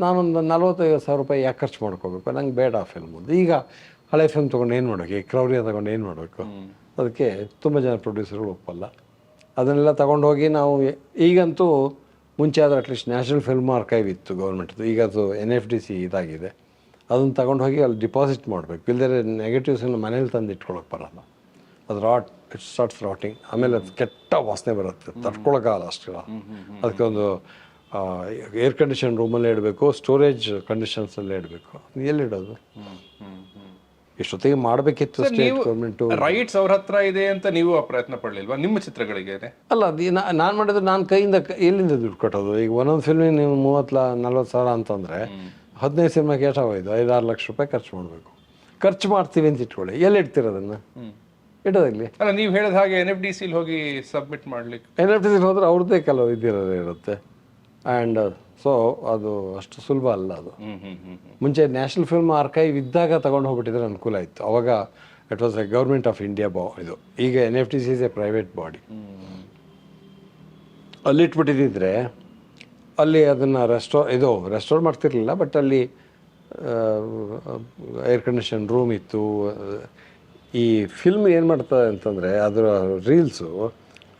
Speaker 4: ನಾನೊಂದು 45,000 ರೂಪಾಯಿ ಯಾಕೆ ಖರ್ಚು ಮಾಡ್ಕೋಬೇಕು, ನಂಗೆ ಬೇಡ ಆ ಫಿಲ್ಮ್. ಈಗ ಹಳೆ ಫಿಲ್ಮ್ ತೊಗೊಂಡು ಏನು ಮಾಡಬೇಕು, ಕ್ರೌರ್ಯ ತೊಗೊಂಡು ಏನು ಮಾಡಬೇಕು? ಅದಕ್ಕೆ ತುಂಬ ಜನ ಪ್ರೊಡ್ಯೂಸರ್ಗಳು ಒಪ್ಪಲ್ಲ. ಅದನ್ನೆಲ್ಲ ತೊಗೊಂಡೋಗಿ ನಾವು ಈಗಂತೂ ಮುಂಚೆ ಆದರೆ ಅಟ್ಲೀಸ್ಟ್ ನ್ಯಾಷನಲ್ ಫಿಲ್ಮ್ ಆರ್ಕೈವ್ ಇತ್ತು ಗೌರ್ಮೆಂಟ್ದು, ಈಗ ಅದು NFDC ಇದಾಗಿದೆ. ಅದನ್ನು ತಗೊಂಡು ಹೋಗಿ ಅಲ್ಲಿ ಡಿಪಾಸಿಟ್ ಮಾಡಬೇಕು. ಇಲ್ಲದೇ ನೆಗೆಟಿವ್ಸನ್ನು ಮನೇಲಿ ತಂದು ಇಟ್ಕೊಳಕ್ಕೆ ಬರೋಲ್ಲ. ಅದು ಇಟ್ ಸ್ಟಾರ್ಟ್ಸ್ ರಾಟಿಂಗ್. ಆಮೇಲೆ ಅದು ಕೆಟ್ಟ ವಾಸನೆ ಬರುತ್ತೆ, ತಡ್ಕೊಳಕ್ಕಾಗಲ್ಲ ಅಷ್ಟು. ಅದಕ್ಕೆ ಒಂದು ಏರ್ ಕಂಡೀಷನ್ ರೂಮಲ್ಲೇ ಇಡಬೇಕು, ಸ್ಟೋರೇಜ್ ಕಂಡೀಷನ್ಸಲ್ಲೇ ಇಡಬೇಕು. ಎಲ್ಲಿಡೋದು? ಇಷ್ಟೊತ್ತಿಗೆ ಮಾಡಬೇಕಿತ್ತು ಸ್ಟೇಟ್ ಗೌರ್ಮೆಂಟು.
Speaker 3: ರೈಟ್ಸ್ ಅವ್ರ ಹತ್ರ ಇದೆ ಅಂತ ನೀವು ಪ್ರಯತ್ನ ಪಡಲಿಲ್ವಾ ನಿಮ್ಮ ಚಿತ್ರಗಳಿಗೆ? ಅಲ್ಲ,
Speaker 4: ಅದು ನಾನು ಮಾಡಿದ್ರೆ ನಾನು ಕೈಯಿಂದ ಎಲ್ಲಿಂದ ದುಡ್ಡು ಕಟ್ಟೋದು? ಈಗ ಒಂದೊಂದು ಫಿಲ್ಮಿಗೆ ನೀವು 30-40 ಸಾವಿರ ಅಂತಂದರೆ 15 ಸಿನಿಮಾಗೆ ಎಷ್ಟಾಗೋಯ್ತು? 5-6 ಲಕ್ಷ ರೂಪಾಯಿ ಖರ್ಚು ಮಾಡಬೇಕು. ಖರ್ಚು ಮಾಡ್ತೀವಿ ಅಂತ ಇಟ್ಕೊಳ್ಳಿ, ಎಲ್ಲಿ ಇಡ್ತೀರ ಅದನ್ನು? ಇಡೋದಾಗಲಿ.
Speaker 3: ಅಲ್ಲ, ನೀವು ಹೇಳಿದ ಹಾಗೆ NFDC ಹೋಗಿ ಸಬ್ಮಿಟ್ ಮಾಡ್ಲಿಕ್ಕೆ,
Speaker 4: NFDC ಹೋದ್ರೆ ಅವ್ರದ್ದೇ ಕೆಲವು ಇದಿರುತ್ತೆ. ಆ್ಯಂಡ್ ಸೊ ಅದು ಅಷ್ಟು ಸುಲಭ ಅಲ್ಲ ಅದು. ಮುಂಚೆ ನ್ಯಾಷನಲ್ ಫಿಲ್ಮ್ ಆರ್ಕೈವ್ ಇದ್ದಾಗ ತಗೊಂಡು ಹೋಗ್ಬಿಟ್ಟಿದ್ರೆ ಅನುಕೂಲ ಇತ್ತು. ಅವಾಗ it was A government of India ಇದು. ಈಗ NFTC is A private body. ಅಲ್ಲಿ ಇಟ್ಬಿಟ್ಟಿದ್ದಿದ್ರೆ ಅಲ್ಲಿ ಅದನ್ನು ರೆಸ್ಟೋರ್ ಮಾಡ್ತಿರ್ಲಿಲ್ಲ, ಬಟ್ ಅಲ್ಲಿ ಏರ್ ಕಂಡೀಷನ್ ರೂಮ್ ಇತ್ತು. ಈ ಫಿಲ್ಮ್ ಏನು ಮಾಡ್ತದೆ ಅಂತಂದರೆ ಅದರ ರೀಲ್ಸು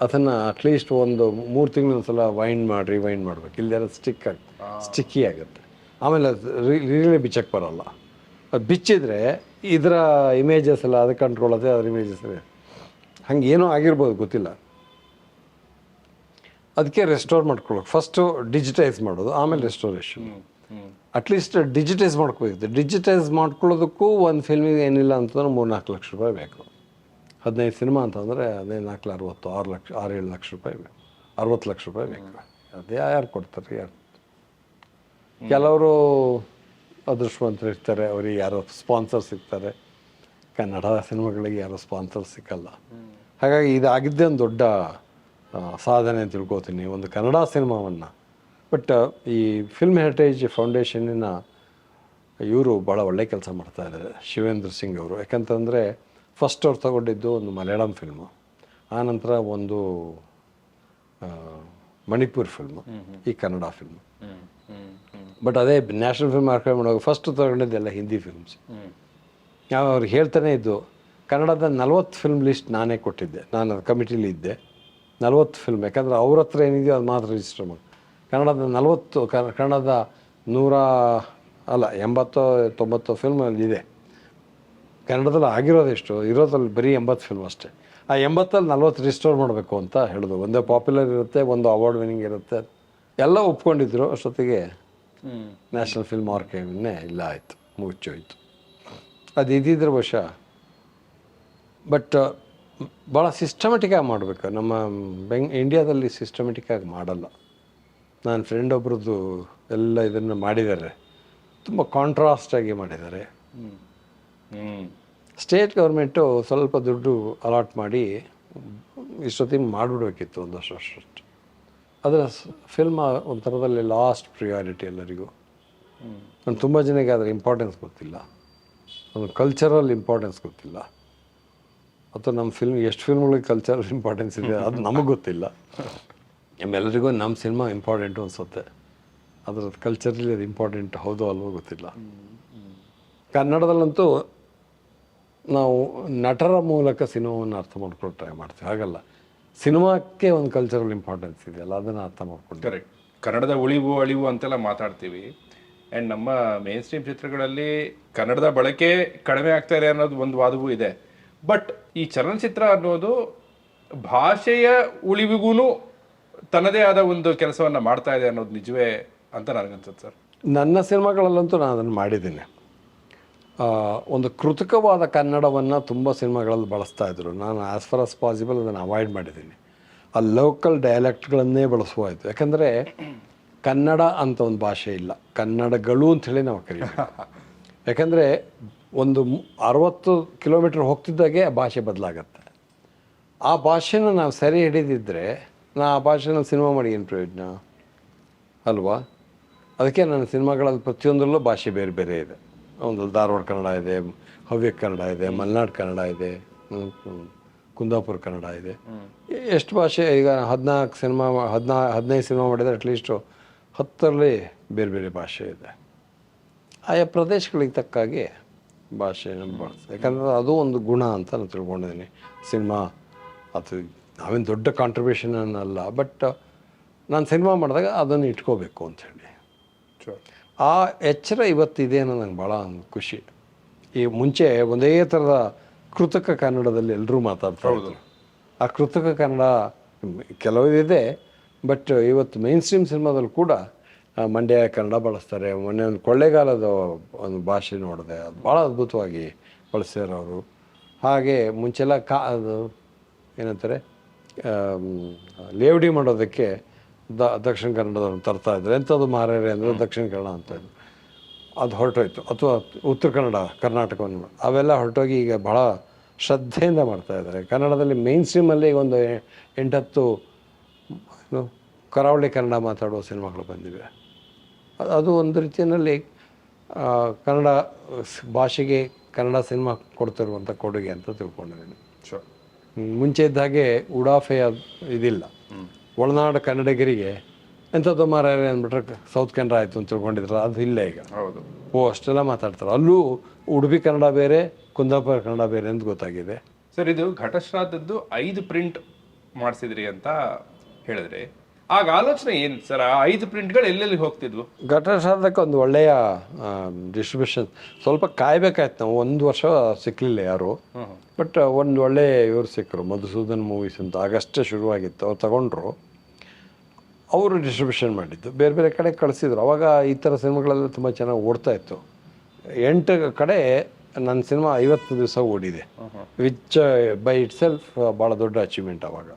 Speaker 4: ಅದನ್ನು ಅಟ್ಲೀಸ್ಟ್ ಒಂದು 3 ತಿಂಗಳೊಂದ್ಸಲ ವೈಂಡ್ ಮಾಡಬೇಕು, ಇಲ್ಲದೆ ಸ್ಟಿಕ್ಕಿ ಆಗುತ್ತೆ. ಆಮೇಲೆ ಅದು ರೀಲೇ ಬಿಚ್ಚಕ್ಕೆ ಬರೋಲ್ಲ. ಅದು ಬಿಚ್ಚಿದ್ರೆ ಇದರ ಇಮೇಜಸ್ ಎಲ್ಲ ಅದಕ್ಕೆ ಕಂಟ್ಕೊಳ್ಳೋದೆ, ಅದರ ಇಮೇಜಸ್ ಹಂಗೆ ಏನೋ ಆಗಿರ್ಬೋದು, ಗೊತ್ತಿಲ್ಲ. ಅದಕ್ಕೆ ರೆಸ್ಟೋರ್ ಮಾಡ್ಕೊಳ್ಳೋಕೆ ಫಸ್ಟು ಡಿಜಿಟೈಸ್ ಮಾಡೋದು, ಆಮೇಲೆ ರೆಸ್ಟೋರೇಷನ್. ಅಟ್ಲೀಸ್ಟ್ ಡಿಜಿಟೈಸ್ ಮಾಡ್ಕೋಬೇಕು. ಡಿಜಿಟೈಸ್ ಮಾಡ್ಕೊಳ್ಳೋದಕ್ಕೂ ಒಂದು ಫಿಲ್ಮಿಗೆ ಏನಿಲ್ಲ ಅಂತಂದ್ರೆ 3-4 ಲಕ್ಷ ರೂಪಾಯಿ ಬೇಕು. 15 ಸಿನಿಮಾ ಅಂತಂದರೆ 15-4 60 6-7 ಲಕ್ಷ ರೂಪಾಯಿ ಬೇಕು, 60 ಲಕ್ಷ ರೂಪಾಯಿ ಬೇಕು. ಅದೇ ಯಾರು ಕೊಡ್ತಾರೆ? ಯಾರು? ಕೆಲವರು ಅದೃಷ್ಟವಂತರು ಇರ್ತಾರೆ, ಅವ್ರಿಗೆ ಯಾರೋ ಸ್ಪಾನ್ಸರ್ ಸಿಗ್ತಾರೆ. ಕನ್ನಡ ಸಿನಿಮಾಗಳಿಗೆ ಯಾರೋ ಸ್ಪಾನ್ಸರ್ ಸಿಕ್ಕಲ್ಲ. ಹಾಗಾಗಿ ಇದಾಗಿದ್ದೇ ಒಂದು ದೊಡ್ಡ ಸಾಧನೆ ಅಂತ ತಿಳ್ಕೊತೀನಿ, ಒಂದು ಕನ್ನಡ ಸಿನಿಮಾವನ್ನು. ಬಟ್ ಈ ಫಿಲ್ಮ್ ಹೆರಿಟೇಜ್ ಫೌಂಡೇಶನ್ನಿನ ಇವರು ಭಾಳ ಒಳ್ಳೆ ಕೆಲಸ ಮಾಡ್ತಾಯಿದ್ದಾರೆ, ಶಿವೇಂದ್ರ ಸಿಂಗ್ ಅವರು. ಯಾಕಂತಂದರೆ ಫಸ್ಟ್ ಅವ್ರು ತಗೊಂಡಿದ್ದು ಒಂದು ಮಲಯಾಳಂ ಫಿಲ್ಮು, ಆನಂತರ ಒಂದು ಮಣಿಪುರ್ ಫಿಲ್ಮು, ಈ ಕನ್ನಡ ಫಿಲ್ಮು. ಬಟ್ ಅದೇ ನ್ಯಾಷನಲ್ ಫಿಲ್ಮ್ ಆರ್ಕೈವ್ ಮಾಡುವಾಗ ಫಸ್ಟ್ ತಗೊಂಡಿದ್ದೆಲ್ಲ ಹಿಂದಿ ಫಿಲ್ಮ್ಸ್. ನಾವು ಅವ್ರಿಗೆ ಹೇಳ್ತಾನೆ ಇದ್ದು, ಕನ್ನಡದ 40 ಫಿಲ್ಮ್ ಲಿಸ್ಟ್ ನಾನೇ ಕೊಟ್ಟಿದ್ದೆ, ನಾನು ಅದು ಕಮಿಟಿಲಿ ಇದ್ದೆ. 40 ಫಿಲ್ಮ್, ಯಾಕಂದರೆ ಅವ್ರ ಹತ್ರ ಏನಿದೆಯೋ ಅದು ಮಾತ್ರ ರಿಜಿಸ್ಟರ್ ಮಾಡಿ. ಕನ್ನಡದ 40 ಕನ್ನಡದ 80-90 ಫಿಲ್ಮ್ ಅಲ್ಲಿದೆ. ಕನ್ನಡದಲ್ಲಿ ಆಗಿರೋದೆಷ್ಟು ಇರೋದ್ರಲ್ಲಿ ಬರೀ 80 ಫಿಲ್ಮ್ ಅಷ್ಟೇ. ಆ 80ಲ್ಲಿ 40 ರಿಸ್ಟೋರ್ ಮಾಡಬೇಕು ಅಂತ ಹೇಳಿದ್ರು. ಒಂದೇ ಪಾಪ್ಯುಲರ್ ಇರುತ್ತೆ, ಒಂದು ಅವಾರ್ಡ್ ವಿನಿಂಗ್ ಇರುತ್ತೆ, ಎಲ್ಲ ಒಪ್ಕೊಂಡಿದ್ರು. ಅಷ್ಟೊತ್ತಿಗೆ ನ್ಯಾಷನಲ್ ಫಿಲ್ಮ್ ಆರ್ಕೈವ್ನೇ ಇಲ್ಲ ಆಯಿತು, ಮುಚ್ಚೋಯ್ತು. ಅದು ಇದ್ದಿದ್ರೆ ಬಹುಶಃ. ಬಟ್ ಭಾಳ ಸಿಸ್ಟಮೆಟಿಕ್ಕಾಗಿ ಮಾಡಬೇಕು. ನಮ್ಮ ಇಂಡಿಯಾದಲ್ಲಿ ಸಿಸ್ಟಮೆಟಿಕ್ಕಾಗಿ ಮಾಡಲ್ಲ. ನನ್ನ ಫ್ರೆಂಡ್ ಒಬ್ರದ್ದು ಎಲ್ಲ ಇದನ್ನು ಮಾಡಿದ್ದಾರೆ, ತುಂಬ ಕಾಂಟ್ರಾಸ್ಟಾಗಿ ಮಾಡಿದ್ದಾರೆ. ಸ್ಟೇಟ್ ಗೌರ್ಮೆಂಟು ಸ್ವಲ್ಪ ದುಡ್ಡು ಅಲಾಟ್ ಮಾಡಿ ಇಷ್ಟೊತ್ತಿಗೆ ಮಾಡಿಬಿಡ್ಬೇಕಿತ್ತು, ಒಂದಷ್ಟು ವರ್ಷ. ಅದರ ಫಿಲ್ಮ್ ಒಂಥರದಲ್ಲಿ ಲಾಸ್ಟ್ ಪ್ರಿಯಾರಿಟಿ ಎಲ್ಲರಿಗೂ. ನಾನು ತುಂಬ ಜನಕ್ಕೆ ಅದರ ಇಂಪಾರ್ಟೆನ್ಸ್ ಗೊತ್ತಿಲ್ಲ, ಒಂದು ಕಲ್ಚರಲ್ ಇಂಪಾರ್ಟೆನ್ಸ್ ಗೊತ್ತಿಲ್ಲ. ಅಥವಾ ನಮ್ಮ ಫಿಲ್ಮ್ ಎಷ್ಟು ಫಿಲ್ಮ್ಗಳಿಗೆ ಕಲ್ಚರಲ್ ಇಂಪಾರ್ಟೆನ್ಸ್ ಇದೆ ಅದು ನಮಗೆ ಗೊತ್ತಿಲ್ಲ. ನಮ್ಮೆಲ್ಲರಿಗೂ ನಮ್ಮ ಸಿನಿಮಾ ಇಂಪಾರ್ಟೆಂಟು ಅನಿಸುತ್ತೆ, ಅದರ ಕಲ್ಚರಲ್ಲಿ ಅದು ಇಂಪಾರ್ಟೆಂಟ್ ಹೌದೋ ಅಲ್ವೋ ಗೊತ್ತಿಲ್ಲ. ಕನ್ನಡದಲ್ಲಂತೂ ನಾವು ನಟರ ಮೂಲಕ ಸಿನಿಮಾವನ್ನು ಅರ್ಥ ಮಾಡ್ಕೊಂಡು ಟ್ರೈ ಮಾಡ್ತೀವಿ. ಹಾಗಲ್ಲ, ಸಿನಿಮಾಕ್ಕೆ ಒಂದು ಕಲ್ಚರಲ್ ಇಂಪಾರ್ಟೆನ್ಸ್ ಇದೆಯಲ್ಲ, ಅದನ್ನು ಅರ್ಥ ಮಾಡ್ಕೊಂಡು.
Speaker 3: ಕರೆಕ್ಟ್. ಕನ್ನಡದ ಉಳಿವು ಅಳಿವು ಅಂತೆಲ್ಲ ಮಾತಾಡ್ತೀವಿ. ಆ್ಯಂಡ್ ನಮ್ಮ ಮೇನ್ ಸ್ಟ್ರೀಮ್ ಚಿತ್ರಗಳಲ್ಲಿ ಕನ್ನಡದ ಬಳಕೆ ಕಡಿಮೆ ಆಗ್ತಾ ಇದೆ ಅನ್ನೋದು ಒಂದು ವಾದವೂ ಇದೆ. ಬಟ್ ಈ ಚಲನಚಿತ್ರ ಅನ್ನೋದು ಭಾಷೆಯ ಉಳಿವಿಗೂ ತನ್ನದೇ ಆದ ಒಂದು ಕೆಲಸವನ್ನು ಮಾಡ್ತಾ ಇದೆ ಅನ್ನೋದು ನಿಜವೇ ಅಂತ ನನಗನ್ಸುತ್ತೆ ಸರ್.
Speaker 4: ನನ್ನ ಸಿನಿಮಾಗಳಲ್ಲಂತೂ ನಾನು ಅದನ್ನು ಮಾಡಿದ್ದೀನಿ. ಒಂದು ಕೃತಕವಾದ ಕನ್ನಡವನ್ನು ತುಂಬ ಸಿನಿಮಾಗಳಲ್ಲಿ ಬಳಸ್ತಾ ಇದ್ರು. ನಾನು ಆ್ಯಸ್ ಫಾರ್ ಆಸ್ ಪಾಸಿಬಲ್ ಅದನ್ನು ಅವಾಯ್ಡ್ ಮಾಡಿದ್ದೀನಿ. ಆ ಲೋಕಲ್ ಡೈಲೆಕ್ಟ್ಗಳನ್ನೇ ಬಳಸುವಾಯಿತು. ಯಾಕಂದರೆ ಕನ್ನಡ ಅಂತ ಒಂದು ಭಾಷೆ ಇಲ್ಲ, ಕನ್ನಡಗಳು ಅಂಥೇಳಿ ನಾವು ಕರೀತೀವಿ. ಯಾಕಂದರೆ ಒಂದು 60 ಕಿಲೋಮೀಟ್ರ್ ಹೋಗ್ತಿದ್ದಾಗೆ ಆ ಭಾಷೆ ಬದಲಾಗತ್ತೆ. ಆ ಭಾಷೆನ ನಾವು ಸರಿ ಹಿಡಿದಿದ್ದರೆ ನಾ ಆ ಭಾಷೆನ ಸಿನಿಮಾ ಮಾಡಿ ಏನು ಪ್ರಯೋಜನ ಅಲ್ವಾ? ಅದಕ್ಕೆ ನನ್ನ ಸಿನಿಮಾಗಳಲ್ಲಿ ಪ್ರತಿಯೊಂದರಲ್ಲೂ ಭಾಷೆ ಬೇರೆ ಬೇರೆ ಇದೆ. ಒಂದು ಧಾರವಾಡ ಕನ್ನಡ ಇದೆ, ಹವ್ಯಕ ಕನ್ನಡ ಇದೆ, ಮಲೆನಾಡು ಕನ್ನಡ ಇದೆ, ಕುಂದಾಪುರ ಕನ್ನಡ ಇದೆ. ಎಷ್ಟು ಭಾಷೆ? ಈಗ 15 ಸಿನಿಮಾ ಮಾಡಿದರೆ ಅಟ್ಲೀಸ್ಟು 10ರಲ್ಲಿ ಬೇರೆ ಬೇರೆ ಭಾಷೆ ಇದೆ. ಆಯಾ ಪ್ರದೇಶಗಳಿಗೆ ತಕ್ಕಾಗಿ ಭಾಷೆಯನ್ನು ಬಳಸ್ತಾರೆ. ಯಾಕಂದರೆ ಅದು ಒಂದು ಗುಣ ಅಂತ ನಾನು ತಿಳ್ಕೊಂಡಿದ್ದೀನಿ. ಸಿನಿಮಾ ಅದು ನಾವೇನು ದೊಡ್ಡ ಕಾಂಟ್ರಿಬ್ಯೂಷನ್ ಅನ್ನಲ್ಲ, ಬಟ್ ನಾನು ಸಿನಿಮಾ ಮಾಡಿದಾಗ ಅದನ್ನು ಇಟ್ಕೋಬೇಕು ಅಂಥೇಳಿ ಆ ಎಚ್ಚರ ಇವತ್ತಿದೆ ಅನ್ನೋ ನಂಗೆ ಭಾಳ ಖುಷಿ. ಈ ಮುಂಚೆ ಒಂದೇ ಥರದ ಕೃತಕ ಕನ್ನಡದಲ್ಲಿ ಎಲ್ಲರೂ ಮಾತಾಡ್ತಾ ಇದ್ರು. ಆ ಕೃತಕ ಕನ್ನಡ ಕೆಲವಿದೆ, ಬಟ್ ಇವತ್ತು ಮೈನ್ ಸ್ಟ್ರೀಮ್ ಸಿನಿಮಾದಲ್ಲಿ ಕೂಡ ಮಂಡ್ಯ ಕನ್ನಡ ಬಳಸ್ತಾರೆ. ಮೊನ್ನೆ ಒಂದು ಕೊಳ್ಳೇಗಾಲದ ಒಂದು ಭಾಷೆ ನೋಡಿದೆ, ಅದು ಭಾಳ ಅದ್ಭುತವಾಗಿ ಬಳಸ್ತಾರೆ ಅವರು. ಹಾಗೆ ಮುಂಚೆಲ್ಲ ಅದು ಏನಂತಾರೆ, ಲೇವಡಿ ಮಾಡೋದಕ್ಕೆ ದಕ್ಷಿಣ ಕನ್ನಡದವ್ರನ್ನ ತರ್ತಾಯಿದ್ರು. ಎಂಥದ್ದು ಮಾರೇರೆ ಅಂದರೆ ದಕ್ಷಿಣ ಕನ್ನಡ ಅಂತಂದು ಅದು ಹೊರಟೋಯ್ತು. ಅಥವಾ ಉತ್ತರ ಕನ್ನಡ, ಕರ್ನಾಟಕವನ್ನು, ಅವೆಲ್ಲ ಹೊರಟೋಗಿ ಈಗ ಭಾಳ ಶ್ರದ್ಧೆಯಿಂದ ಮಾಡ್ತಾಯಿದ್ದಾರೆ. ಕನ್ನಡದಲ್ಲಿ ಮೈನ್ ಸ್ಟ್ರೀಮಲ್ಲಿ ಈಗ ಒಂದು 8-10 ಕರಾವಳಿ ಕನ್ನಡ ಮಾತಾಡುವ ಸಿನಿಮಾಗಳು ಬಂದಿವೆ. ಅದು ಒಂದು ರೀತಿಯಲ್ಲಿ ಕನ್ನಡ ಭಾಷೆಗೆ ಕನ್ನಡ ಸಿನಿಮಾ ಕೊಡ್ತಿರುವಂಥ ಕೊಡುಗೆ ಅಂತ ತಿಳ್ಕೊಂಡಿದ್ದೀನಿ.
Speaker 3: ಶೋರ್.
Speaker 4: ಮುಂಚೆ ಇದ್ದ ಹಾಗೆ ಉಡಾಫೆ ಇದಿಲ್ಲ. ಒಳನಾಡು ಕನ್ನಡಿಗರಿಗೆ ಎಂಥದ್ದು ಮಾರಾಯ ಅಂದ್ಬಿಟ್ರೆ ಸೌತ್ ಕನ್ನಡ ಆಯಿತು ಅಂತ ತಿಳ್ಕೊಂಡಿದ್ರು, ಅದು ಇಲ್ಲ ಈಗ.
Speaker 3: ಹೌದು.
Speaker 4: ಅಷ್ಟೆಲ್ಲ ಮಾತಾಡ್ತಾರೆ. ಅಲ್ಲೂ ಉಡುಪಿ ಕನ್ನಡ ಬೇರೆ, ಕುಂದಾಪುರ ಕನ್ನಡ ಬೇರೆ ಅಂತ ಗೊತ್ತಾಗಿದೆ.
Speaker 3: ಸರ್, ಇದು ಘಟಶ್ರಾದ್ದದ್ದು 5 ಪ್ರಿಂಟ್ ಮಾಡಿಸಿದ್ರಿ ಅಂತ ಹೇಳಿದ್ರಿ. ಆಗ ಆಲೋಚನೆ ಏನು ಸರ್? ಆ 5 ಪ್ರಿಂಟ್ಗಳು ಎಲ್ಲೆಲ್ಲಿ ಹೋಗ್ತಿದ್ವು?
Speaker 4: ಘಟಶ್ರಾದ್ದಕ್ಕೆ ಒಂದು ಒಳ್ಳೆಯ ಡಿಸ್ಟ್ರಿಬ್ಯೂಷನ್. ಸ್ವಲ್ಪ ಕಾಯ್ಬೇಕಾಯ್ತು ನಾವು, 1 ವರ್ಷ ಸಿಕ್ಕಲಿಲ್ಲ ಯಾರು. ಬಟ್ ಒಂದು ಒಳ್ಳೆ ಇವ್ರು ಸಿಕ್ಕರು, ಮಧುಸೂದನ್ ಮೂವೀಸ್ ಅಂತ. ಆಗಷ್ಟೇ ಶುರುವಾಗಿತ್ತು, ಅವ್ರು ತಗೊಂಡ್ರು. ಅವರು ಡಿಸ್ಟ್ರಿಬ್ಯೂಷನ್ ಮಾಡಿದ್ದು, ಬೇರೆ ಬೇರೆ ಕಡೆ ಕಳಿಸಿದ್ರು. ಅವಾಗ ಈ ಥರ ಸಿನಿಮಾಗಳೆಲ್ಲ ತುಂಬ ಚೆನ್ನಾಗಿ ಓಡ್ತಾ ಇತ್ತು. 8 ಕಡೆ ನನ್ನ ಸಿನಿಮಾ 50 ದಿವಸ ಓಡಿದೆ, ವಿಚ್ ಬೈ ಇಟ್ ಸೆಲ್ಫ್ ಭಾಳ ದೊಡ್ಡ ಅಚೀವ್ಮೆಂಟ್. ಅವಾಗ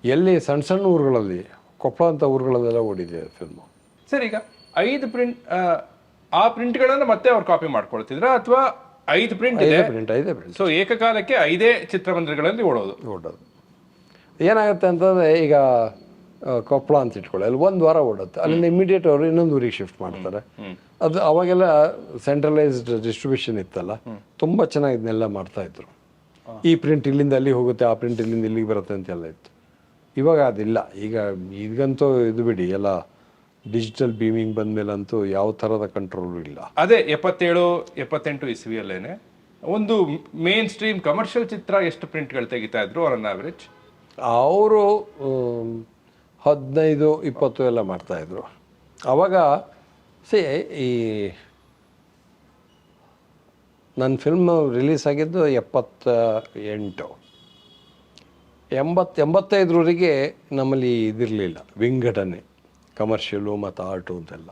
Speaker 4: ಎಲ್ಲಿ ಸಣ್ಣ ಸಣ್ಣ ಊರುಗಳಲ್ಲಿ, ಕೊಪ್ಪಳ ಅಂತ ಊರುಗಳಲ್ಲೆಲ್ಲ ಓಡಿದೆ ಫಿಲ್ಮು.
Speaker 3: ಸರ್, ಈಗ 5 ಪ್ರಿಂಟ್, ಆ ಪ್ರಿಂಟ್ಗಳನ್ನು ಮತ್ತೆ ಅವ್ರು ಕಾಪಿ ಮಾಡ್ಕೊಳ್ತಿದ್ರ ಅಥವಾ 5 ಪ್ರಿಂಟ್ ಇದೆ?
Speaker 4: 5 ಪ್ರಿಂಟ್.
Speaker 3: ಸೊ ಏಕಕಾಲಕ್ಕೆ 5 ಚಿತ್ರಮಂದಿರಗಳಲ್ಲಿ ಓಡೋದು.
Speaker 4: ಏನಾಗುತ್ತೆ ಅಂತಂದರೆ, ಈಗ ಕೊಪ್ಪಳ ಅಂತ ಇಟ್ಕೊಳ್ಳಿ, ಅಲ್ಲಿ 1 ವಾರ ಓಡುತ್ತೆ. ಅಲ್ಲಿಂದ ಇಮಿಡಿಯೇಟ್ ಅವರು ಇನ್ನೊಂದು ಊರಿಗೆ ಶಿಫ್ಟ್ ಮಾಡ್ತಾರೆ. ಅದು ಅವಾಗೆಲ್ಲ ಸೆಂಟ್ರಲೈಸ್ಡ್ ಡಿಸ್ಟ್ರಿಬ್ಯೂಷನ್ ಇತ್ತಲ್ಲ, ತುಂಬ ಚೆನ್ನಾಗಿ ಇದನ್ನೆಲ್ಲ ಮಾಡ್ತಾಯಿದ್ರು. ಈ ಪ್ರಿಂಟ್ ಇಲ್ಲಿಂದ ಅಲ್ಲಿ ಹೋಗುತ್ತೆ, ಆ ಪ್ರಿಂಟ್ ಇಲ್ಲಿಂದ ಇಲ್ಲಿಗೆ ಬರುತ್ತೆ ಅಂತೆಲ್ಲ ಇತ್ತು. ಇವಾಗ ಅದಿಲ್ಲ. ಈಗಂತೂ ಇದು ಬಿಡಿ, ಎಲ್ಲ ಡಿಜಿಟಲ್ ಬೀಮಿಂಗ್ ಬಂದಮೇಲಂತೂ ಯಾವ ಥರದ ಕಂಟ್ರೋಲು ಇಲ್ಲ.
Speaker 3: ಅದೇ 77-78 ಇಸ್ವಿಯಲ್ಲೇನೆ ಒಂದು ಮೇನ್ ಸ್ಟ್ರೀಮ್ ಕಮರ್ಷಿಯಲ್ ಚಿತ್ರ ಎಷ್ಟು ಪ್ರಿಂಟ್ಗಳು ತೆಗಿತಾ ಇದ್ರು ಆನ್ ಆವ್ರೇಜ್?
Speaker 4: ಅವರು 15-20 ಎಲ್ಲ ಮಾಡ್ತಾಯಿದ್ರು. ಆವಾಗ ಈ ನನ್ನ ಫಿಲ್ಮ್ ರಿಲೀಸ್ ಆಗಿದ್ದು 78. 85ರವರೆಗೆ ನಮ್ಮಲ್ಲಿ ಇದಿರಲಿಲ್ಲ, ವಿಂಗಡಣೆ, ಕಮರ್ಷಿಯಲು ಮತ್ತು ಆರ್ಟು ಅಂತೆಲ್ಲ.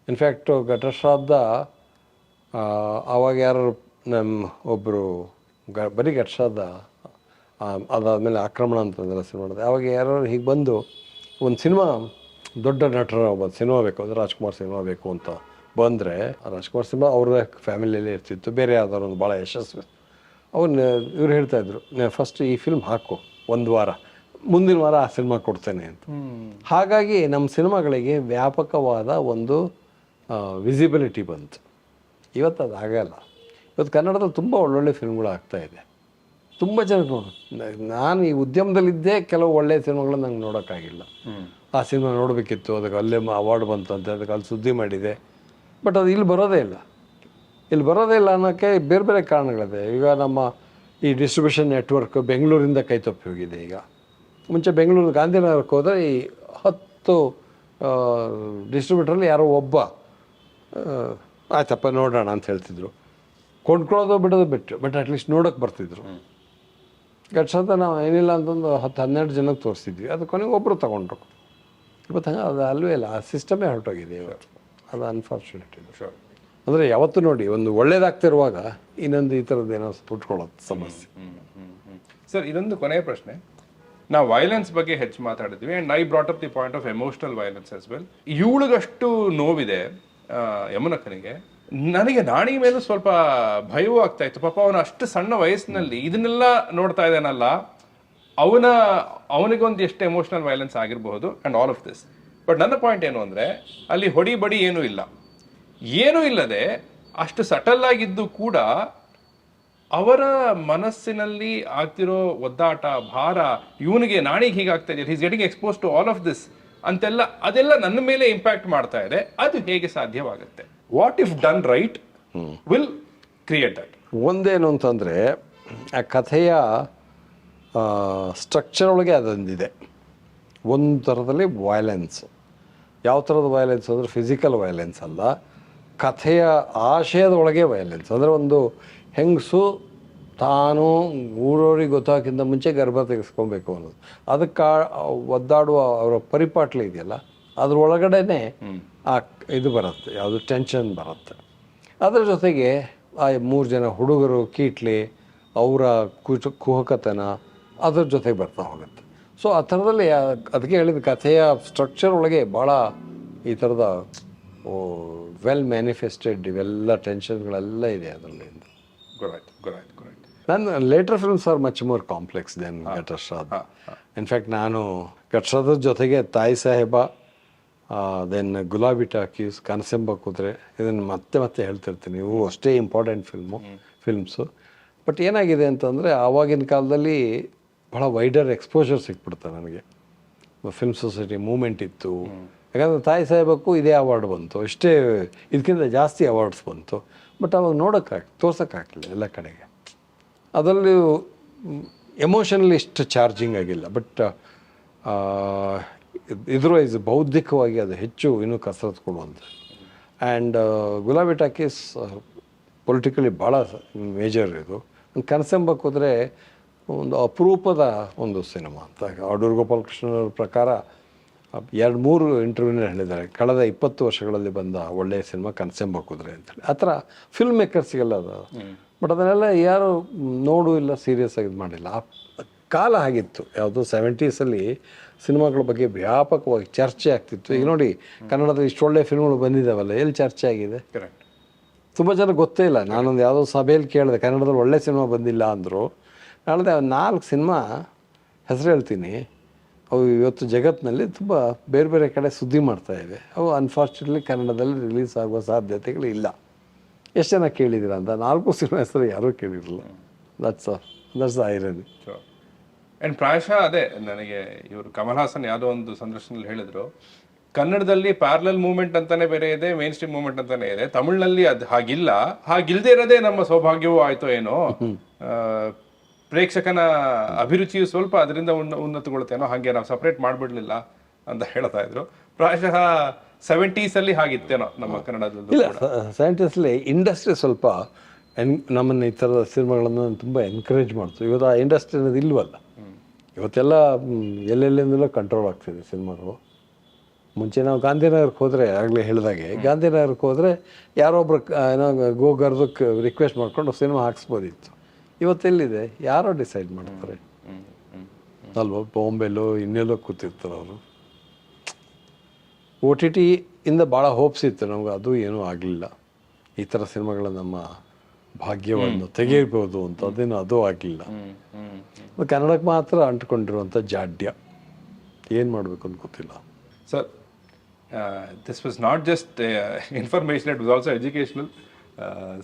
Speaker 4: ಇನ್ಫ್ಯಾಕ್ಟು ಘಟಶ್ರಾದ್ದ ಆವಾಗ ಯಾರು ನಮ್ಮ ಒಬ್ಬರು ಬರೀ ಘಟಶ್ರಾದ್ದ, ಅದಾದಮೇಲೆ ಆಕ್ರಮಣ ಅಂತಂದೆಲ್ಲ ಸಿನಿಮಾ ಮಾಡಿದೆ. ಆವಾಗ ಯಾರು ಹೀಗೆ ಬಂದು ಒಂದು ಸಿನಿಮಾ, ದೊಡ್ಡ ನಟರ ಒಬ್ಬ ಸಿನಿಮಾ ಬೇಕು ಅಂದರೆ ರಾಜ್ಕುಮಾರ್ ಸಿನಿಮಾ ಬೇಕು ಅಂತ ಬಂದರೆ, ರಾಜ್ಕುಮಾರ್ ಸಿನಿಮಾ ಅವ್ರ ಫ್ಯಾಮಿಲಿಯಲ್ಲೇ ಇರ್ತಿತ್ತು, ಬೇರೆ ಯಾವ್ದಾದ್ರು ಒಂದು ಭಾಳ ಯಶಸ್ವಿ. ಇವ್ರು ಹೇಳ್ತಾಯಿದ್ರು, ಫಸ್ಟ್ ಈ ಫಿಲ್ಮ್ ಹಾಕು 1 ವಾರ, ಮುಂದಿನ ವಾರ ಆ ಸಿನಿಮಾ ಕೊಡ್ತೇನೆ ಅಂತ. ಹಾಗಾಗಿ ನಮ್ಮ ಸಿನಿಮಾಗಳಿಗೆ ವ್ಯಾಪಕವಾದ ಒಂದು ವಿಸಿಬಿಲಿಟಿ ಬಂತು. ಇವತ್ತು ಅದು ಆಗಲ್ಲ. ಇವತ್ತು ಕನ್ನಡದಲ್ಲಿ ತುಂಬ ಒಳ್ಳೊಳ್ಳೆ ಫಿಲ್ಮ್ಗಳು ಆಗ್ತಾಯಿದೆ. ತುಂಬ ಜನ ನೋಡು, ನಾನು ಈ ಉದ್ಯಮದಲ್ಲಿದ್ದೇ ಕೆಲವು ಒಳ್ಳೆಯ ಸಿನಿಮಾಗಳನ್ನ ನಂಗೆ ನೋಡೋಕ್ಕಾಗಿಲ್ಲ. ಆ ಸಿನಿಮಾ ನೋಡಬೇಕಿತ್ತು, ಅದಕ್ಕೆ ಅಲ್ಲೇ ಅವಾರ್ಡ್ ಬಂತು ಅಂತ ಅದಕ್ಕೆ ಅಲ್ಲಿ ಸುದ್ದಿ ಮಾಡಿದೆ. ಬಟ್ ಅದು ಇಲ್ಲಿ ಬರೋದೇ ಇಲ್ಲ ಅನ್ನೋಕ್ಕೆ ಬೇರೆ ಬೇರೆ ಕಾರಣಗಳಿದೆ. ಈಗ ನಮ್ಮ ಈ ಡಿಸ್ಟ್ರಿಬ್ಯೂಷನ್ ನೆಟ್ವರ್ಕ್ ಬೆಂಗಳೂರಿಂದ ಕೈ ತಪ್ಪಿ ಹೋಗಿದೆ. ಈಗ ಮುಂಚೆ ಬೆಂಗಳೂರು ಗಾಂಧಿನಗರಕ್ಕೆ ಹೋದರೆ ಈ 10 ಡಿಸ್ಟ್ರಿಬ್ಯೂಟ್ರಲ್ಲಿ ಯಾರೋ ಒಬ್ಬ ಆಯ್ತಪ್ಪ ನೋಡೋಣ ಅಂತ ಹೇಳ್ತಿದ್ರು. ಕೊಂಡ್ಕೊಳ್ಳೋದು ಬಿಡೋದು ಬಿಟ್ಟು, ಬಟ್ ಅಟ್ಲೀಸ್ಟ್ ನೋಡೋಕ್ಕೆ ಬರ್ತಿದ್ರು. ಘಟಶ್ರಾದ್ದ ನಾವು ಏನಿಲ್ಲ ಅಂತಂದು 10-12 ಜನಕ್ಕೆ ತೋರಿಸಿದ್ವಿ, ಅದು ಕೊನೆಗೆ ಒಬ್ಬರು ತೊಗೊಂಡ್ರು. ಇವತ್ತು ಹಂಗೆ ಅದು ಅಲ್ವೇ ಇಲ್ಲ, ಆ ಸಿಸ್ಟಮೇ ಹೊರಟೋಗಿದೆ ಇವತ್ತು. ಅದು ಅನ್ಫಾರ್ಚುನೇಟ್ ಇದು. ಅಂದರೆ ಯಾವತ್ತೂ ನೋಡಿ, ಒಂದು ಒಳ್ಳೇದಾಗ್ತಿರುವಾಗ ಇನ್ನೊಂದು ಈ ಥರದ್ದು ಏನೋ ಹುಟ್ಕೊಳ್ಳೋದು ಸಮಸ್ಯೆ.
Speaker 3: ಸರ್, ಇದೊಂದು ಕೊನೆಯ ಪ್ರಶ್ನೆ. ನಾವು ವೈಲೆನ್ಸ್ ಬಗ್ಗೆ ಹೆಚ್ಚು ಮಾತಾಡಿದ್ವಿ, and I brought up the point of emotional violence as well. ಇವಳಿಗಷ್ಟು ನೋವಿದೆ ಯಮುನಕ್ಕನಿಗೆ. ನನಗೆ ನಾಣಿ ಮೇಲೂ ಸ್ವಲ್ಪ ಭಯವೂ ಆಗ್ತಾ ಇತ್ತು. ಪಾಪ ಅವನು ಅಷ್ಟು ಸಣ್ಣ ವಯಸ್ಸಿನಲ್ಲಿ ಇದನ್ನೆಲ್ಲ ನೋಡ್ತಾ ಇದ್ದಾನಲ್ಲ, ಅವನಿಗೊಂದು ಎಷ್ಟು ಎಮೋಷನಲ್ ವೈಲೆನ್ಸ್ ಆಗಿರಬಹುದು and all of this. But ನನ್ನ ಪಾಯಿಂಟ್ ಏನು ಅಂದರೆ, ಅಲ್ಲಿ ಹೊಡಿ ಬಡಿ ಏನೂ ಇಲ್ಲದೆ ಅಷ್ಟು ಸಟಲ್ ಆಗಿದ್ದು ಕೂಡ ಅವರ ಮನಸ್ಸಿನಲ್ಲಿ ಆಗ್ತಿರೋ ಒದ್ದಾಟ, ಭಾರ, ಇವನಿಗೆ ನಾಣಿಗೆ ಹೀಗಾಗ್ತಾ ಇದೆ, he's getting expose to all of this ಅಂತೆಲ್ಲ, ಅದೆಲ್ಲ ನನ್ನ ಮೇಲೆ ಇಂಪ್ಯಾಕ್ಟ್ ಮಾಡ್ತಾ ಇದೆ. ಅದು ಹೇಗೆ ಸಾಧ್ಯವಾಗುತ್ತೆ? What if done right will create that?
Speaker 4: ಒಂದೇನು ಅಂತಂದರೆ, ಆ ಕಥೆಯ ಸ್ಟ್ರಕ್ಚರ್ ಒಳಗೆ ಅದೊಂದಿದೆ. ಒಂದು ಥರದಲ್ಲಿ ವೈಲೆನ್ಸ್. ಯಾವ ಥರದ ವೈಲೆನ್ಸ್ ಅಂದರೆ ಫಿಸಿಕಲ್ ವೈಲೆನ್ಸ್ ಅಲ್ಲ, ಕಥೆಯ ಆಶಯದೊಳಗೆ ವೈಲೆನ್ಸ್. ಅಂದರೆ ಒಂದು ಹೆಂಗಸು ತಾನು ಊರವ್ರಿಗೆ ಗೊತ್ತಾಗಿಂತ ಮುಂಚೆ ಗರ್ಭ ತೆಗೆಸ್ಕೊಬೇಕು ಅನ್ನೋದು, ಅದಕ್ಕೆ ಒದ್ದಾಡುವ ಅವರ ಪರಿಪಾಟ್ಲೆ ಇದೆಯಲ್ಲ, ಅದ್ರ ಒಳಗಡೆನೆ ಆ ಇದು ಬರುತ್ತೆ, ಯಾವುದು ಟೆನ್ಷನ್ ಬರುತ್ತೆ. ಅದರ ಜೊತೆಗೆ ಆ 3 ಜನ ಹುಡುಗರು ಕೀಟ್ಲೆ, ಅವರ ಕುಹಕತನ ಅದ್ರ ಜೊತೆಗೆ ಬರ್ತಾ ಹೋಗುತ್ತೆ. ಸೊ ಆ ಥರದಲ್ಲಿ ಅದಕ್ಕೆ ಹೇಳಿದ ಕಥೆಯ ಸ್ಟ್ರಕ್ಚರ್ ಒಳಗೆ ಭಾಳ ಈ ಥರದ ವೆಲ್ ಮ್ಯಾನಿಫೆಸ್ಟೆಡ್ ಇವೆಲ್ಲ ಟೆನ್ಷನ್ಗಳೆಲ್ಲ ಇದೆ ಅದರಲ್ಲಿ. ನನ್ನ later films are much more complex then Ghatashraddha. In fact ನಾನು ಘಟಶ್ರಾದ್ದದ ಜೊತೆಗೆ ತಾಯಿ ಸಾಹೇಬ, ದೆನ್ ಗುಲಾಬಿ ಟಾಕೀಸ್, ಕನಸೆಂಬ ಕುದುರೆ, ಇದನ್ನು ಮತ್ತೆ ಹೇಳ್ತಿರ್ತೀನಿ. ಇವು ಅಷ್ಟೇ ಇಂಪಾರ್ಟೆಂಟ್ ಫಿಲ್ಮ್ಸು. ಬಟ್ ಏನಾಗಿದೆ ಅಂತಂದರೆ ಆವಾಗಿನ ಕಾಲದಲ್ಲಿ ಭಾಳ ವೈಡರ್ ಎಕ್ಸ್ಪೋಜರ್ ಸಿಕ್ಬಿಡ್ತು ನನಗೆ. ಫಿಲ್ಮ್ ಸೊಸೈಟಿ ಮೂಮೆಂಟ್ ಇತ್ತು, ಯಾಕಂದರೆ ತಾಯಿ ಸಾಹೇಬಕ್ಕೂ ಇದೇ ಅವಾರ್ಡ್ ಬಂತು, ಇಷ್ಟೇ ಇದಕ್ಕಿಂತ ಜಾಸ್ತಿ ಅವಾರ್ಡ್ಸ್ ಬಂತು. ಬಟ್ ಅವಾಗ ತೋರ್ಸೋಕ್ಕಾಗಲಿಲ್ಲ ಎಲ್ಲ ಕಡೆಗೆ. ಅದರಲ್ಲಿ ಎಮೋಷನಲಿ ಇಷ್ಟು ಚಾರ್ಜಿಂಗ್ ಆಗಿಲ್ಲ. ಬಟ್ ಇದರ್ವೈಸ್ ಬೌದ್ಧಿಕವಾಗಿ ಅದು ಹೆಚ್ಚು ಇನ್ನೂ ಕಸರತ್ತು ಕೊಡುವಂಥ. ಆ್ಯಂಡ್ ಗುಲಾಬಿ ಟಾಕೀಸ್ ಪೊಲಿಟಿಕಲಿ ಭಾಳ ಮೇಜರ್ ಇದು. ಕನಸೆಂಬಕ್ಕೆ ಹೋದರೆ ಒಂದು ಅಪರೂಪದ ಒಂದು ಸಿನಿಮಾ ಅಂತ ಅಡೂರು ಗೋಪಾಲಕೃಷ್ಣವ್ರ ಪ್ರಕಾರ 2-3 ಇಂಟರ್ವ್ಯೂನಲ್ಲಿ ಹೇಳಿದ್ದಾರೆ, ಕಳೆದ 20 ವರ್ಷಗಳಲ್ಲಿ ಬಂದ ಒಳ್ಳೆಯ ಸಿನಿಮಾ ಕನಸೆಂಬಕ್ಕೆ ಹೋದರೆ ಅಂತೇಳಿ. ಆ ಥರ ಫಿಲ್ಮ್ ಮೇಕರ್ಸಿಗೆಲ್ಲ ಅದು. ಬಟ್ ಅದನ್ನೆಲ್ಲ ಯಾರು ನೋಡು ಇಲ್ಲ, ಸೀರಿಯಸ್ ಆಗಿ ಇದು ಮಾಡಿಲ್ಲ. ಆ ಕಾಲ ಆಗಿತ್ತು, ಯಾವುದು 70sಲ್ಲಿ ಸಿನಿಮಾಗಳ ಬಗ್ಗೆ ವ್ಯಾಪಕವಾಗಿ ಚರ್ಚೆ ಆಗ್ತಿತ್ತು. ಈಗ ನೋಡಿ ಕನ್ನಡದಲ್ಲಿ ಇಷ್ಟು ಒಳ್ಳೆಯ ಫಿಲ್ಮ್ಗಳು ಬಂದಿದ್ದಾವಲ್ಲ, ಎಲ್ಲಿ ಚರ್ಚೆ ಆಗಿದೆ?
Speaker 3: ಕರೆಕ್ಟ್.
Speaker 4: ತುಂಬ ಜನ ಗೊತ್ತೇ ಇಲ್ಲ. ನಾನೊಂದು ಯಾವುದೋ ಸಭೆಯಲ್ಲಿ ಕೇಳಿದೆ, ಕನ್ನಡದಲ್ಲಿ ಒಳ್ಳೆ ಸಿನಿಮಾ ಬಂದಿಲ್ಲ ಅಂದರು. ನಾಳೆ 4 ಸಿನಿಮಾ ಹೆಸರು ಹೇಳ್ತೀನಿ, ಅವು ಇವತ್ತು ಜಗತ್ತಿನಲ್ಲಿ ತುಂಬ ಬೇರೆ ಬೇರೆ ಕಡೆ ಸುದ್ದಿ ಮಾಡ್ತಾಯಿವೆ. ಅವು ಅನ್ಫಾರ್ಚುನೇಟ್ಲಿ ಕನ್ನಡದಲ್ಲಿ ರಿಲೀಸ್ ಆಗುವ ಸಾಧ್ಯತೆಗಳು ಇಲ್ಲ. ಎಷ್ಟು ಜನ ಕೇಳಿದ್ದೀರ ಅಂತ? 4 ಸಿನಿಮಾ ಹೆಸರು ಯಾರೂ ಕೇಳಿರಲಿಲ್ಲ. That's irony.
Speaker 3: ಆ್ಯಂಡ್ ಪ್ರಾಯಶಃ ಅದೇ ನನಗೆ ಇವರು ಕಮಲ್ ಹಾಸನ್ ಯಾವುದೋ ಒಂದು ಸಂದರ್ಶನದಲ್ಲಿ ಹೇಳಿದ್ರು, ಕನ್ನಡದಲ್ಲಿ ಪ್ಯಾರಲಲ್ ಮೂವ್ಮೆಂಟ್ ಅಂತಾನೆ ಬೇರೆ ಇದೆ, ಮೇನ್ ಸ್ಟ್ರೀಮ್ ಮೂವ್ಮೆಂಟ್ ಅಂತಾನೆ ಇದೆ, ತಮಿಳ್ನಲ್ಲಿ ಅದು ಹಾಗಿಲ್ಲ. ಹಾಗಿಲ್ಲದೆ ಇರೋದೇ ನಮ್ಮ ಸೌಭಾಗ್ಯವೂ ಆಯ್ತೋ ಏನೋ, ಪ್ರೇಕ್ಷಕನ ಅಭಿರುಚಿಯು ಸ್ವಲ್ಪ ಅದರಿಂದ ಉನ್ನತಗೊಳ್ತೇನೋ, ಹಾಗೆ ನಾವು ಸಪ್ರೇಟ್ ಮಾಡಿಬಿಡ್ಲಿಲ್ಲ ಅಂತ ಹೇಳ್ತಾ ಇದ್ರು. ಪ್ರಾಯಶಃ 70sಲ್ಲಿ ಹಾಗಿತ್ತೇನೋ ನಮ್ಮ ಕನ್ನಡದಲ್ಲಿ.
Speaker 4: ಇಲ್ಲ, 70sಲ್ಲಿ ಇಂಡಸ್ಟ್ರಿ ಸ್ವಲ್ಪ ನಮ್ಮನ್ನು ಈ ಥರದ ಸಿನಿಮಾಗಳನ್ನು ತುಂಬ ಎನ್ಕರೇಜ್ ಮಾಡ್ತು. ಇವತ್ತು ಆ ಇಂಡಸ್ಟ್ರಿ ಅನ್ನೋದು ಇಲ್ವಲ್ಲ. ಇವತ್ತೆಲ್ಲ ಎಲ್ಲೆಲ್ಲಿಂದಲೂ ಕಂಟ್ರೋಲ್ ಆಗ್ತಿದೆ ಸಿನಿಮಾಗಳು. ಮುಂಚೆ ನಾವು ಗಾಂಧಿನಗರಕ್ಕೆ ಹೋದರೆ, ಆಗಲೇ ಹೇಳಿದಾಗೆ ಗಾಂಧಿನಗರಕ್ಕೆ ಹೋದರೆ ಯಾರೊಬ್ರು ಏನೋ ಗೋಗರ್ದಕ್ಕೆ ರಿಕ್ವೆಸ್ಟ್ ಮಾಡ್ಕೊಂಡು ಸಿನಿಮಾ ಹಾಕ್ಸ್ಬೋದಿತ್ತು. ಇವತ್ತೆಲ್ಲಿದೆ? ಯಾರೋ ಡಿಸೈಡ್ ಮಾಡ್ತಾರೆ ಅಲ್ವಾ? ಬಾಂಬೆಲೋ ಇನ್ನೆಲ್ಲೋ ಕೂತಿರ್ತಾರೆ ಅವರು. OTT ಇಂದ ಭಾಳ ಹೋಪ್ಸ್ ಇತ್ತು ನಮ್ಗೆ, ಅದು ಏನೂ ಆಗಲಿಲ್ಲ. ಈ ಥರ ಸಿನಿಮಾಗಳ ನಮ್ಮ ಭಾಗ್ಯವನ್ನು ತೆಗೆಯಬಹುದು ಅಂತ, ಅದೇನು ಅದು ಆಗಲಿಲ್ಲ. ಕನ್ನಡಕ್ಕೆ ಮಾತ್ರ ಅಂಟ್ಕೊಂಡಿರುವಂಥ ಜಾಡ್ಯ. ಏನು ಮಾಡಬೇಕು ಅಂತ ಗೊತ್ತಿಲ್ಲ.
Speaker 3: Sir, this was not just information, it was also educational.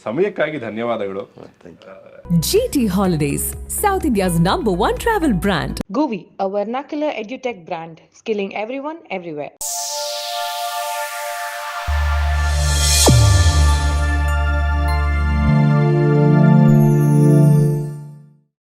Speaker 3: ಸಮಯಕ್ಕಾಗಿ ಧನ್ಯವಾದಗಳು.
Speaker 1: GT Holidays, South India's #1 travel brand.
Speaker 2: Govi, a vernacular edutech brand, skilling everyone, everywhere.